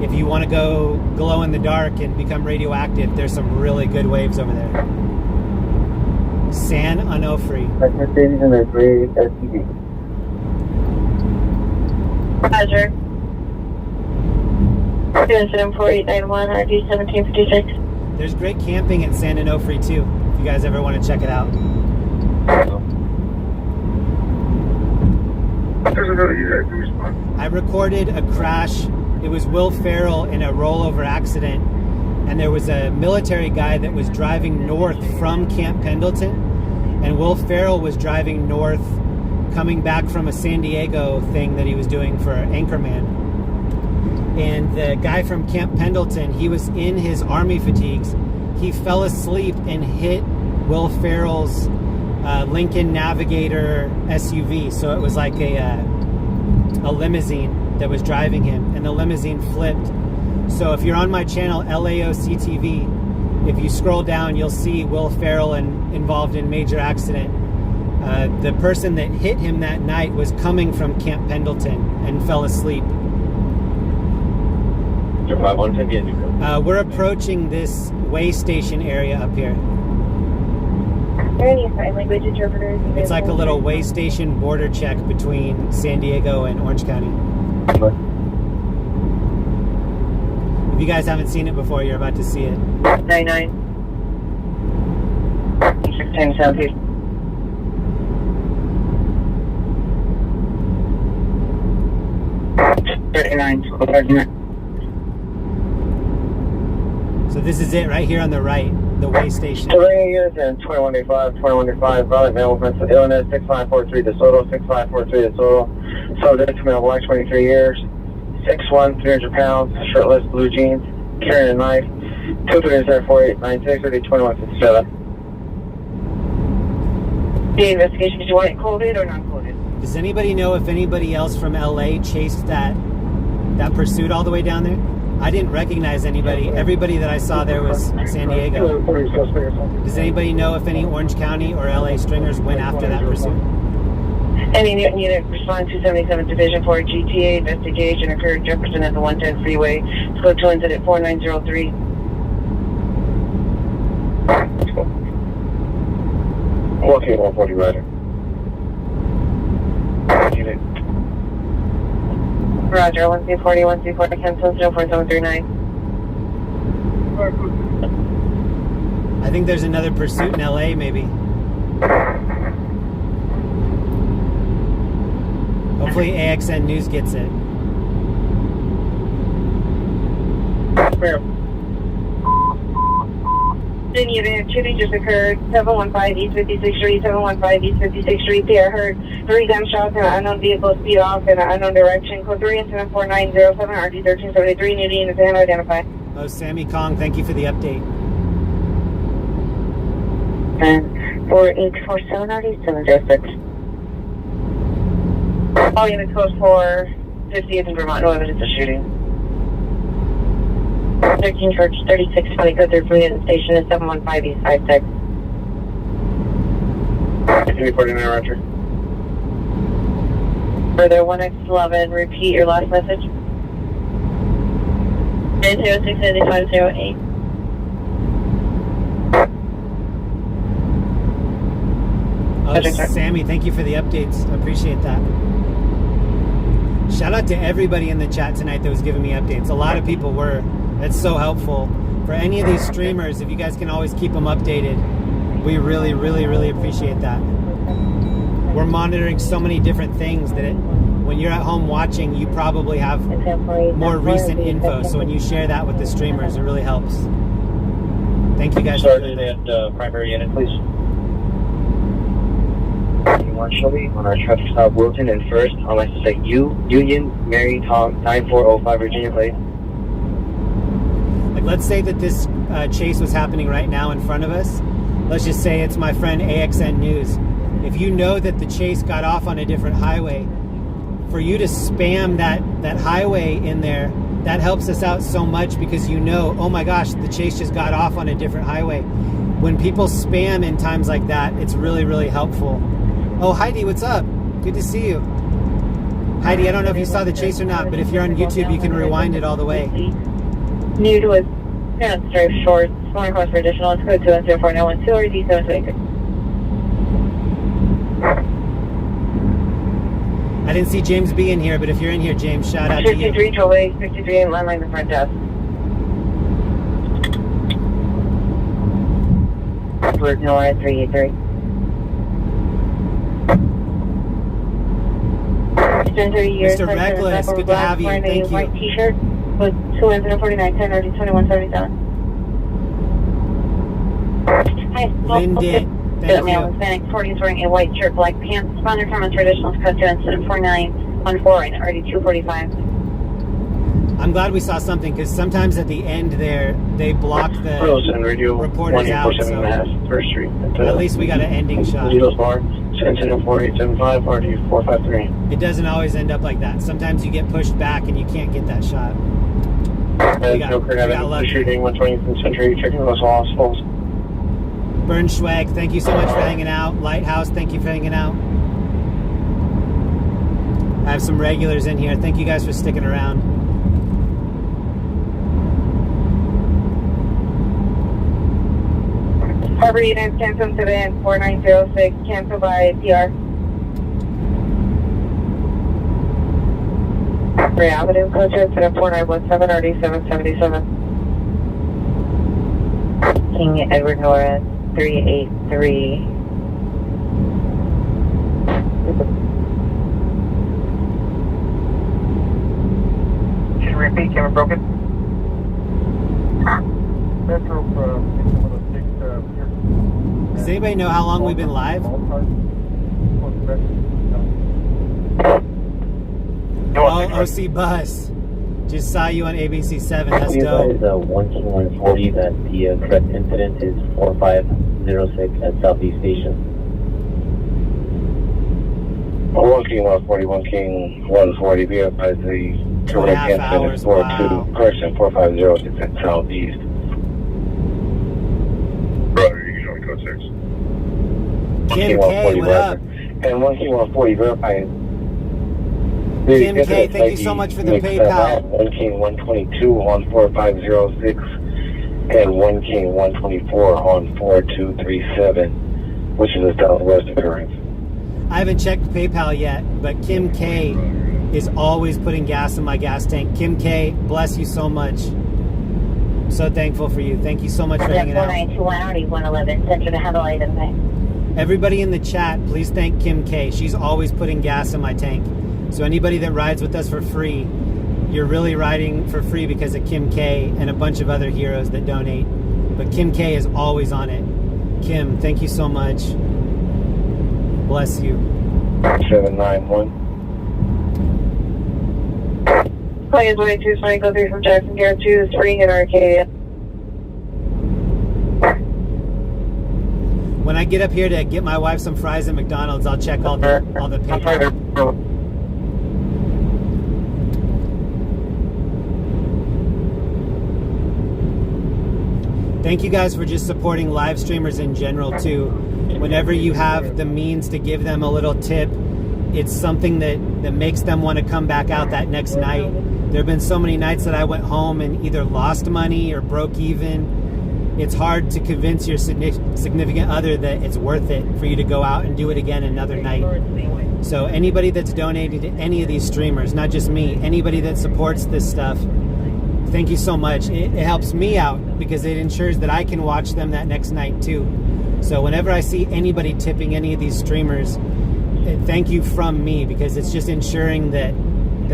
if you want to go glow in the dark and become radioactive, there's some really good waves over there. San Onofre. Mercedes and a gray SUV. Roger. 274-891 RD 1756. There's great camping at San Onofre too, if you guys ever want to check it out. I recorded a crash. It was Will Ferrell in a rollover accident, and there was a military guy that was driving north from Camp Pendleton, and Will Ferrell was driving north coming back from a San Diego thing that he was doing for Anchorman. And the guy from Camp Pendleton, he was in his army fatigues. He fell asleep and hit Will Ferrell's Lincoln Navigator SUV. So it was like a limousine that was driving him, and the limousine flipped. So if you're on my channel, LAOC TV, if you scroll down, you'll see Will Ferrell involved in major accident. The person that hit him that night was coming from Camp Pendleton and fell asleep. We're approaching this way station area up here. Are there any sign language interpreters? It's like a little way station border check between San Diego and Orange County. If you guys haven't seen it before, you're about to see it. 99. 16 Southeast. So this is it right here on the right, the way station. 2185, 2185, Violet Male, Princeton, Illinois, 6543 DeSoto, 6543 DeSoto. Subject to male, black, 23 years, 6'1", 300 pounds, shirtless, blue jeans, carrying a knife, 230-4896, 2157. The investigation, did you want it coded or not coded? Does anybody know if anybody else from LA chased that pursuit all the way down there? I didn't recognize anybody. Everybody that I saw there was San Diego. Does anybody know if any Orange County or LA stringers went after that pursuit? Any Newton unit respond 277 Division 4 GTA investigation occurred Jefferson at the 110 Freeway. Code 2 incident 4903. Okay, 140 rider. Unit. Roger, 1340, 1340, cancel 04739. I think there's another pursuit in LA, maybe. Hopefully AXN News gets it. In the event, shooting just occurred, 715 East 56th Street, 715 East 56th Street. There heard 3 gunshots in an unknown vehicle, speed off in an unknown direction. Code 3 incident 4907, RD 1373, new units and identified. Oh, Sammy Kong, thank you for the update. And 4847, RD 706. All units code 458 in Vermont, no evidence of shooting. 13 Church, 3620, go through Freeway station is 715 East 56. 49 Roger. Further 1X11, repeat your last message. 906-9508. Oh, Sammy, thank you for the updates. I appreciate that. Shout out to everybody in the chat tonight that was giving me updates. A lot of people were. That's so helpful. For any of these streamers, if you guys can always keep them updated, we really, really, really appreciate that. We're monitoring so many different things that when you're at home watching, you probably have more recent info. So when you share that with the streamers, it really helps. Thank you guys. Sergeant and primary unit, please. Marshally on our traffic stop Wilton and first on license plate Union Mary Tom 9405 Virginia plate. Like, let's say that this chase was happening right now in front of us. Let's just say it's my friend AXN News. If you know that the chase got off on a different highway, for you to spam that highway in there that helps us out so much because you know, oh my gosh, the chase just got off on a different highway. When people spam in times like that, it's really, really helpful. Oh, Heidi, what's up? Good to see you. Heidi, I don't know if you saw the chase or not, but if you're on YouTube, you can rewind it all the way. New to us, drive short, small cost for additional, let's go 2104912 or D726. I didn't see James B in here, but if you're in here, James, shout out to you. 53 Trolley, 63 and landline the front desk. Birch St 383. Mr. Reckless, good to have you. Thank you. White t-shirt with 249 10 or 2177. Hi, Lindy. Thank you. Hispanic 40 is wearing a white shirt, black pants. Sponsor comments for additional cut to incident 4914 and already 245. I'm glad we saw something because sometimes at the end there they block the reporters out. So First Street. At least we got an ending shot. Needles Bar, incident 4875, RD 453. It doesn't always end up like that. Sometimes you get pushed back and you can't get that shot. We got lucky. Shooting 120th Century, checking those hospitals. Burn Schwag, thank you so much for hanging out. Lighthouse, thank you for hanging out. I have some regulars in here. Thank you guys for sticking around. Harbor units cancel today at 4906, cancel by PR. Ray Avenue, code to incident 4917, RD 777. King Edward Nora 383. Can you repeat? Camera broken? Metro Does anybody know how long we've been live? Oh, OC Bus. Just saw you on ABC 7. That's dope. 1King140 that the correct incident is 4506 at Southeast Station. 1King140, 1King140, be advised the correct incident is 42, correction 4506 at Southeast. Brother, you know code 6. Kim K, what up? And 1King140, verify. Kim K, thank you so much for the PayPal. 1King122 on 4506 and 1King124 on 4237, which is a southwest occurrence. I haven't checked PayPal yet, but Kim K is always putting gas in my gas tank. Kim K, bless you so much. I'm so thankful for you. Thank you so much for hanging out. 4921 111, center to handle item pay. Everybody in the chat, please thank Kim K. She's always putting gas in my tank. So anybody that rides with us for free, you're really riding for free because of Kim K and a bunch of other heroes that donate. But Kim K is always on it. Kim, thank you so much. Bless you. 791. Plans 22, go through from Jackson Garrett to Spring and Arcadia. When I get up here to get my wife some fries at McDonald's, I'll check all the PayPal. Thank you guys for just supporting live streamers in general too. Whenever you have the means to give them a little tip, it's something that makes them want to come back out that next night. There have been so many nights that I went home and either lost money or broke even. It's hard to convince your significant other that it's worth it for you to go out and do it again another night. So anybody that's donated to any of these streamers, not just me, anybody that supports this stuff, thank you so much. It helps me out because it ensures that I can watch them that next night too. So whenever I see anybody tipping any of these streamers, thank you from me because it's just ensuring that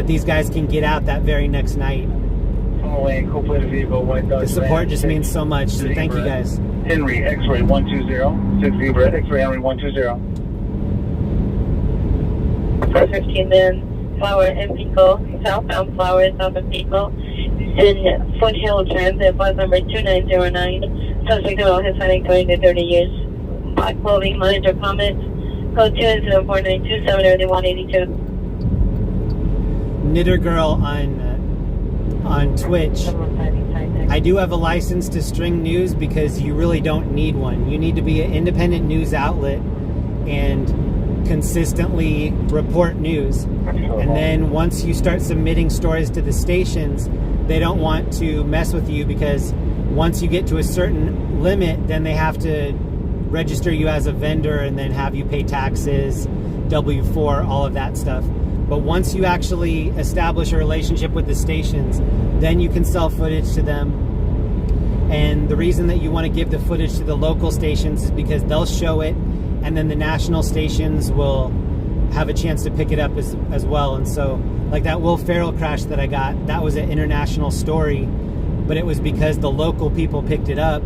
these guys can get out that very next night. The support just means so much, so thank you guys. Henry, X-ray 120, 6 Zebra, X-ray Henry 120. 415 then, Flower and Pico, southbound Flower, south of Pico. In Foothill Transit, bus number 2909. Suspect about Hispanic 20 to 30 years. Black clothing, manager comments. Code 2-4927, early 182. Knitter Girl on on Twitch. I do have a license to string news because you really don't need one. You need to be an independent news outlet and consistently report news. And then once you start submitting stories to the stations, they don't want to mess with you because once you get to a certain limit, then they have to register you as a vendor and then have you pay taxes, W-4, all of that stuff. But once you actually establish a relationship with the stations, then you can sell footage to them. And the reason that you want to give the footage to the local stations is because they'll show it, and then the national stations will have a chance to pick it up as well. And so, like that Will Ferrell crash that I got, that was an international story, but it was because the local people picked it up,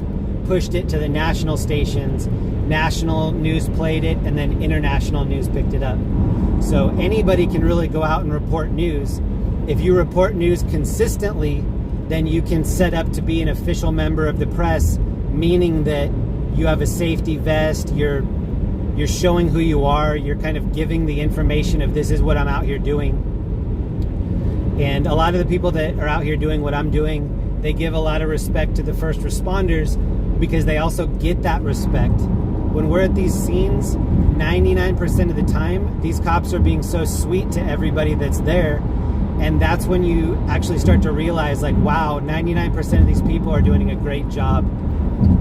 pushed it to the national stations, national news played it, and then international news picked it up. So anybody can really go out and report news. If you report news consistently, then you can set up to be an official member of the press, meaning that you have a safety vest, you're showing who you are, you're kind of giving the information of this is what I'm out here doing. And a lot of the people that are out here doing what I'm doing, they give a lot of respect to the first responders because they also get that respect. When we're at these scenes, 99% of the time, these cops are being so sweet to everybody that's there. And that's when you actually start to realize, like, wow, 99% of these people are doing a great job.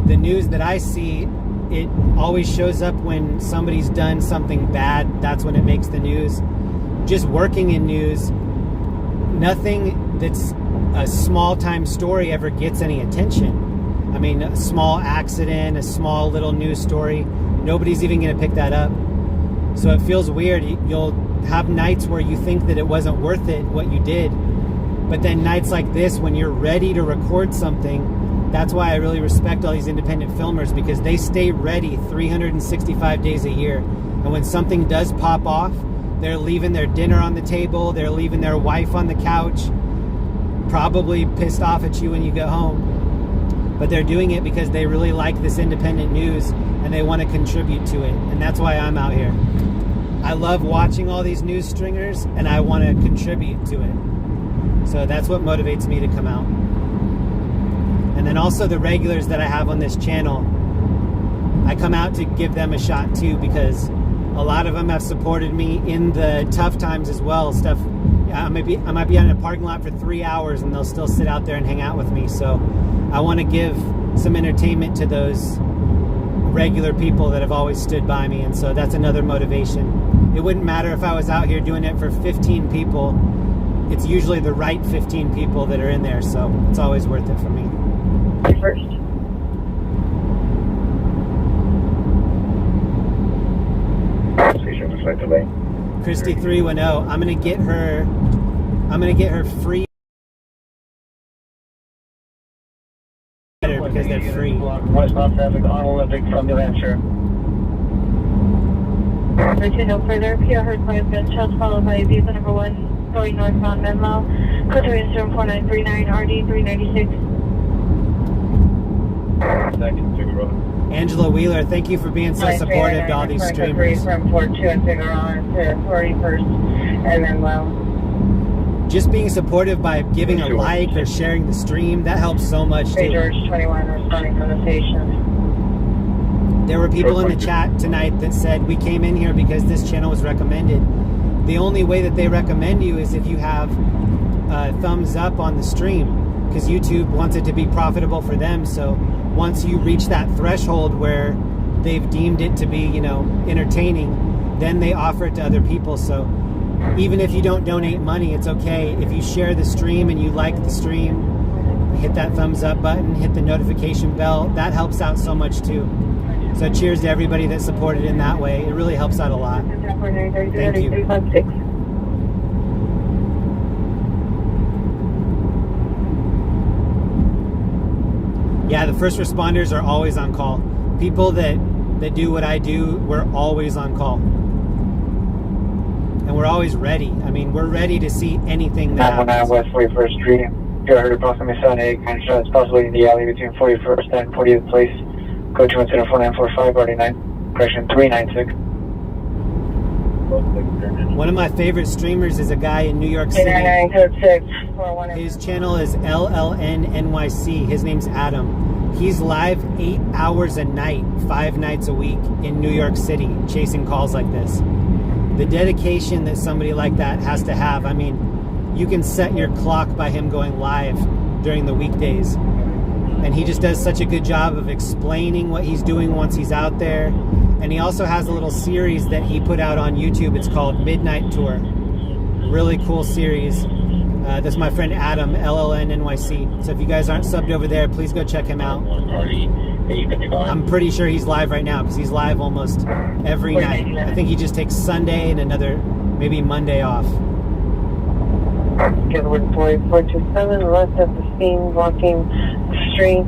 The news that I see, it always shows up when somebody's done something bad. That's when it makes the news. Just working in news, nothing that's a small-time story ever gets any attention. I mean, a small accident, a small little news story, nobody's even going to pick that up. So it feels weird. You'll have nights where you think that it wasn't worth it, what you did. But then nights like this, when you're ready to record something, that's why I really respect all these independent filmers, because they stay ready 365 days a year. And when something does pop off, they're leaving their dinner on the table, they're leaving their wife on the couch, probably pissed off at you when you get home. But they're doing it because they really like this independent news and they want to contribute to it. And that's why I'm out here. I love watching all these news stringers and I want to contribute to it. So that's what motivates me to come out. And then also the regulars that I have on this channel, I come out to give them a shot too, because a lot of them have supported me in the tough times as well. I might be in a parking lot for 3 hours and they'll still sit out there and hang out with me. So I want to give some entertainment to those regular people that have always stood by me. And so that's another motivation. It wouldn't matter if I was out here doing it for 15 people. It's usually the right 15 people that are in there. So it's always worth it for me. First. Christy 310. I'm gonna get her free because they're free. Westbound traffic on Olympic from New Hampshire. No further. PR heard by gunshots followed by vehicle number 1 going northbound Venmo. Code 4939 RD 396. Second, Figueroa. Angela Wheeler, thank you for being so supportive to all these streamers. From Port 2 and Figueroa to 41st and then just being supportive by giving a like or sharing the stream, that helps so much too. George 21 responding from the station. There were people in the chat tonight that said we came in here because this channel was recommended. The only way that they recommend you is if you have a thumbs up on the stream, because YouTube wants it to be profitable for them. So once you reach that threshold where they've deemed it to be, you know, entertaining, then they offer it to other people. So even if you don't donate money, it's okay. If you share the stream and you like the stream, hit that thumbs up button, hit the notification bell. That helps out so much too. So cheers to everybody that supported in that way. It really helps out a lot. Thank you. Yeah, the first responders are always on call. People that do what I do, we're always on call. And we're always ready. I mean, we're ready to see anything that happens. 919 West 41st Street. You heard approximately 7 to 8 gunshots, possibly in the alley between 41st and 40th Place. Code 2104945 RD9. Correction 396. One of my favorite streamers is a guy in New York City. 899 code 6 His channel is LLNNYC. His name's Adam. He's live 8 hours a night, 5 nights a week in New York City, chasing calls like this. The dedication that somebody like that has to have. I mean, you can set your clock by him going live during the weekdays. And he just does such a good job of explaining what he's doing once he's out there. And he also has a little series that he put out on YouTube. It's called Midnight Tour. Really cool series. That's my friend Adam, LLNNYC. So if you guys aren't subbed over there, please go check him out. I'm pretty sure he's live right now because he's live almost every night. I think he just takes Sunday and another, maybe Monday off. Getaway 4427, left at the scene, walking street,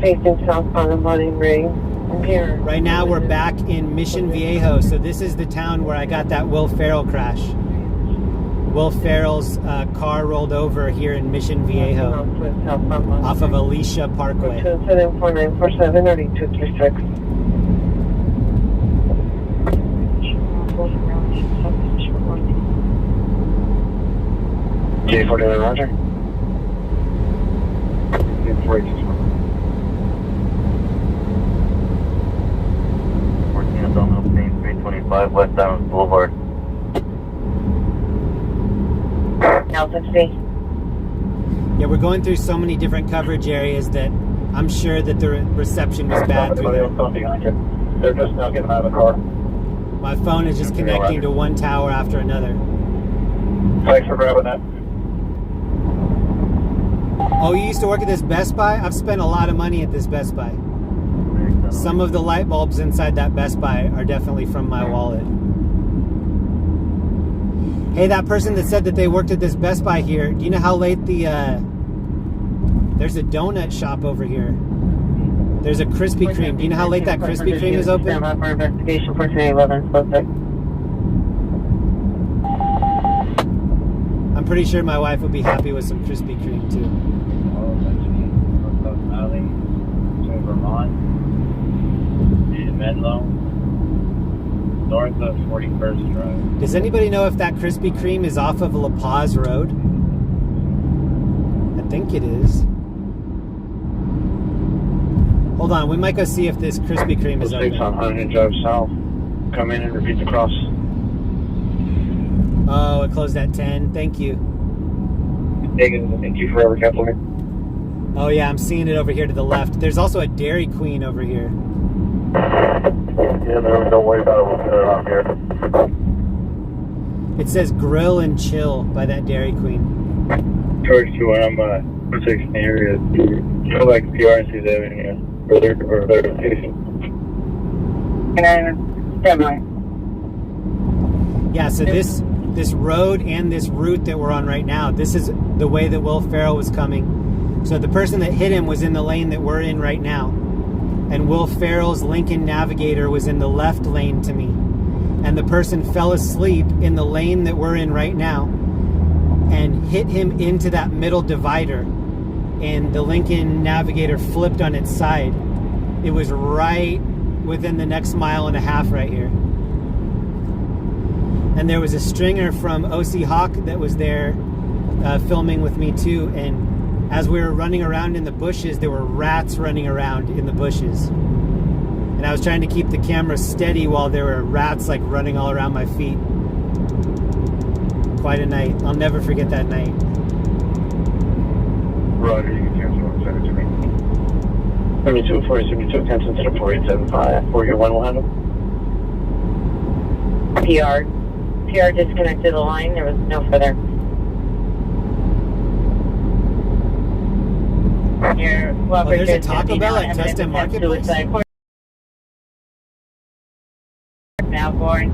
facing southbound and Bloody Ray. Here. Right now we're back in Mission Viejo, so this is the town where I got that Will Ferrell crash. Will Ferrell's car rolled over here in Mission Viejo off of Alicia Parkway. 4947 or 8236. J49, Roger. Domino St. 325 West Diamond Boulevard. Now 60. Yeah, we're going through so many different coverage areas that I'm sure that the reception was bad through there. They're just now getting out of the car. My phone is just connecting to one tower after another. Thanks for grabbing that. Oh, you used to work at this Best Buy? I've spent a lot of money at this Best Buy. Some of the light bulbs inside that Best Buy are definitely from my wallet. Hey, that person that said that they worked at this Best Buy here, do you know how late there's a donut shop over here. There's a Krispy Kreme. Do you know how late that Krispy Kreme is open? For investigation for 11 suspect. I'm pretty sure my wife would be happy with some Krispy Kreme too. Vermont, Menlo, north of 41st Drive. Does anybody know if that Krispy Kreme is off of La Paz Road? I think it is. Hold on, we might go see if this Krispy Kreme is open. 6 on Huntington Drive South. Come in and repeat the cross. Oh, it closed at 10. Thank you. Thank you forever, Catalytic. Oh yeah, I'm seeing it over here to the left. There's also a Dairy Queen over here. Yeah, don't worry about it. We'll get it out here. It says grill and chill by that Dairy Queen. Charge to when I'm 6 in the area. You know, like PR and C's Avenue, or their location. Yeah, so this road and this route that we're on right now, this is the way that Will Ferrell was coming. So the person that hit him was in the lane that we're in right now. And Will Ferrell's Lincoln Navigator was in the left lane to me. And the person fell asleep in the lane that we're in right now and hit him into that middle divider. And the Lincoln Navigator flipped on its side. It was right within the next mile and a half right here. And there was a stringer from OC Hawk that was there filming with me too. And as we were running around in the bushes, there were rats running around in the bushes. And I was trying to keep the camera steady while there were rats like running all around my feet. Quite a night. I'll never forget that night. Roger, you can cancel and send it to me. 7240, 72, cancel to the 4875. 481 will handle. PR disconnected the line. There was no further. There's a Taco Bell at Tustin Marketplace? Now boring.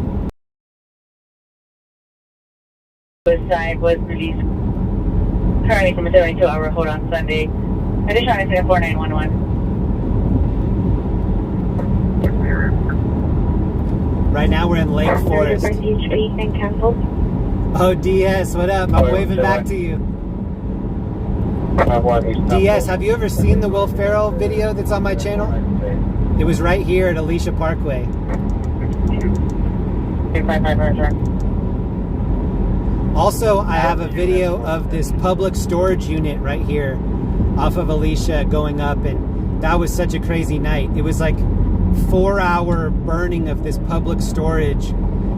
Suicide was released currently from a 72-hour hold on Sunday. Additional incident 4911. Right now we're in Lake Forest. Oh, DS, what up? I'm waving back to you. DS, have you ever seen the Will Ferrell video that's on my channel? It was right here at Alicia Parkway. Also, I have a video of this public storage unit right here off of Alicia going up, and that was such a crazy night. It was like 4-hour burning of this public storage,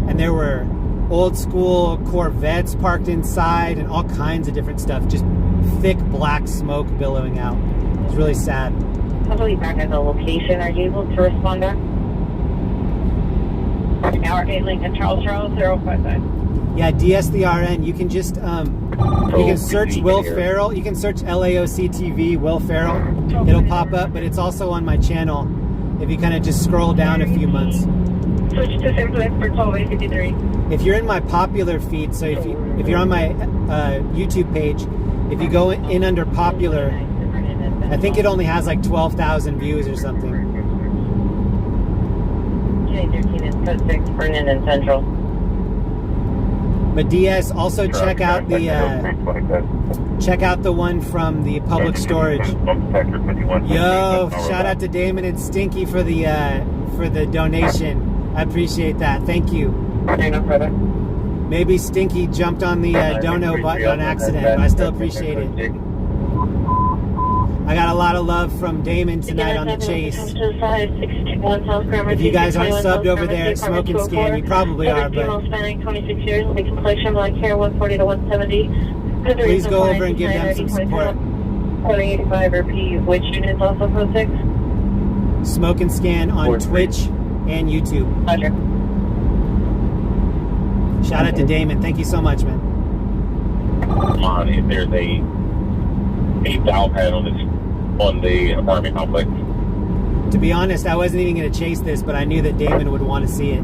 and there were old school Corvettes parked inside and all kinds of different stuff. Just thick black smoke billowing out. It was really sad. Probably back at the location. Are you able to respond back? Hour 8 Lincoln Charles 055. Yeah, DSDRN. You can just you can search Will Ferrell. You can search LAOC TV Will Ferrell. It'll pop up, but it's also on my channel. If you kind of just scroll down a few months. Switch to simplex for 1253. If you're in my popular feed, so if you're on my YouTube page, if you go in under popular, I think it only has like 12,000 views or something. J13 is code 6 Vernon and Central. But DS, also check out the one from the public storage. Yo, shout out to Damon and Stinky for the donation. I appreciate that. Thank you. Maybe Stinky jumped on the dono button on accident, but I still appreciate it. I got a lot of love from Damon tonight on the chase. If you guys aren't subbed over there at Smoke and Scan, you probably are, but 26 years, complexion, black hair, 140 to 170. Please go over and give them some support. 2085, repeat, which unit's also code 6? Smoke and Scan on Twitch and YouTube. Roger. Shout out to Damon. Thank you so much, man. If there's a dial pad on the apartment complex. To be honest, I wasn't even going to chase this, but I knew that Damon would want to see it.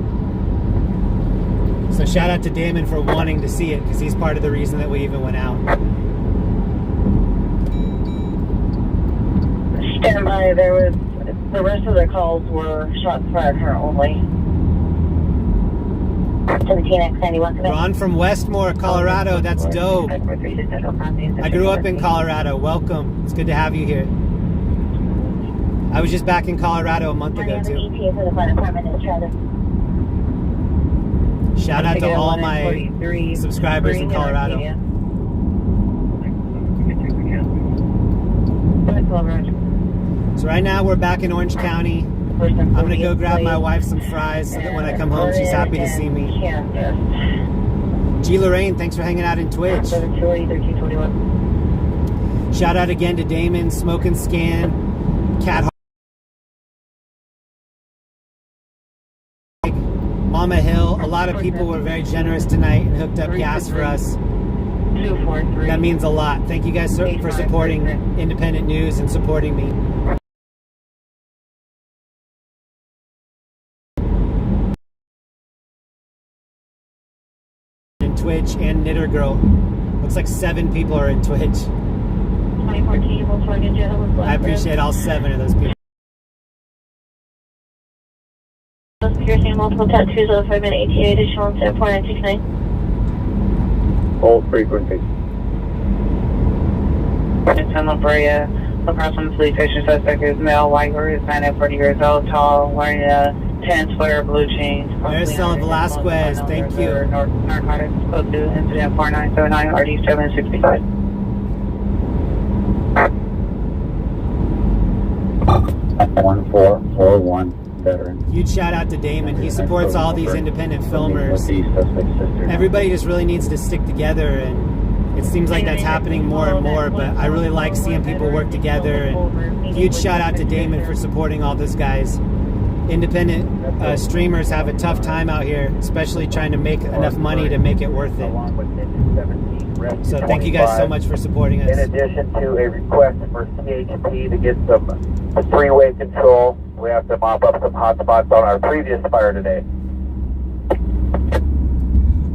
So shout out to Damon for wanting to see it, because he's part of the reason that we even went out. Stand by. There was the rest of the calls were shots fired her only. 17X91. Ron from Westmore, Colorado. That's dope. I grew up in Colorado. Welcome. It's good to have you here. I was just back in Colorado a month ago, too. Shout out to all my subscribers in Colorado. So right now we're back in Orange County. I'm going to go grab my wife some fries so that when I come home she's happy to see me. G. Lorraine, thanks for hanging out in Twitch. Shout out again to Damon, Smoke and Scan, Cat Mama Hill. A lot of people were very generous tonight and hooked up gas for us. That means a lot. Thank you guys for supporting independent news and supporting me. In Twitch and Knitter Girl. Looks like 7 people are in Twitch. 2014 Volkswagen Jetta with black. I appreciate all 7 of those people. Piercing multiple tattoos of 5 minute ETA additional 10.969. Hold frequency. It's La Brea. Across from the police station, suspect is male, white, or is 40 years old, tall, wearing a tan sweater, blue jeans. Maricela Velasquez, thank you. Narcotics, code 2, incident 4979, RD 765. Veteran. Huge shout out to Damon. He supports all these independent filmers. Everybody just really needs to stick together, and it seems like that's happening more and more, but I really like seeing people work together. And huge shout out to Damon for supporting all those guys. Independent streamers have a tough time out here, especially trying to make enough money to make it worth it. So thank you guys so much for supporting us. In addition to a request for CHP to get some freeway control, we have to mop up some hot spots on our previous fire today.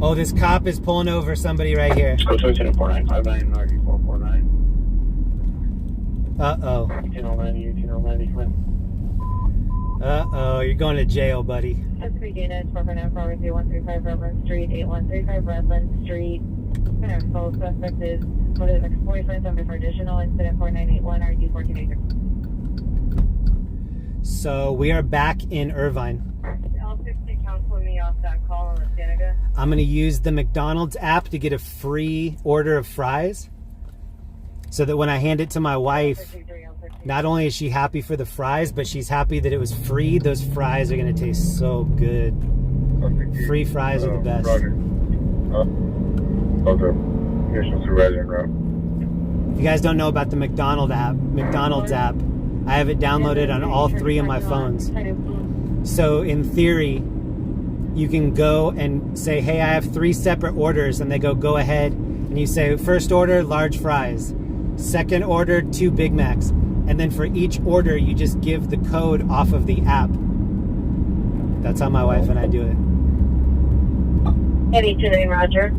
Oh, this cop is pulling over somebody right here. Go to 104959 RD449. Uh-oh. 1090, Uh-oh, you're going to jail, buddy. That's 3 data, 135 Redland Street, 8135 Redland Street. Sole suspect is one of the ex-boyfriends under for additional incident 4981 RD 1483. So we are back in Irvine. L60 counsel me off I'm going to use the McDonald's app to get a free order of fries so that when I hand it to my wife, not only is she happy for the fries, but she's happy that it was free. Those fries are going to taste so good. Free fries are the best. Okay. Here's some supervisor route. If you guys don't know about the McDonald's app, I have it downloaded on all 3 of my phones. So in theory, you can go and say, hey, I have 3 separate orders, and they go ahead, and you say, first order, large fries. Second order, 2 Big Macs. And then for each order, you just give the code off of the app. That's how my wife and I do it. 82 Roger.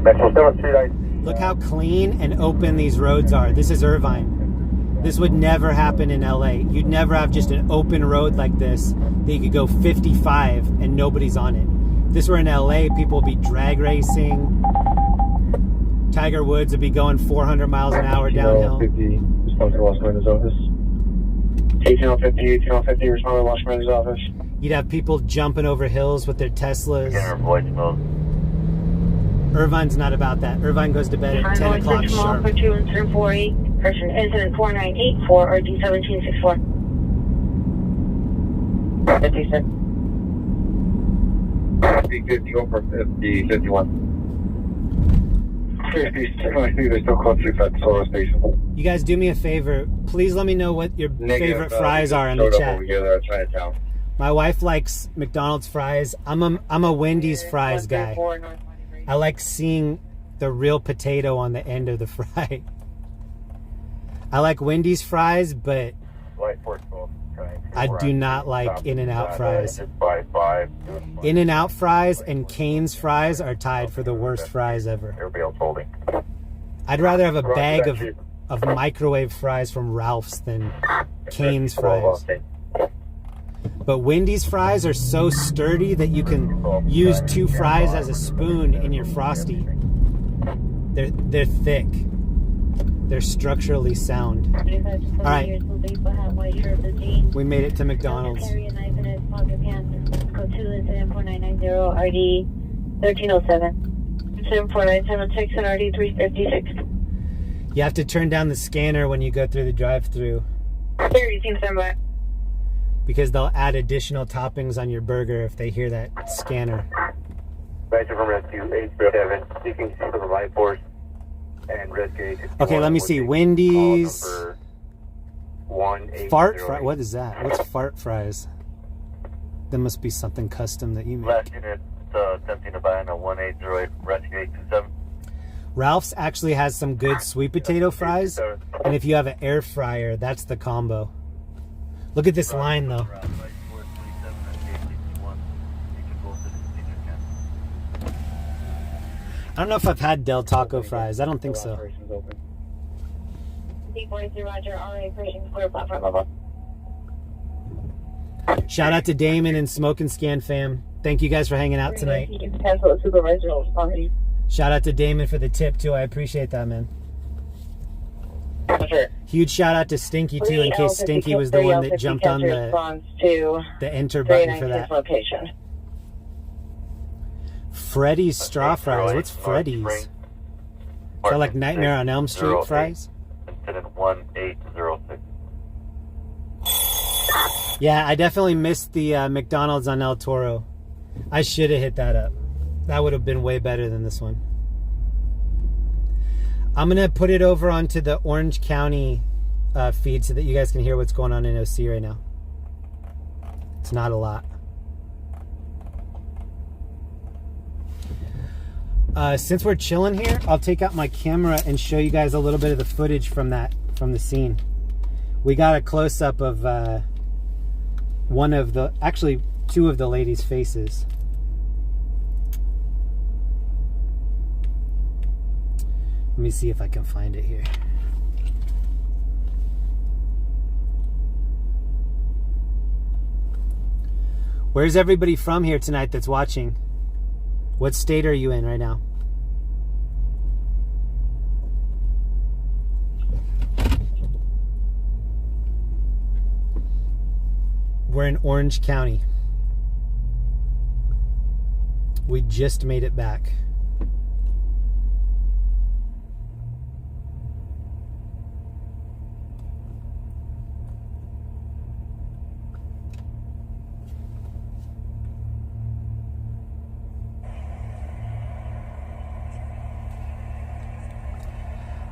Metro 7 Street. Look how clean and open these roads are. This is Irvine. This would never happen in LA. You'd never have just an open road like this that you could go 55 and nobody's on it. If this were in LA, people would be drag racing. Tiger Woods would be going 400 miles an hour downhill. 50, respond to Los Comandan's office. 1850, respond to Los Comandan's office. You'd have people jumping over hills with their Teslas. Irvine's not about that. Irvine goes to bed at 10 o'clock sharp. For 2 and 348, person incident 4984, RD 1764. 56. 50, go for 50, 51. 50, they're still close to that solar station. You guys do me a favor. Please let me know what your favorite fries are in the chat. Over here, they're Chinatown. My wife likes McDonald's fries. I'm a Wendy's fries guy. I like seeing the real potato on the end of the fry. I like Wendy's fries, but I do not like In-N-Out fries. In-N-Out fries and Cane's fries are tied for the worst fries ever. I'd rather have a bag of microwave fries from Ralph's than Cane's fries. But Wendy's fries are so sturdy that you can use 2 fries as a spoon in your Frosty. They're thick. They're structurally sound. All right. We made it to McDonald's. Code 2 incident 4990 RD 1307. Incident 4976 and RD 356. You have to turn down the scanner when you go through the drive-thru. Because they'll add additional toppings on your burger if they hear that scanner. Badger from Rescue 837, seeking for the life force and rescue. Okay, let me see. Wendy's. Fart fries. What is that? What's fart fries? There must be something custom that you make. Last unit attempting to buy on a 1808 Rescue 827. Ralph's actually has some good sweet potato fries, and if you have an air fryer, that's the combo. Look at this line, though. I don't know if I've had Del Taco fries. I don't think so. Shout out to Damon and Smoke and Scan fam. Thank you guys for hanging out tonight. Shout out to Damon for the tip, too. I appreciate that, man. Huge shout out to Stinky too, in case Stinky was the one that jumped on the enter button for that. Freddy's straw fries. What's Freddy's? Is that like Nightmare on Elm Street fries? Incident 1806. Yeah, I definitely missed the McDonald's on El Toro. I should have hit that up. That would have been way better than this one. I'm going to put it over onto the Orange County feed so that you guys can hear what's going on in OC right now. It's not a lot. Since we're chilling here, I'll take out my camera and show you guys a little bit of the footage from the scene. We got a close-up of actually 2 of the ladies' faces. Let me see if I can find it here. Where's everybody from here tonight that's watching? What state are you in right now? We're in Orange County. We just made it back.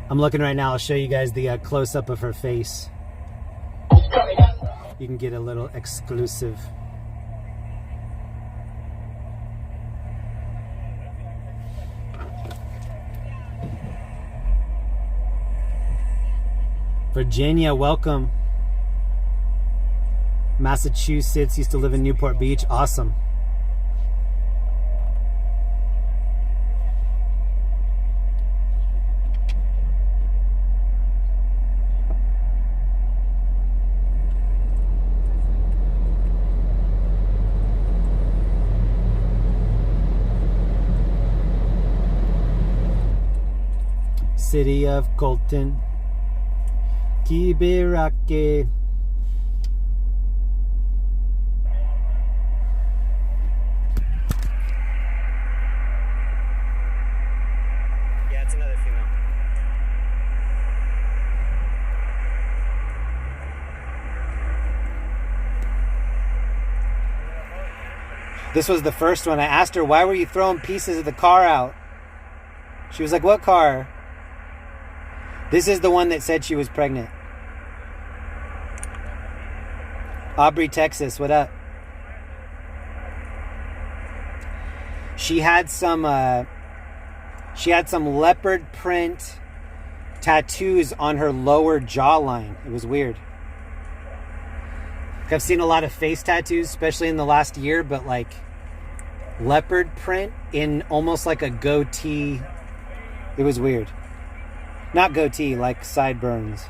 I'm looking right now. I'll show you guys the close-up of her face. You can get a little exclusive. Virginia, welcome. Massachusetts, used to live in Newport Beach. Awesome. City of Colton, Kibirake. Yeah, it's another female. This was the first one. I asked her, why were you throwing pieces of the car out? She was like, what car? This is the one that said she was pregnant. Aubrey, Texas, what up? She had some leopard print tattoos on her lower jawline. It was weird. I've seen a lot of face tattoos, especially in the last year, but like leopard print in almost like a goatee. It was weird. Not goatee, like sideburns.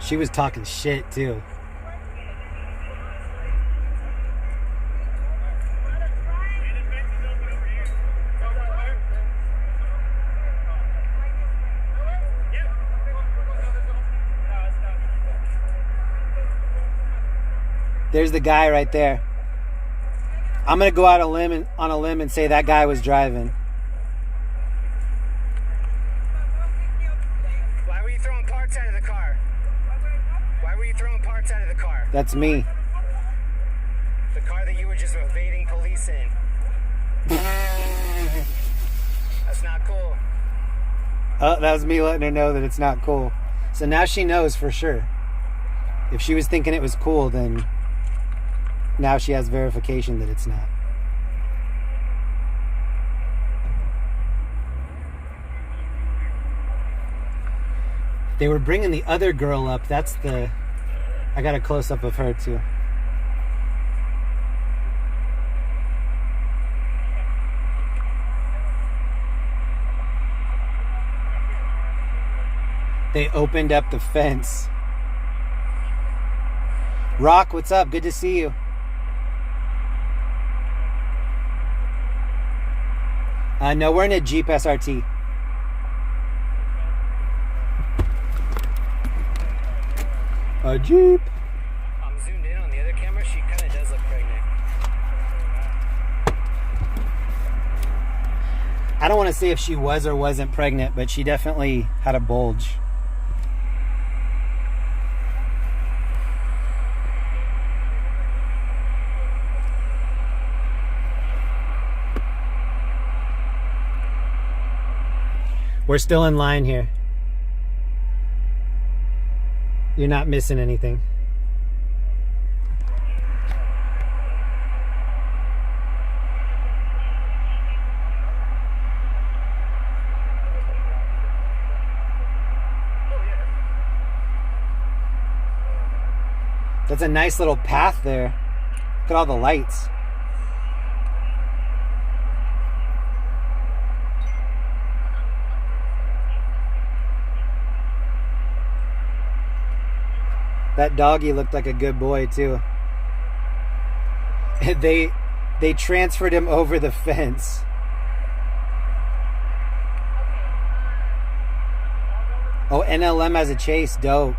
She was talking shit too. There's the guy right there. I'm gonna go out on a limb and say that guy was driving. Why were you throwing parts out of the car? Why were you throwing parts out of the car? That's me. The car that you were just evading police in. That's not cool. Oh, that was me letting her know that it's not cool. So now she knows for sure. If she was thinking it was cool, then now she has verification that it's not. They were bringing the other girl up. That's the... I got a close-up of her too. They opened up the fence. Rock, what's up? Good to see you. No, we're in a Jeep SRT. A Jeep. I'm zoomed in on the other camera. She kind of does look pregnant. I don't want to say if she was or wasn't pregnant, but she definitely had a bulge. We're still in line here. You're not missing anything. That's a nice little path there. Look at all the lights. That doggy looked like a good boy too. They transferred him over the fence. Oh, NLM has a chase. Dope.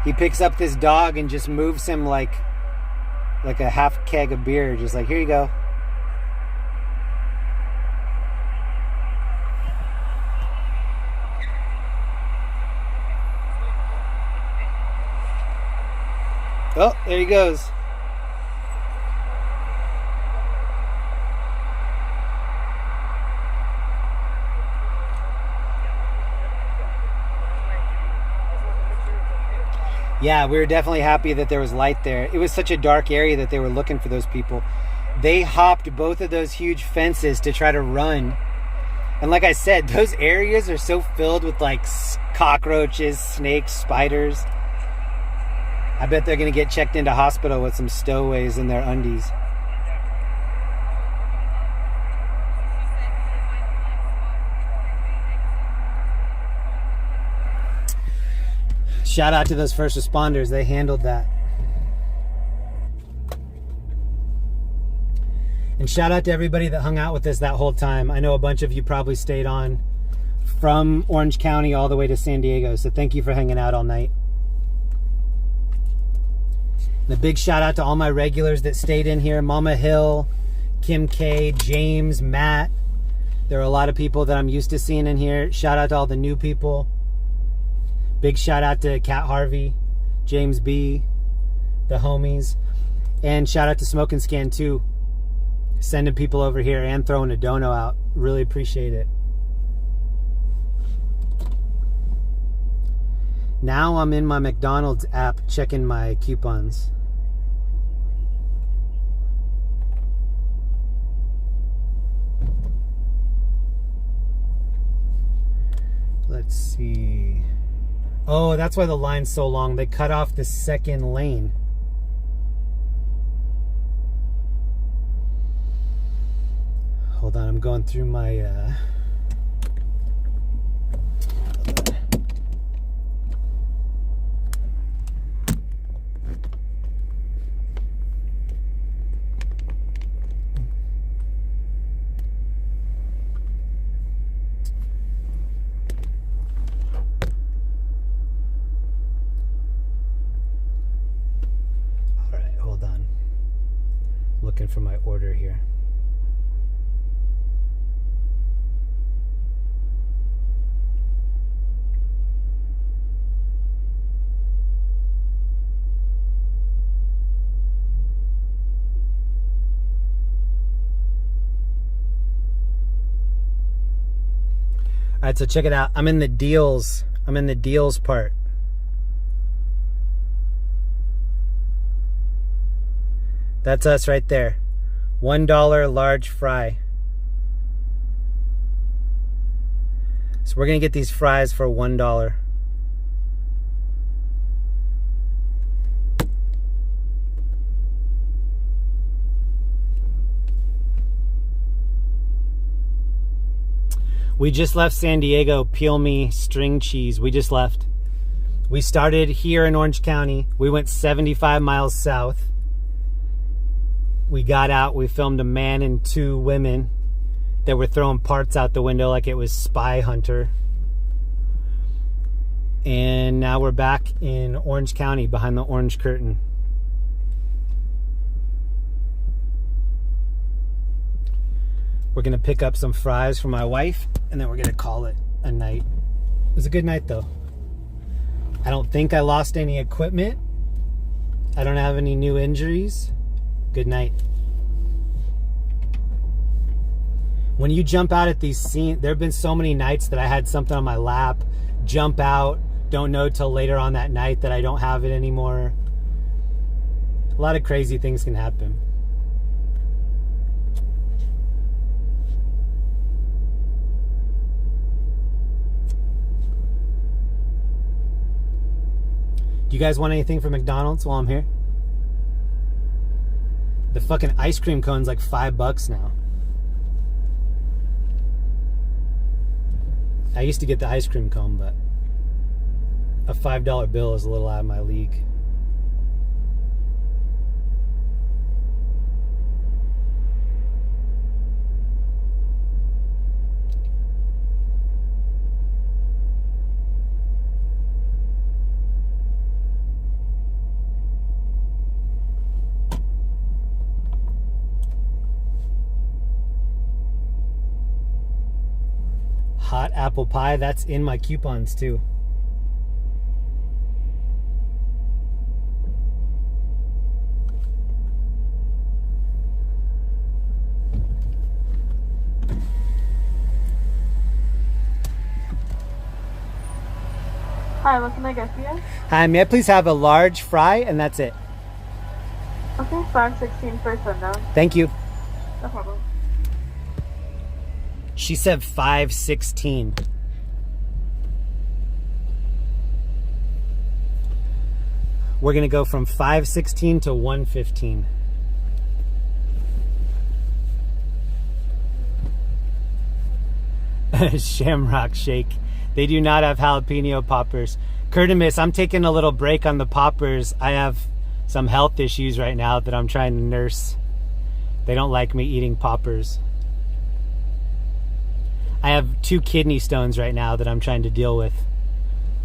He picks up this dog and just moves him like a half keg of beer. Just like, here you go. Oh, there he goes. Yeah, we were definitely happy that there was light there. It was such a dark area that they were looking for those people. They hopped both of those huge fences to try to run. And like I said, those areas are so filled with like cockroaches, snakes, spiders. I bet they're going to get checked into hospital with some stowaways in their undies. Shout out to those first responders. They handled that. And shout out to everybody that hung out with us that whole time. I know a bunch of you probably stayed on from Orange County all the way to San Diego. So thank you for hanging out all night. And a big shout out to all my regulars that stayed in here. Mama Hill, Kim K, James, Matt. There are a lot of people that I'm used to seeing in here. Shout out to all the new people. Big shout out to Kat Harvey, James B, the homies. And shout out to Smoke and Scan too. Sending people over here and throwing a dono out. Really appreciate it. Now I'm in my McDonald's app checking my coupons. Let's see. Oh, that's why the line's so long. They cut off the second lane. Hold on, I'm going through my... looking for my order here. All right, so check it out. I'm in the deals. I'm in the deals part. That's us right there. $1 large fry. So we're gonna get these fries for $1. We just left San Diego. Peel me string cheese. We just left. We started here in Orange County. We went 75 miles south. We got out, we filmed a man and two women that were throwing parts out the window like it was Spy Hunter. And now we're back in Orange County behind the orange curtain. We're gonna pick up some fries for my wife and then we're gonna call it a night. It was a good night though. I don't think I lost any equipment. I don't have any new injuries. Good night. When you jump out at these scenes, there have been so many nights that I had something on my lap, jump out, don't know till later on that night that I don't have it anymore. A lot of crazy things can happen. Do you guys want anything from McDonald's while I'm here? The fucking ice cream cone's like $5 now. I used to get the ice cream cone, but a $5 bill is a little out of my league. Hot apple pie, that's in my coupons too. Hi, what can I get for you? Hi, may I please have a large fry and that's it? Okay, 516 for sundown. Thank you. No problem. She said 516. We're gonna go from 516 to 115. Shamrock Shake. They do not have jalapeno poppers. Curtimus, I'm taking a little break on the poppers. I have some health issues right now that I'm trying to nurse. They don't like me eating poppers. I have 2 kidney stones right now that I'm trying to deal with.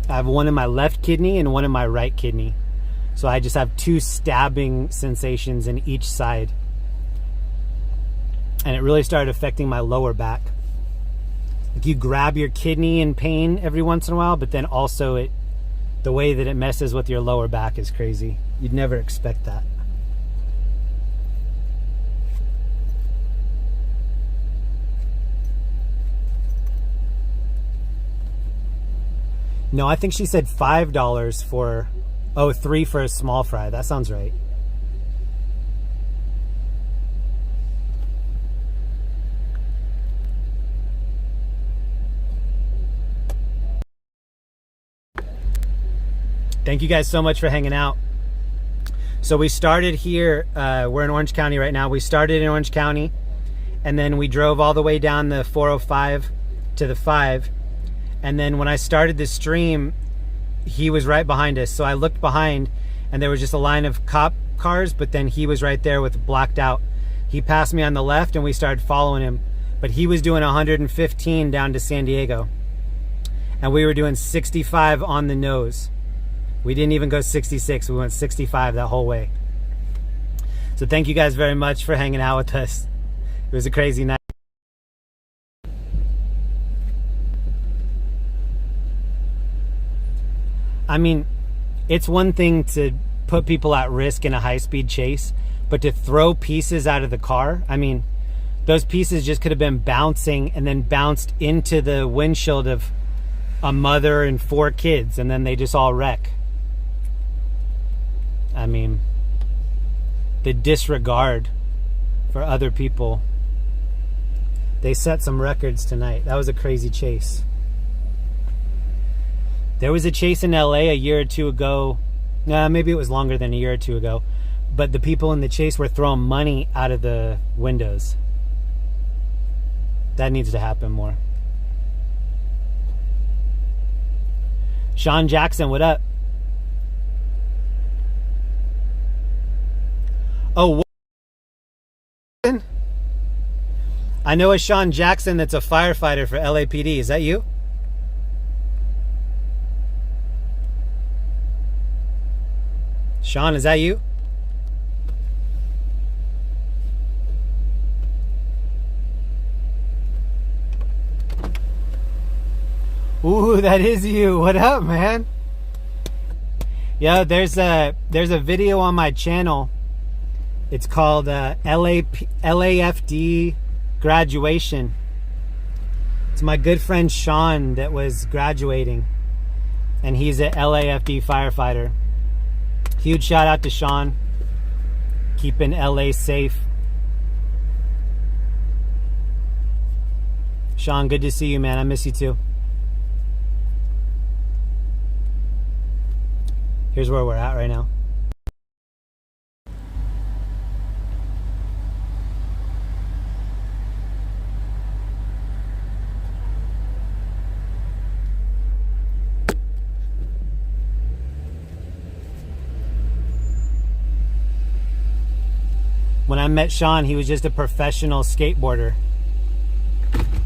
I have one in my left kidney and one in my right kidney. So I just have 2 stabbing sensations in each side. And it really started affecting my lower back. Like you grab your kidney in pain every once in a while, but then also the way that it messes with your lower back is crazy. You'd never expect that. No, I think she said $5 for, $3 for a small fry. That sounds right. Thank you guys so much for hanging out. So we started here, we're in Orange County right now. We started in Orange County and then we drove all the way down the 405 to the 5. And then when I started the stream, he was right behind us. So I looked behind and there was just a line of cop cars, but then he was right there with blacked out. He passed me on the left and we started following him, but he was doing 115 down to San Diego. And we were doing 65 on the nose. We didn't even go 66, we went 65 that whole way. So thank you guys very much for hanging out with us. It was a crazy night. I mean, it's one thing to put people at risk in a high-speed chase, but to throw pieces out of the car, I mean, those pieces just could have been bouncing and then bounced into the windshield of a mother and 4 kids, and then they just all wreck. I mean, the disregard for other people. They set some records tonight. That was a crazy chase. There was a chase in LA a year or 2 ago. Maybe it was longer than a year or 2 ago. But the people in the chase were throwing money out of the windows. That needs to happen more. Sean Jackson, what up? Oh, what? I know a Sean Jackson that's a firefighter for LAPD. Is that you? Sean, is that you? Ooh, that is you. What up, man? Yeah, there's a video on my channel. It's called LAFD graduation. It's my good friend Sean that was graduating, and he's an LAFD firefighter. Huge shout out to Sean, keeping LA safe. Sean, good to see you, man. I miss you too. Here's where we're at right now. When I met Sean, he was just a professional skateboarder.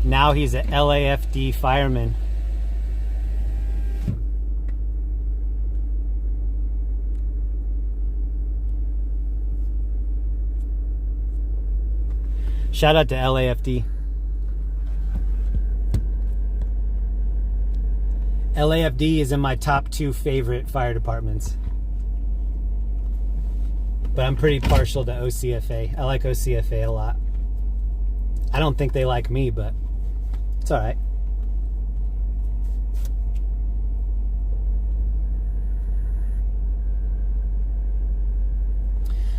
Now he's an LAFD fireman. Shout out to LAFD. LAFD is in my top 2 favorite fire departments. But I'm pretty partial to OCFA. I like OCFA a lot. I don't think they like me, but it's all right.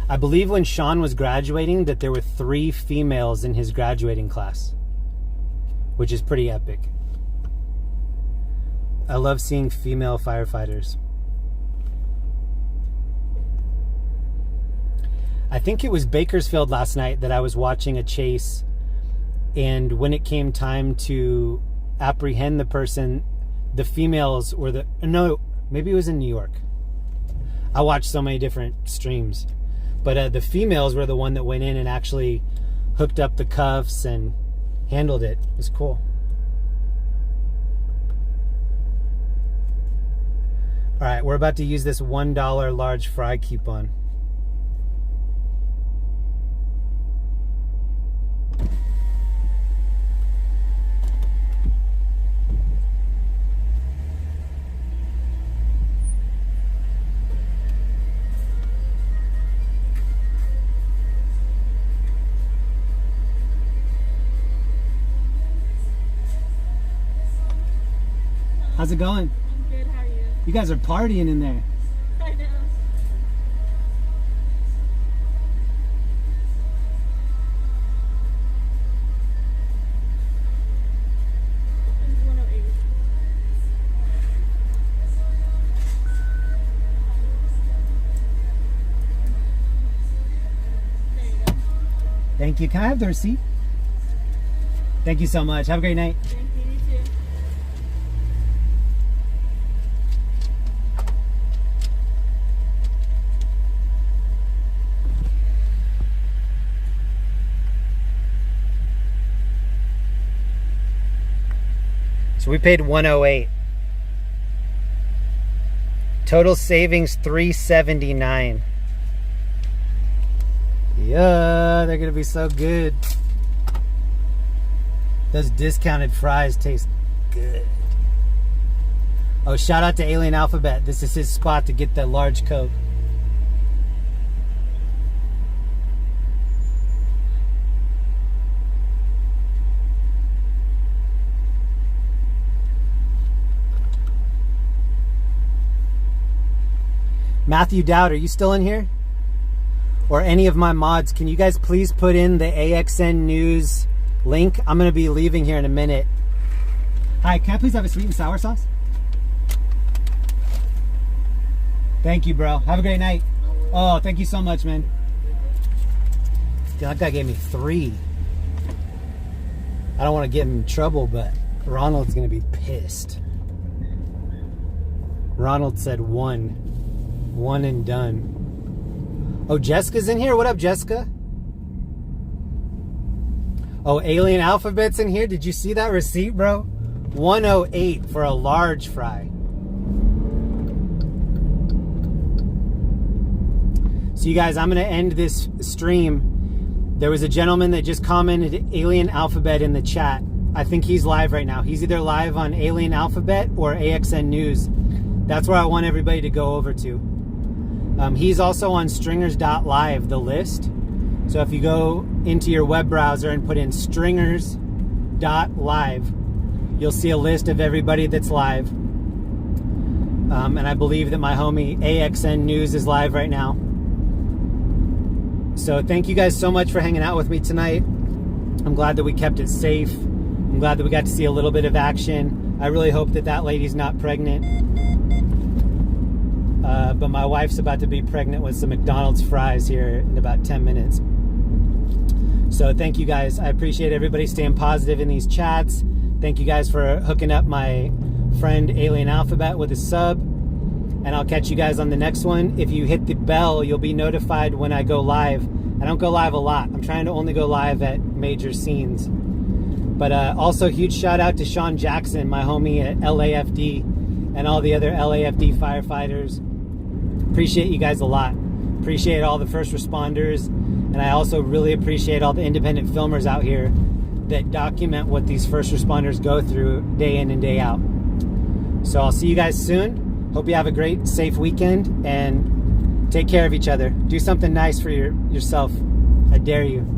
I believe when Sean was graduating that there were 3 females in his graduating class, which is pretty epic. I love seeing female firefighters. I think it was Bakersfield last night that I was watching a chase, and when it came time to apprehend the person, the females were no, maybe it was in New York. I watched so many different streams. But the females were the one that went in and actually hooked up the cuffs and handled it. It was cool. All right, we're about to use this $1 large fry coupon. How's it going? I'm good, how are you? You guys are partying in there. I know. It's 108. There you go. Thank you. Can I have the receipt? Thank you so much. Have a great night. Thank you, you too. So we paid $108. Total savings $379. Yeah, they're gonna be so good. Those discounted fries taste good. Oh, shout out to Alien Alphabet. This is his spot to get that large Coke. Matthew Dowd, are you still in here? Or any of my mods, can you guys please put in the AXN News link? I'm going to be leaving here in a minute. Hi, can I please have a sweet and sour sauce? Thank you, bro. Have a great night. Oh, thank you so much, man. Dude, that guy gave me 3. I don't want to get him in trouble, but Ronald's going to be pissed. Ronald said 1. 1 and done. Oh, Jessica's in here. What up, Jessica? Oh, Alien Alphabet's in here. Did you see that receipt, bro? 108 for a large fry. So you guys, I'm going to end this stream. There was a gentleman that just commented Alien Alphabet in the chat. I think he's live right now. He's either live on Alien Alphabet or AXN News. That's where I want everybody to go over to. He's also on stringers.live, the list. So if you go into your web browser and put in stringers.live, you'll see a list of everybody that's live. And I believe that my homie AXN News is live right now. So thank you guys so much for hanging out with me tonight. I'm glad that we kept it safe. I'm glad that we got to see a little bit of action. I really hope that that lady's not pregnant. But my wife's about to be pregnant with some McDonald's fries here in about 10 minutes. So thank you guys. I appreciate everybody staying positive in these chats. Thank you guys for hooking up my friend Alien Alphabet with a sub. And I'll catch you guys on the next one. If you hit the bell, you'll be notified when I go live. I don't go live a lot. I'm trying to only go live at major scenes. But also huge shout out to Sean Jackson, my homie at LAFD, and all the other LAFD firefighters. Appreciate you guys a lot. Appreciate all the first responders. And I also really appreciate all the independent filmers out here that document what these first responders go through day in and day out. So I'll see you guys soon. Hope you have a great, safe weekend, and take care of each other. Do something nice for yourself. I dare you.